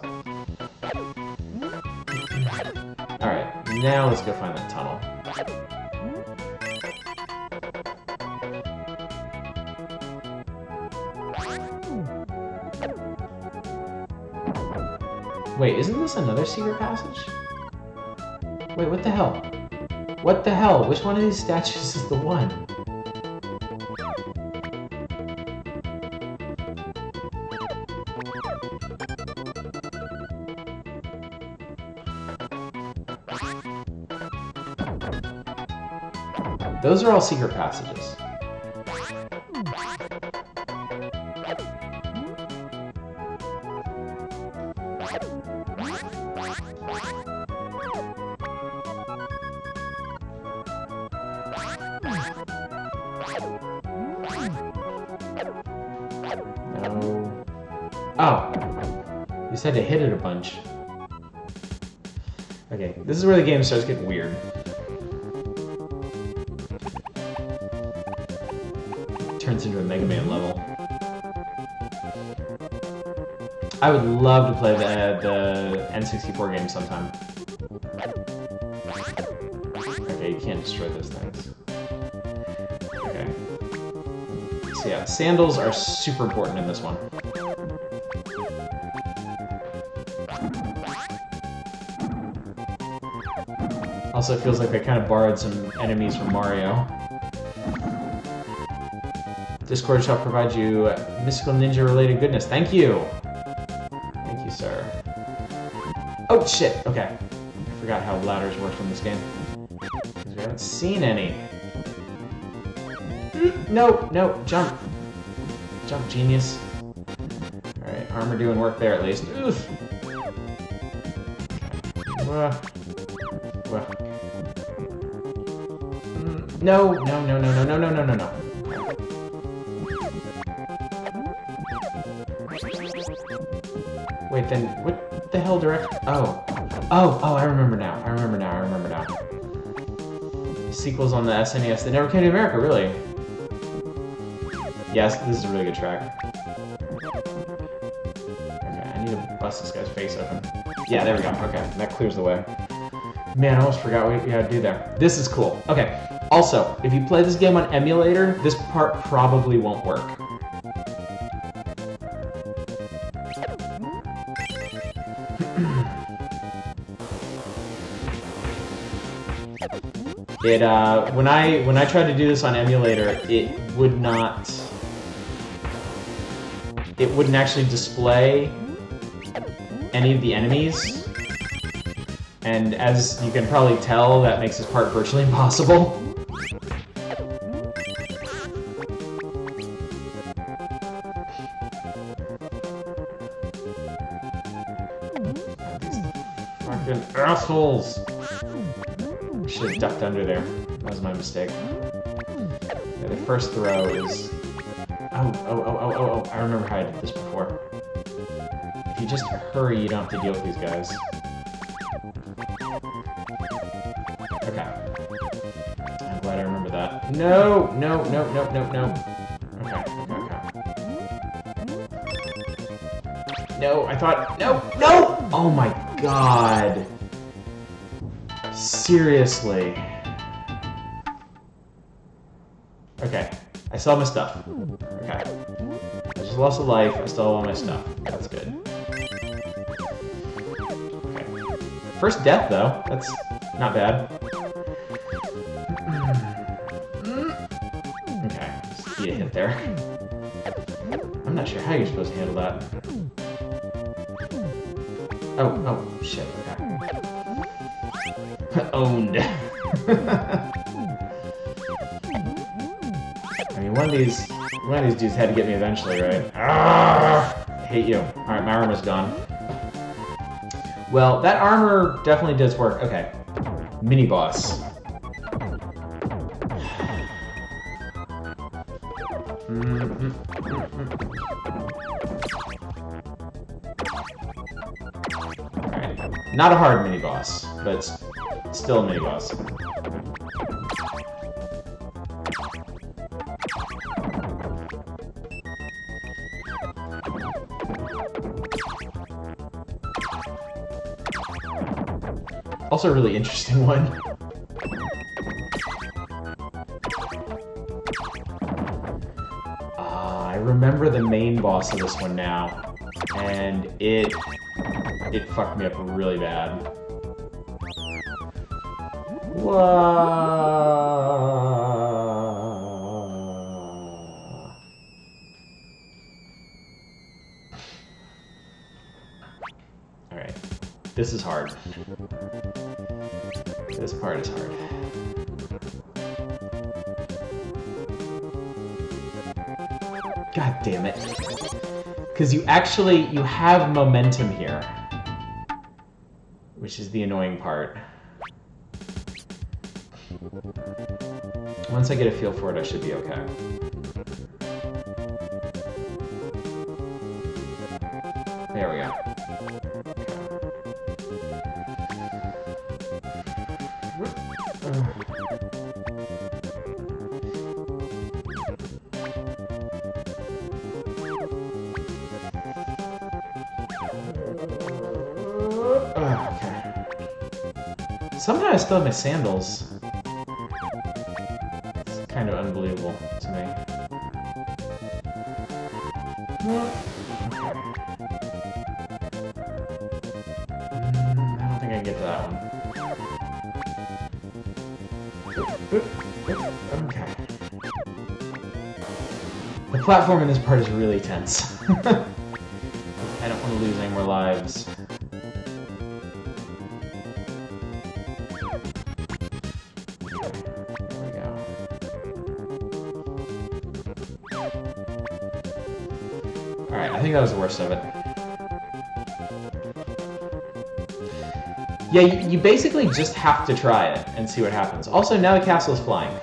Alright, now let's go find that tunnel. Wait, isn't this another secret passage? Wait, what the hell? What the hell? Which one of these statues is the one? Those are all secret passages. No. Oh. You just had to hit it a bunch. Okay, this is where the game starts getting weird. Turns into a Mega Man level. I would love to play the N64 game sometime. Okay, you can't destroy those things. Okay. So yeah, sandals are super important in this one. Also, it feels like I kind of borrowed some enemies from Mario. Discord shall provide you mystical ninja-related goodness. Thank you! Thank you, sir. Oh, shit! Okay. I forgot how ladders worked in this game. Because we haven't seen any. No, no, jump. Jump, genius. Alright, armor doing work there at least. Oof! No, no, no, no, no, no, no, no, no, no. Wait, then, what the hell direct? Oh. Oh, oh, I remember now. I remember now, I remember now. Sequels on the SNES that never came to America, really. Yes, this is a really good track. Okay, I need to bust this guy's face open. Yeah, there we go. Okay, that clears the way. Man, I almost forgot what we had to do there. This is cool. Okay, also, if you play this game on emulator, this part probably won't work. When I tried to do this on emulator, it wouldn't actually display any of the enemies. And as you can probably tell, that makes this part virtually impossible. These fucking assholes! Should have ducked under there. That was my mistake. Yeah, the first throw is... Oh, I remember how I did this before. If you just hurry, you don't have to deal with these guys. Okay. I'm glad I remember that. No! No, no, no, no, no. Okay, okay, okay. No, I thought... No! No! Oh my god. Seriously. Okay. I still have my stuff. Okay. I just lost a life. I still have all my stuff. That's good. Okay. First death, though. That's not bad. Okay. Just eat a hit there. I'm not sure how you're supposed to handle that. Oh, shit. Okay. Owned. I mean, one of these dudes had to get me eventually, right? I hate you. Alright, my armor's gone. Well, that armor definitely does work. Okay. Mini-boss. Alright. Not a hard mini-boss, but still a mini-boss. Also a really interesting one. I remember the main boss of this one now, and it fucked me up really bad. Whoa. Alright, this is hard. This part is hard. God damn it. Because you have momentum here. Which is the annoying part. Once I get a feel for it, I should be okay. There we go. Okay. Somehow I still have my sandals. It's kind of unbelievable to me. I don't think I can get to that one. Okay. The platform in this part is really tense. I don't want to lose any more lives. There we go. Alright, I think that was the worst of it. Yeah, you basically just have to try it and see what happens. Also, now the castle is flying.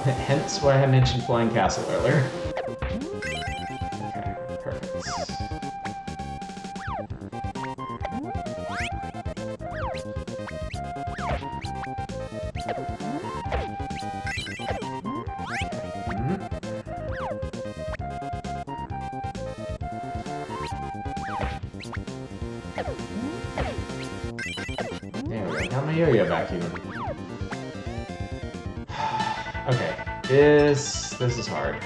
Hence why I mentioned flying castle earlier. Okay, perfect. There we go. Got my yo-yo back even. Okay, this is hard.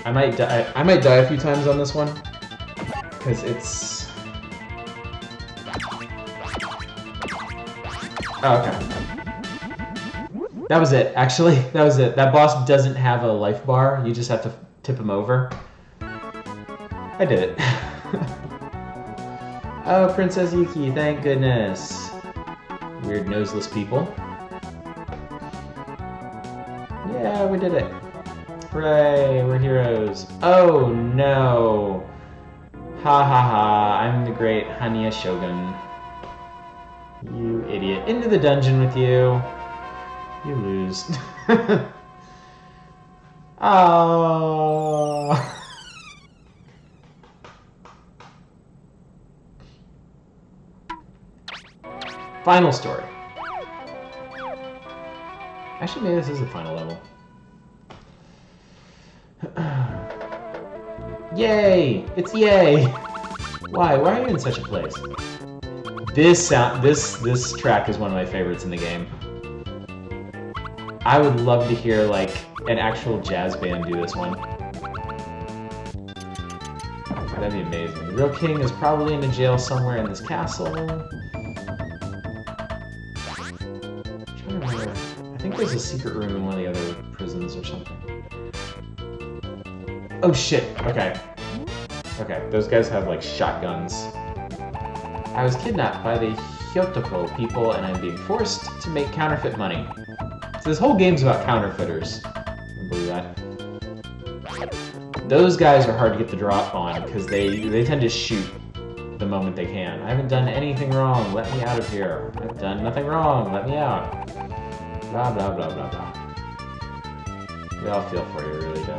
I might die a few times on this one because it's. Oh, okay. That was it, actually. That was it. That boss doesn't have a life bar. You just have to tip him over. I did it. Oh, Princess Yuki, thank goodness. Weird noseless people. Yeah, we did it. Hooray, we're heroes. Oh no. Ha ha ha, I'm the great Hania Shogun. You idiot. Into the dungeon with you. You lose. Oh. Final story. Actually, maybe this is the final level. Yay! It's yay! Why? Why are you in such a place? This track is one of my favorites in the game. I would love to hear like an actual jazz band do this one. That'd be amazing. The real king is probably in a jail somewhere in this castle. I'm trying to remember. I think there's a secret room in one of the other prisons or something. Oh shit! Okay. Okay, those guys have like shotguns. I was kidnapped by the Hyotoko people and I'm being forced to make counterfeit money. So this whole game's about counterfeiters. I believe that. Those guys are hard to get the drop on because they tend to shoot the moment they can. I haven't done anything wrong, let me out of here. I've done nothing wrong, let me out. Blah blah blah blah blah. We all feel for you, really do.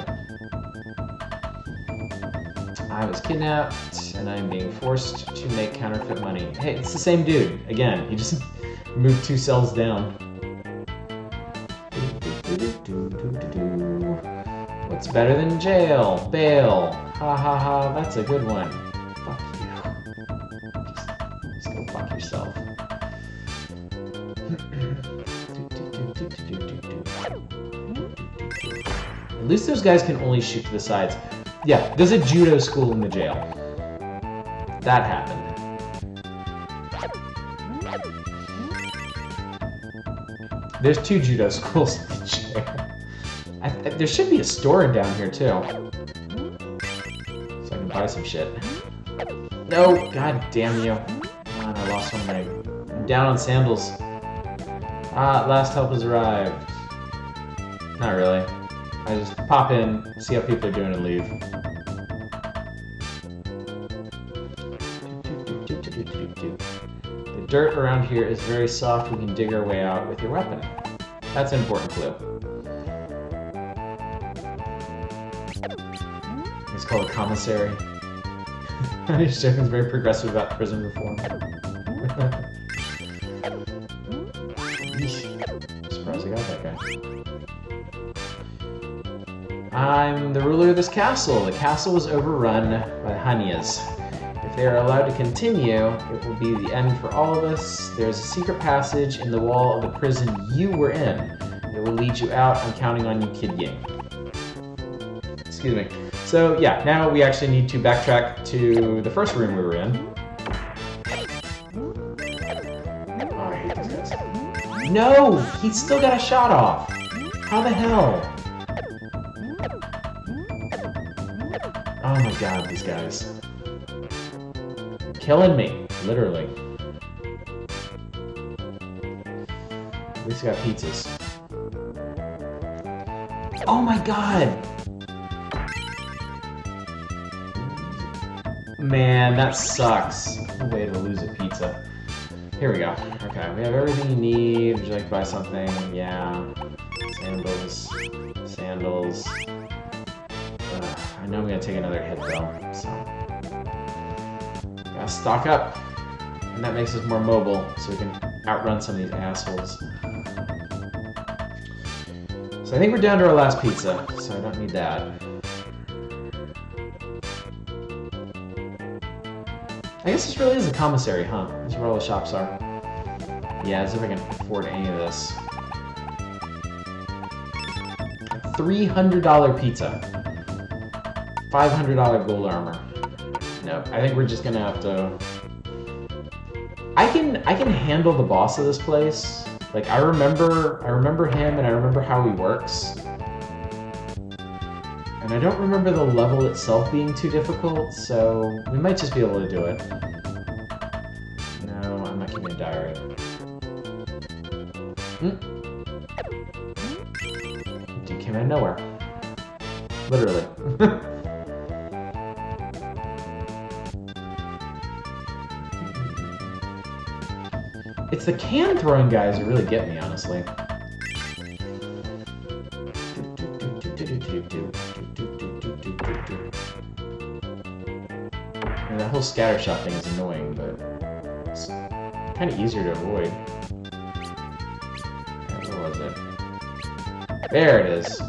I was kidnapped and I'm being forced to make counterfeit money. Hey, it's the same dude. Again, he just moved 2 cells down. What's better than jail? Bail. Ha ha ha, that's a good one. Fuck you. Just go fuck yourself. At least those guys can only shoot to the sides. Yeah, there's a judo school in the jail. That happened. There's 2 judo schools in the jail. There should be a store down here too. So I can buy some shit. No, god damn you. Man, I lost one of my... I'm down on sandals. Ah, last help has arrived. Not really. I just pop in, see how people are doing, and leave. The dirt around here is very soft. We can dig our way out with your weapon. That's an important clue. It's called a commissary. This show is very progressive about prison reform. I'm surprised I got that guy. I'm the ruler of this castle. The castle was overrun by Hanyas. If they are allowed to continue, it will be the end for all of us. There's a secret passage in the wall of the prison you were in. It will lead you out. I'm counting on you, Kid Ying. Excuse me. So yeah, now we actually need to backtrack to the first room we were in. Oh, I hate these guys. No! He's still got a shot off! How the hell? Oh my god, these guys. Killing me, literally. At least I got pizzas. Oh my god! Man, that sucks. No way to lose a pizza. Here we go. Okay, we have everything you need. Would you like to buy something? Yeah. Sandals. Sandals. I know I'm gonna take another hit though, so. Gotta stock up. And that makes us more mobile, so we can outrun some of these assholes. So I think we're down to our last pizza, so I don't need that. I guess this really is a commissary, huh? That's where all the shops are. Yeah, as if I can afford any of this. $300 pizza. $500 gold armor. No, I think we're just gonna have to... I can handle the boss of this place. Like, I remember him and I remember how he works. And I don't remember the level itself being too difficult, so we might just be able to do it. No, I'm not keeping a diary. Dude came out of nowhere. Literally. It's the can throwing guys who really get me, honestly. And that whole scatter shot thing is annoying, but kind of easier to avoid. Where was it? There it is.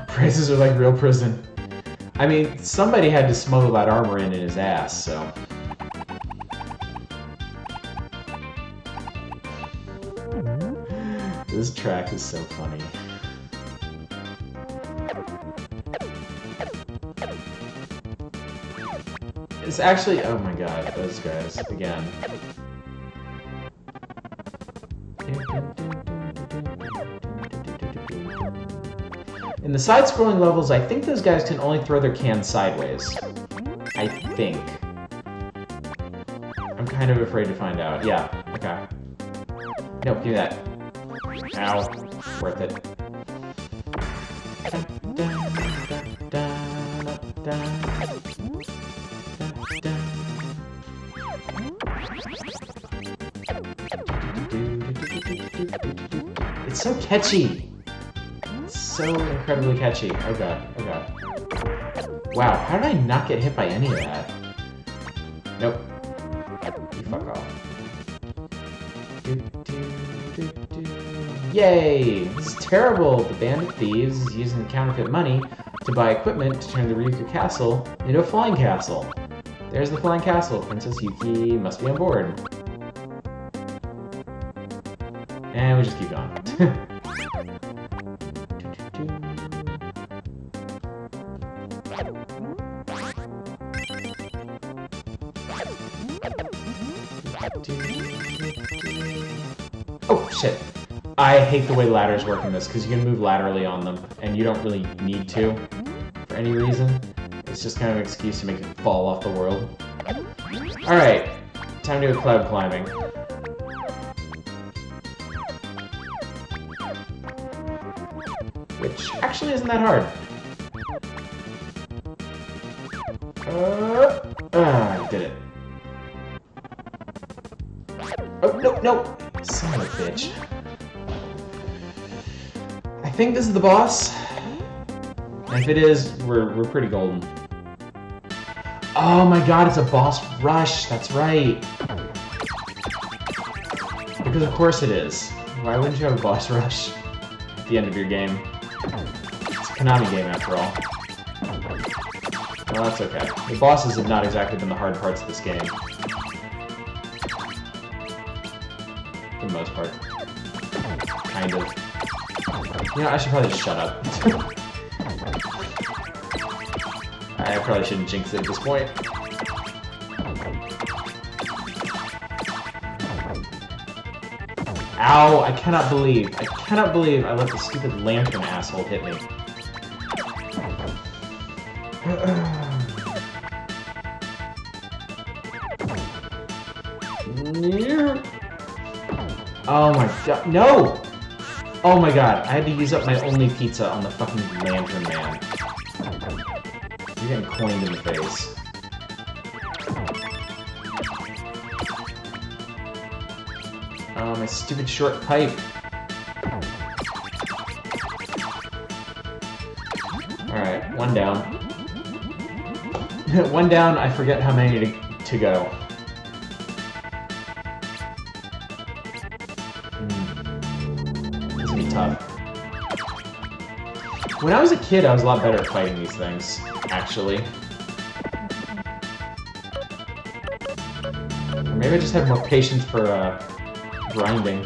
Prices are like real prison. I mean, somebody had to smuggle that armor in his ass, so... This track is so funny. It's actually... Oh my god, those guys, again. In the side-scrolling levels, I think those guys can only throw their cans sideways. I think. I'm kind of afraid to find out. Yeah, okay. No, give me that. Ow. Worth it. It's so catchy! It's so incredibly catchy. Oh god, oh god. Wow, how did I not get hit by any of that? Nope. You fuck off. Yay! This is terrible! The band of thieves is using counterfeit money to buy equipment to turn the Ryuku castle into a flying castle. There's the flying castle. Princess Yuki must be on board. And we just keep going. Oh, shit. I hate the way ladders work in this, because you can move laterally on them, and you don't really need to, for any reason. It's just kind of an excuse to make you fall off the world. Alright, time to go cloud climbing. Which actually isn't that hard. I did it. Oh, no, no! Son of a bitch. I think this is the boss. And if it is, we're pretty golden. Oh my god, it's a boss rush. That's right. Because of course it is. Why wouldn't you have a boss rush at the end of your game? It's a Konami game after all. Well, that's okay. The bosses have not exactly been the hard parts of this game. For the most part. Kind of. You know, I should probably just shut up. I probably shouldn't jinx it at this point. Ow! I cannot believe I let the stupid lantern asshole hit me. Oh my god, no! Oh my god, I had to use up my only pizza on the fucking lantern man. You're getting coined in the face. Oh, my stupid short pipe. Alright, one down. One down, I forget how many to go. This is gonna be tough. When I was a kid, I was a lot better at fighting these things, actually. Or maybe I just have more patience for, grinding.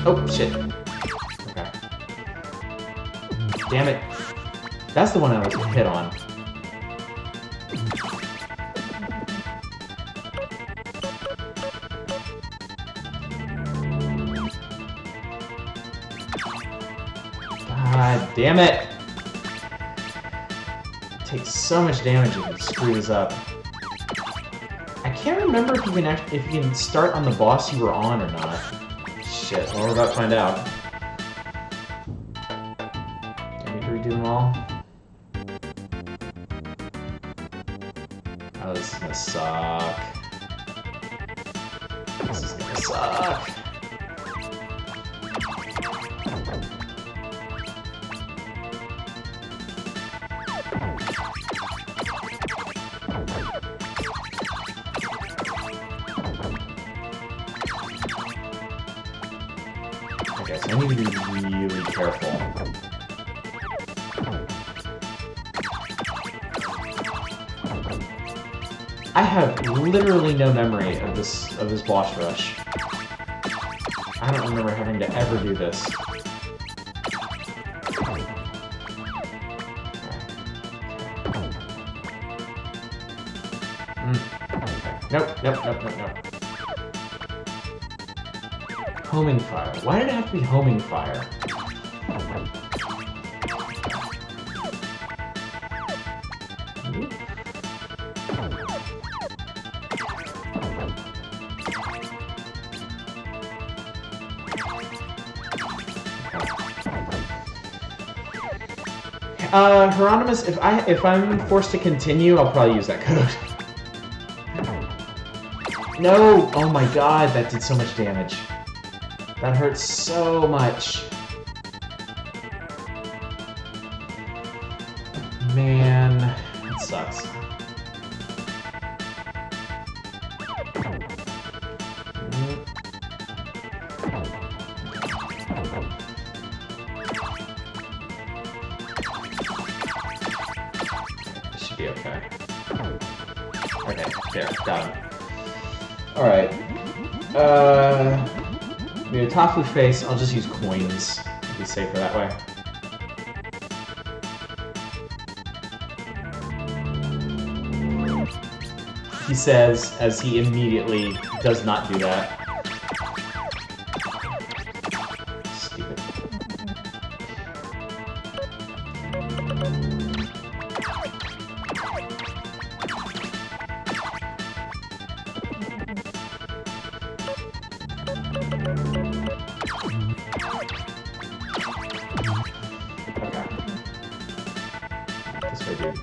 Oh, shit. Okay. Damn it. That's the one I was hit on. God damn it! It takes so much damage if it screws up. I can't remember if you can start on the boss you were on or not. Shit, well, we're about to find out. Do I need to redo them all? Oh, this is gonna suck. This is gonna suck. I need to be really careful. I have literally no memory of this boss rush. I don't remember having to ever do this. Nope. Homing fire. Why did it have to be homing fire? Hieronymus, if I'm forced to continue, I'll probably use that code. No! Oh my god, that did so much damage. That hurts so much. Man, it sucks. This should be okay. Okay, there, got him. Alright. We have Tofu face, I'll just use coins. It'll be safer that way. He says, as he immediately does not do that. Stupid. Okay. This way, dude.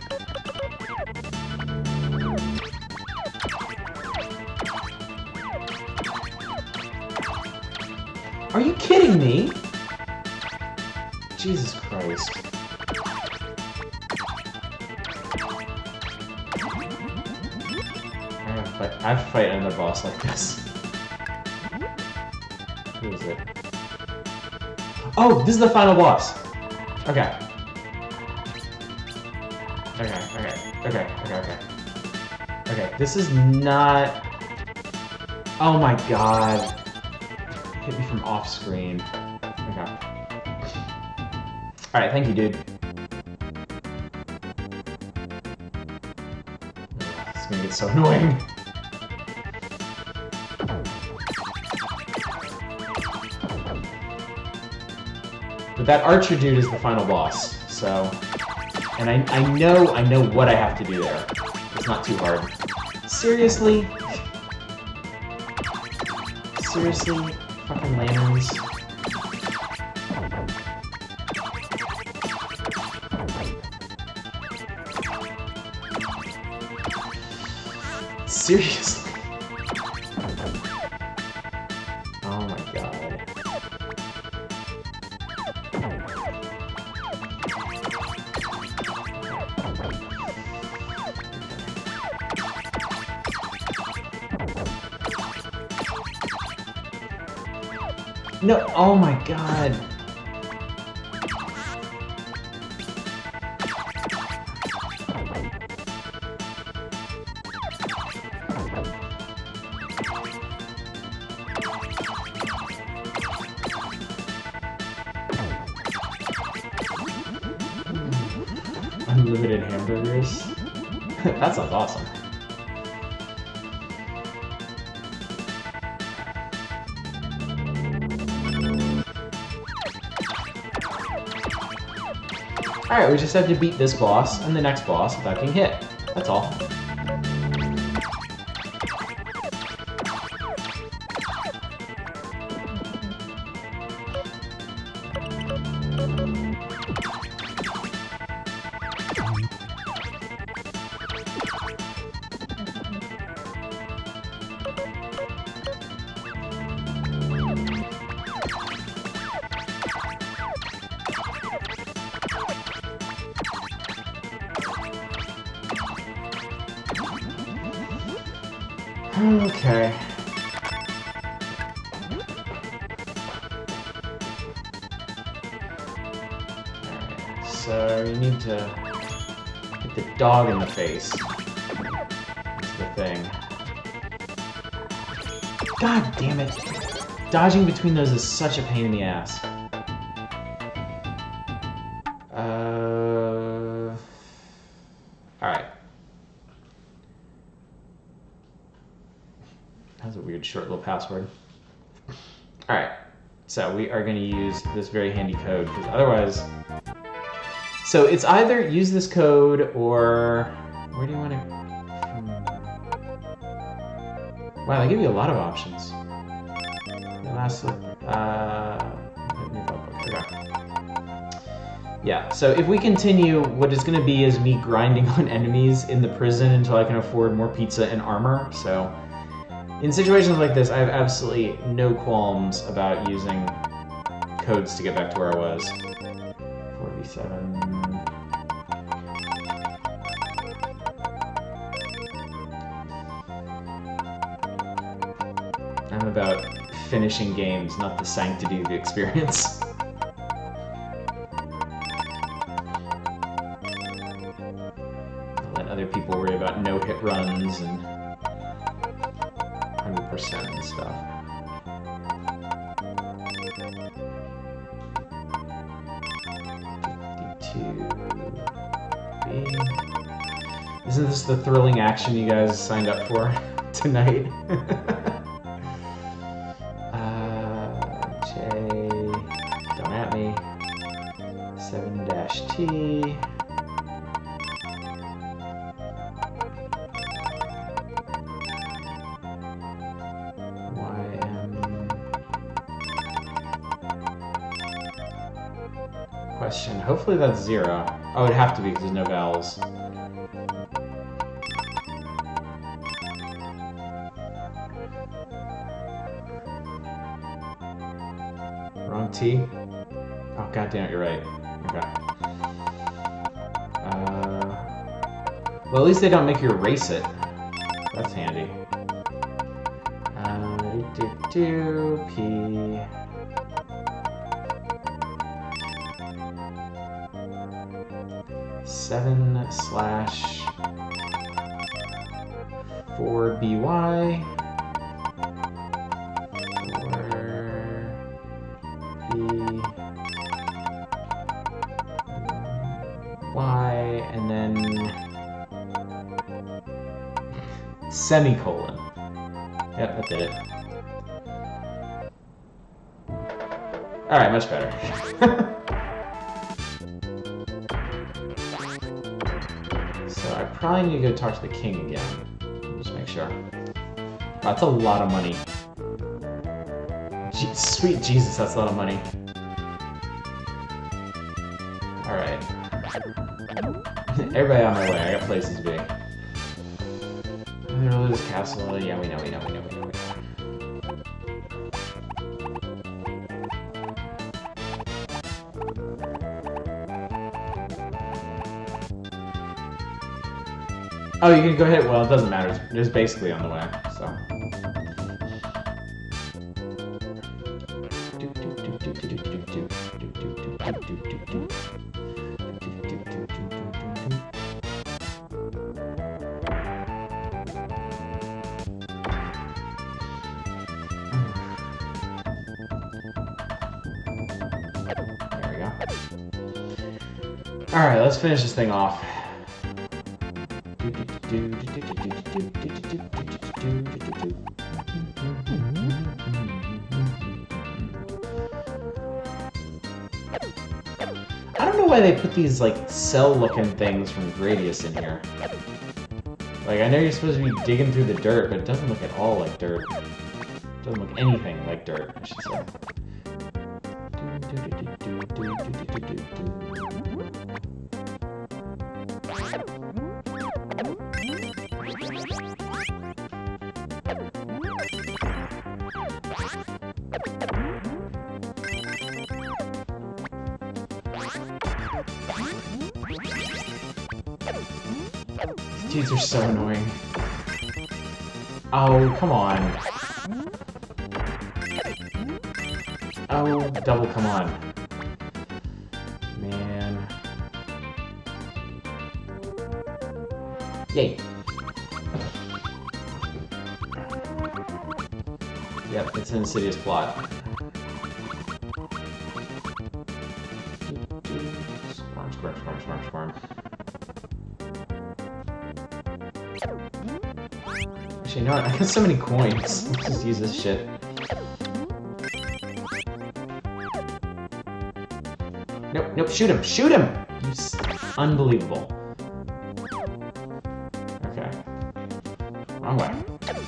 Are you kidding me? Jesus Christ. I have to fight another boss like this. Who is it? Oh, this is the final boss. Okay. Okay, this is not... Oh my god. Hit me from off screen. Okay. Alright, thank you, dude. It's gonna get so annoying. But that archer dude is the final boss, so... And I know what I have to do there. It's not too hard. Seriously? Seriously? Fucking lanterns. Seriously? Oh my god. No, oh my god. Unlimited hamburgers? That sounds awesome. Alright, we just have to beat this boss and the next boss without getting hit. That's all. Okay. you need to hit the dog in the face. That's the thing. God damn it! Dodging between those is such a pain in the ass. Alright. That's a weird short little password. Alright. So we are going to use this very handy code, because otherwise... So it's either use this code or... Where do you want to... Wow, they give you a lot of options. Lastly, okay. Yeah, so if we continue, what is going to be is me grinding on enemies in the prison until I can afford more pizza and armor, so... In situations like this, I have absolutely no qualms about using codes to get back to where I was. 4v7... I'm about finishing games, not the sanctity of the experience. I'll let other people worry about no-hit runs and 100% and stuff. Isn't this the thrilling action you guys signed up for tonight? Don't at me. 7-T. Question. Hopefully that's 0. Oh, it'd have to be because there's no vowels. Wrong T? Oh, goddammit, you're right. Okay. Well, at least they don't make you erase it. That's handy. P... 7/4BY 4BY and then semicolon. Yep, that did it. Alright, much better. I probably need to go talk to the king again. Just make sure. That's a lot of money. Sweet Jesus, that's a lot of money. Alright. Everybody on my way, I got places to be. Lose castle, yeah, we know. Oh, you can go ahead. Well, it doesn't matter. It's basically on the way, so. There we go. All right, let's finish this thing off. I don't know why they put these like cell-looking things from Gradius in here. Like, I know you're supposed to be digging through the dirt, but it doesn't look at all like dirt. It doesn't look anything like dirt, I should say. These are so annoying. Oh, come on. Oh, double come on. Man. Yay. Yep, it's an insidious plot. Squirm, squirm, squirm, squirm, squirm. Actually, you know what? I got so many coins. Let's just use this shit. Nope, nope, shoot him! Shoot him! Unbelievable. Okay. Wrong way. Okay.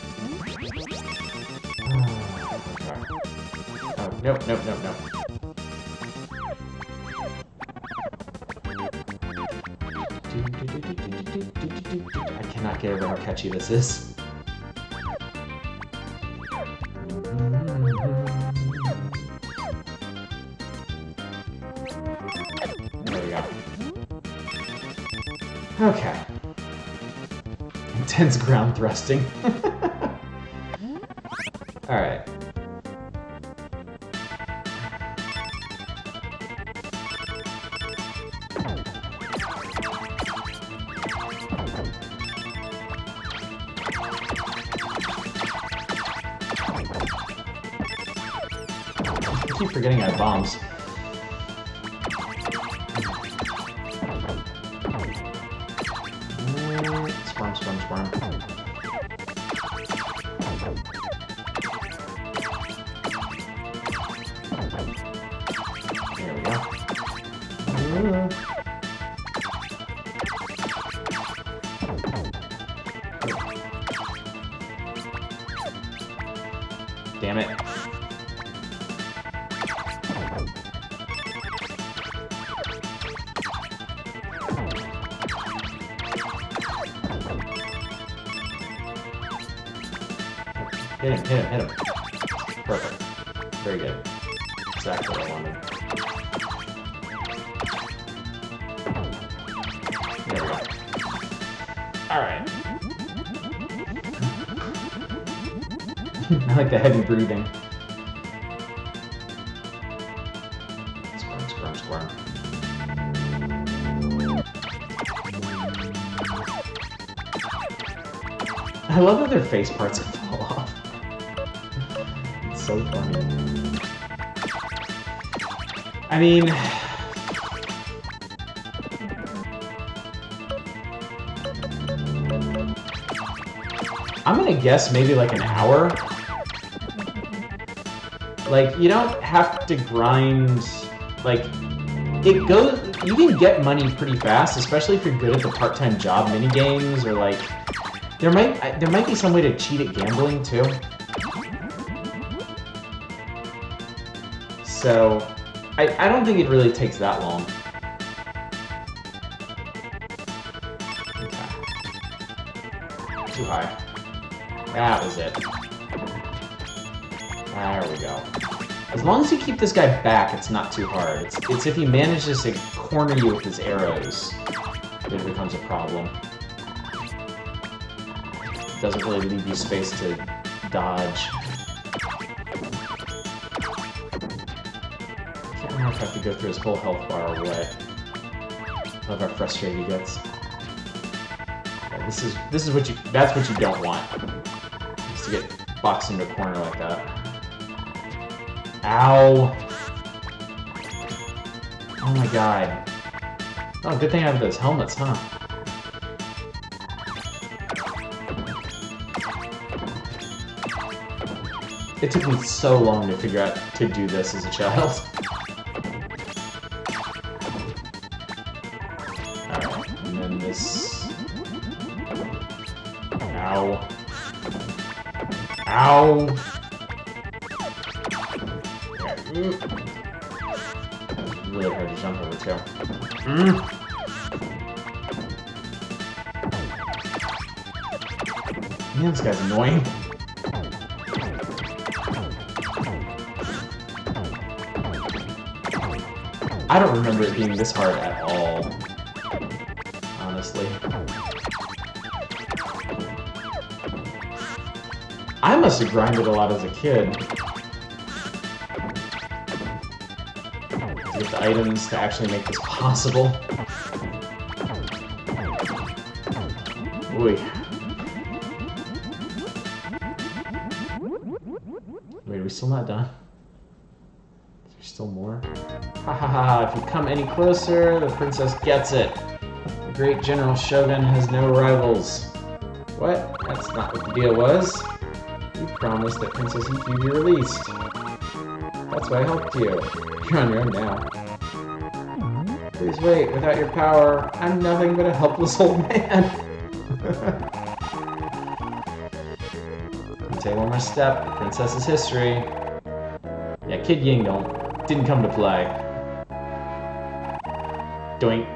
Oh, nope, nope, nope, nope. I cannot get over how catchy this is. There we go. Okay. Intense ground thrusting. Alright. I keep forgetting I have bombs. Squirm, squirm, squirm. There we go. Damn it. Hit him, hit him, hit him. Perfect. Very good. Exactly what I wanted. There we go. Alright. I like the heavy breathing. Squirm, squirm, squirm. I love that their face parts fall off. It's so funny. I mean... I'm gonna guess maybe like an hour. Like, you don't have to grind... Like, it goes... You can get money pretty fast, especially if you're good at the part-time job minigames, or like... There might be some way to cheat at gambling, too. So, I don't think it really takes that long. Okay. Too high. That was it. There we go. As long as you keep this guy back, it's not too hard. It's if he manages to corner you with his arrows that it becomes a problem. It doesn't really leave you space to dodge. I can't remember if I have to go through his whole health bar or what. Love how frustrated he gets. Yeah, this is what you that's what you don't want. Just to get boxed into a corner like that. Ow! Oh my god. Oh, good thing I have those helmets, huh? It took me so long to figure out to do this as a child. Alright, and then this... Ow. Ow! Really hard to jump over too. Man, this guy's annoying. I don't remember it being this hard at all, honestly. I must have grinded a lot as a kid. To get the items to actually make this possible. boy. Wait, are we still not done? Is there still more? Ha ha ha, if you come any closer, the princess gets it. The great General Shogun has no rivals. What? That's not what the deal was. You promised that Princess Eve would be released. That's why I helped you. You're on your own now. Please wait, without your power, I'm nothing but a helpless old man. Take one more step, the princess's history. Yeah, Kid Ying didn't come to play. Doink.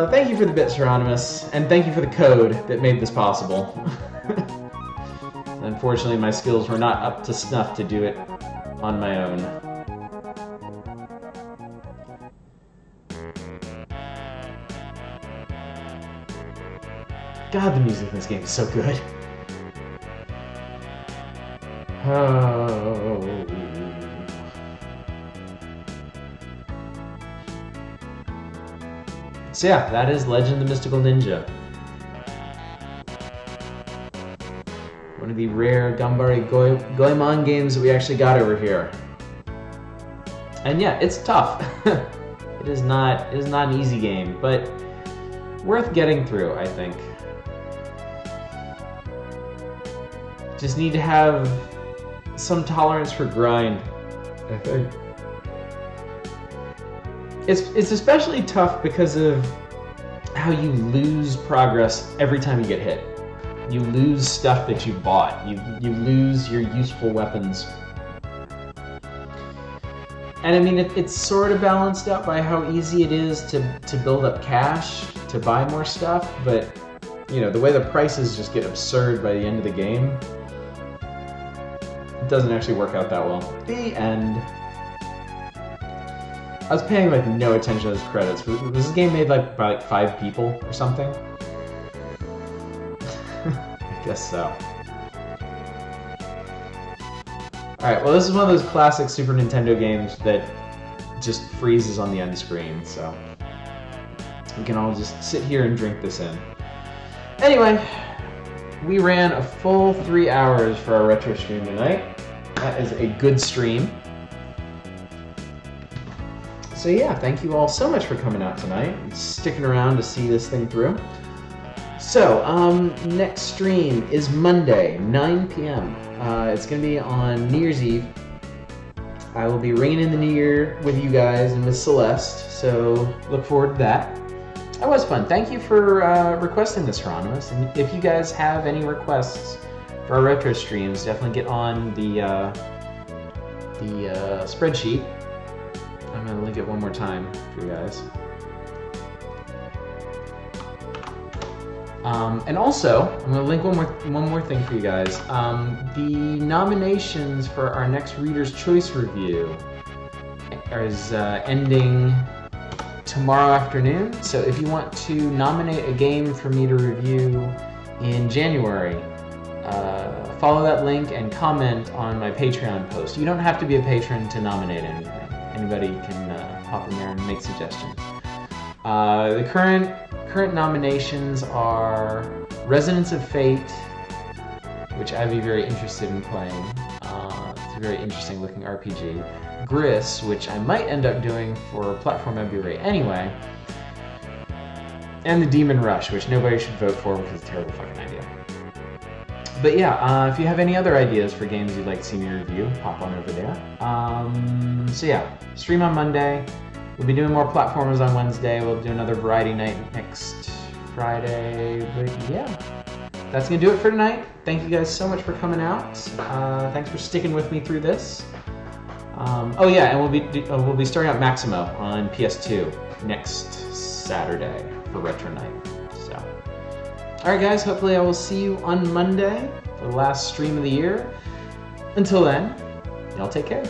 Thank you for the bits, Hieronymus, and thank you for the code that made this possible. Unfortunately, my skills were not up to snuff to do it on my own. God, the music in this game is so good. Oh. So yeah, that is Legend of the Mystical Ninja. One of the rare Gambari Goemon games that we actually got over here. And yeah, it's tough. It is not an easy game, but worth getting through, I think. Just need to have some tolerance for grind, I think. It's especially tough because of how you lose progress every time you get hit. You lose stuff that you bought. You lose your useful weapons. And I mean, it's sort of balanced out by how easy it is to build up cash, to buy more stuff, but you know, the way the prices just get absurd by the end of the game, it doesn't actually work out that well. The end. I was paying like no attention to those credits. Was this game made like by like 5 people or something? I guess so. Alright, well this is one of those classic Super Nintendo games that just freezes on the end screen, so we can all just sit here and drink this in. Anyway, we ran a full 3 hours for our retro stream tonight. That is a good stream. So yeah, thank you all so much for coming out tonight and sticking around to see this thing through. So, next stream is Monday, 9 p.m. It's going to be on New Year's Eve. I will be ringing in the New Year with you guys and with Celeste, so look forward to that. That was fun. Thank you for requesting this, Hieronymus. And if you guys have any requests for our retro streams, definitely get on the spreadsheet. I'm going to link it one more time for you guys. And also, I'm going to link one more thing for you guys. The nominations for our next Reader's Choice review is ending tomorrow afternoon. So if you want to nominate a game for me to review in January, follow that link and comment on my Patreon post. You don't have to be a patron to nominate anything. Anybody can hop in there and make suggestions. The current nominations are Resonance of Fate, which I'd be very interested in playing. It's a very interesting looking RPG. Gris, which I might end up doing for Platform Emulate anyway. And the Demon Rush, which nobody should vote for because it's a terrible fucking idea. But yeah, if you have any other ideas for games you'd like to see me review, pop on over there. So yeah, stream on Monday. We'll be doing more platformers on Wednesday. We'll do another variety night next Friday. But yeah, that's going to do it for tonight. Thank you guys so much for coming out. Thanks for sticking with me through this. Oh yeah, and we'll be starting out Maximo on PS2 next Saturday for Retro Night. So, all right, guys. Hopefully, I will see you on Monday for the last stream of the year. Until then, y'all take care.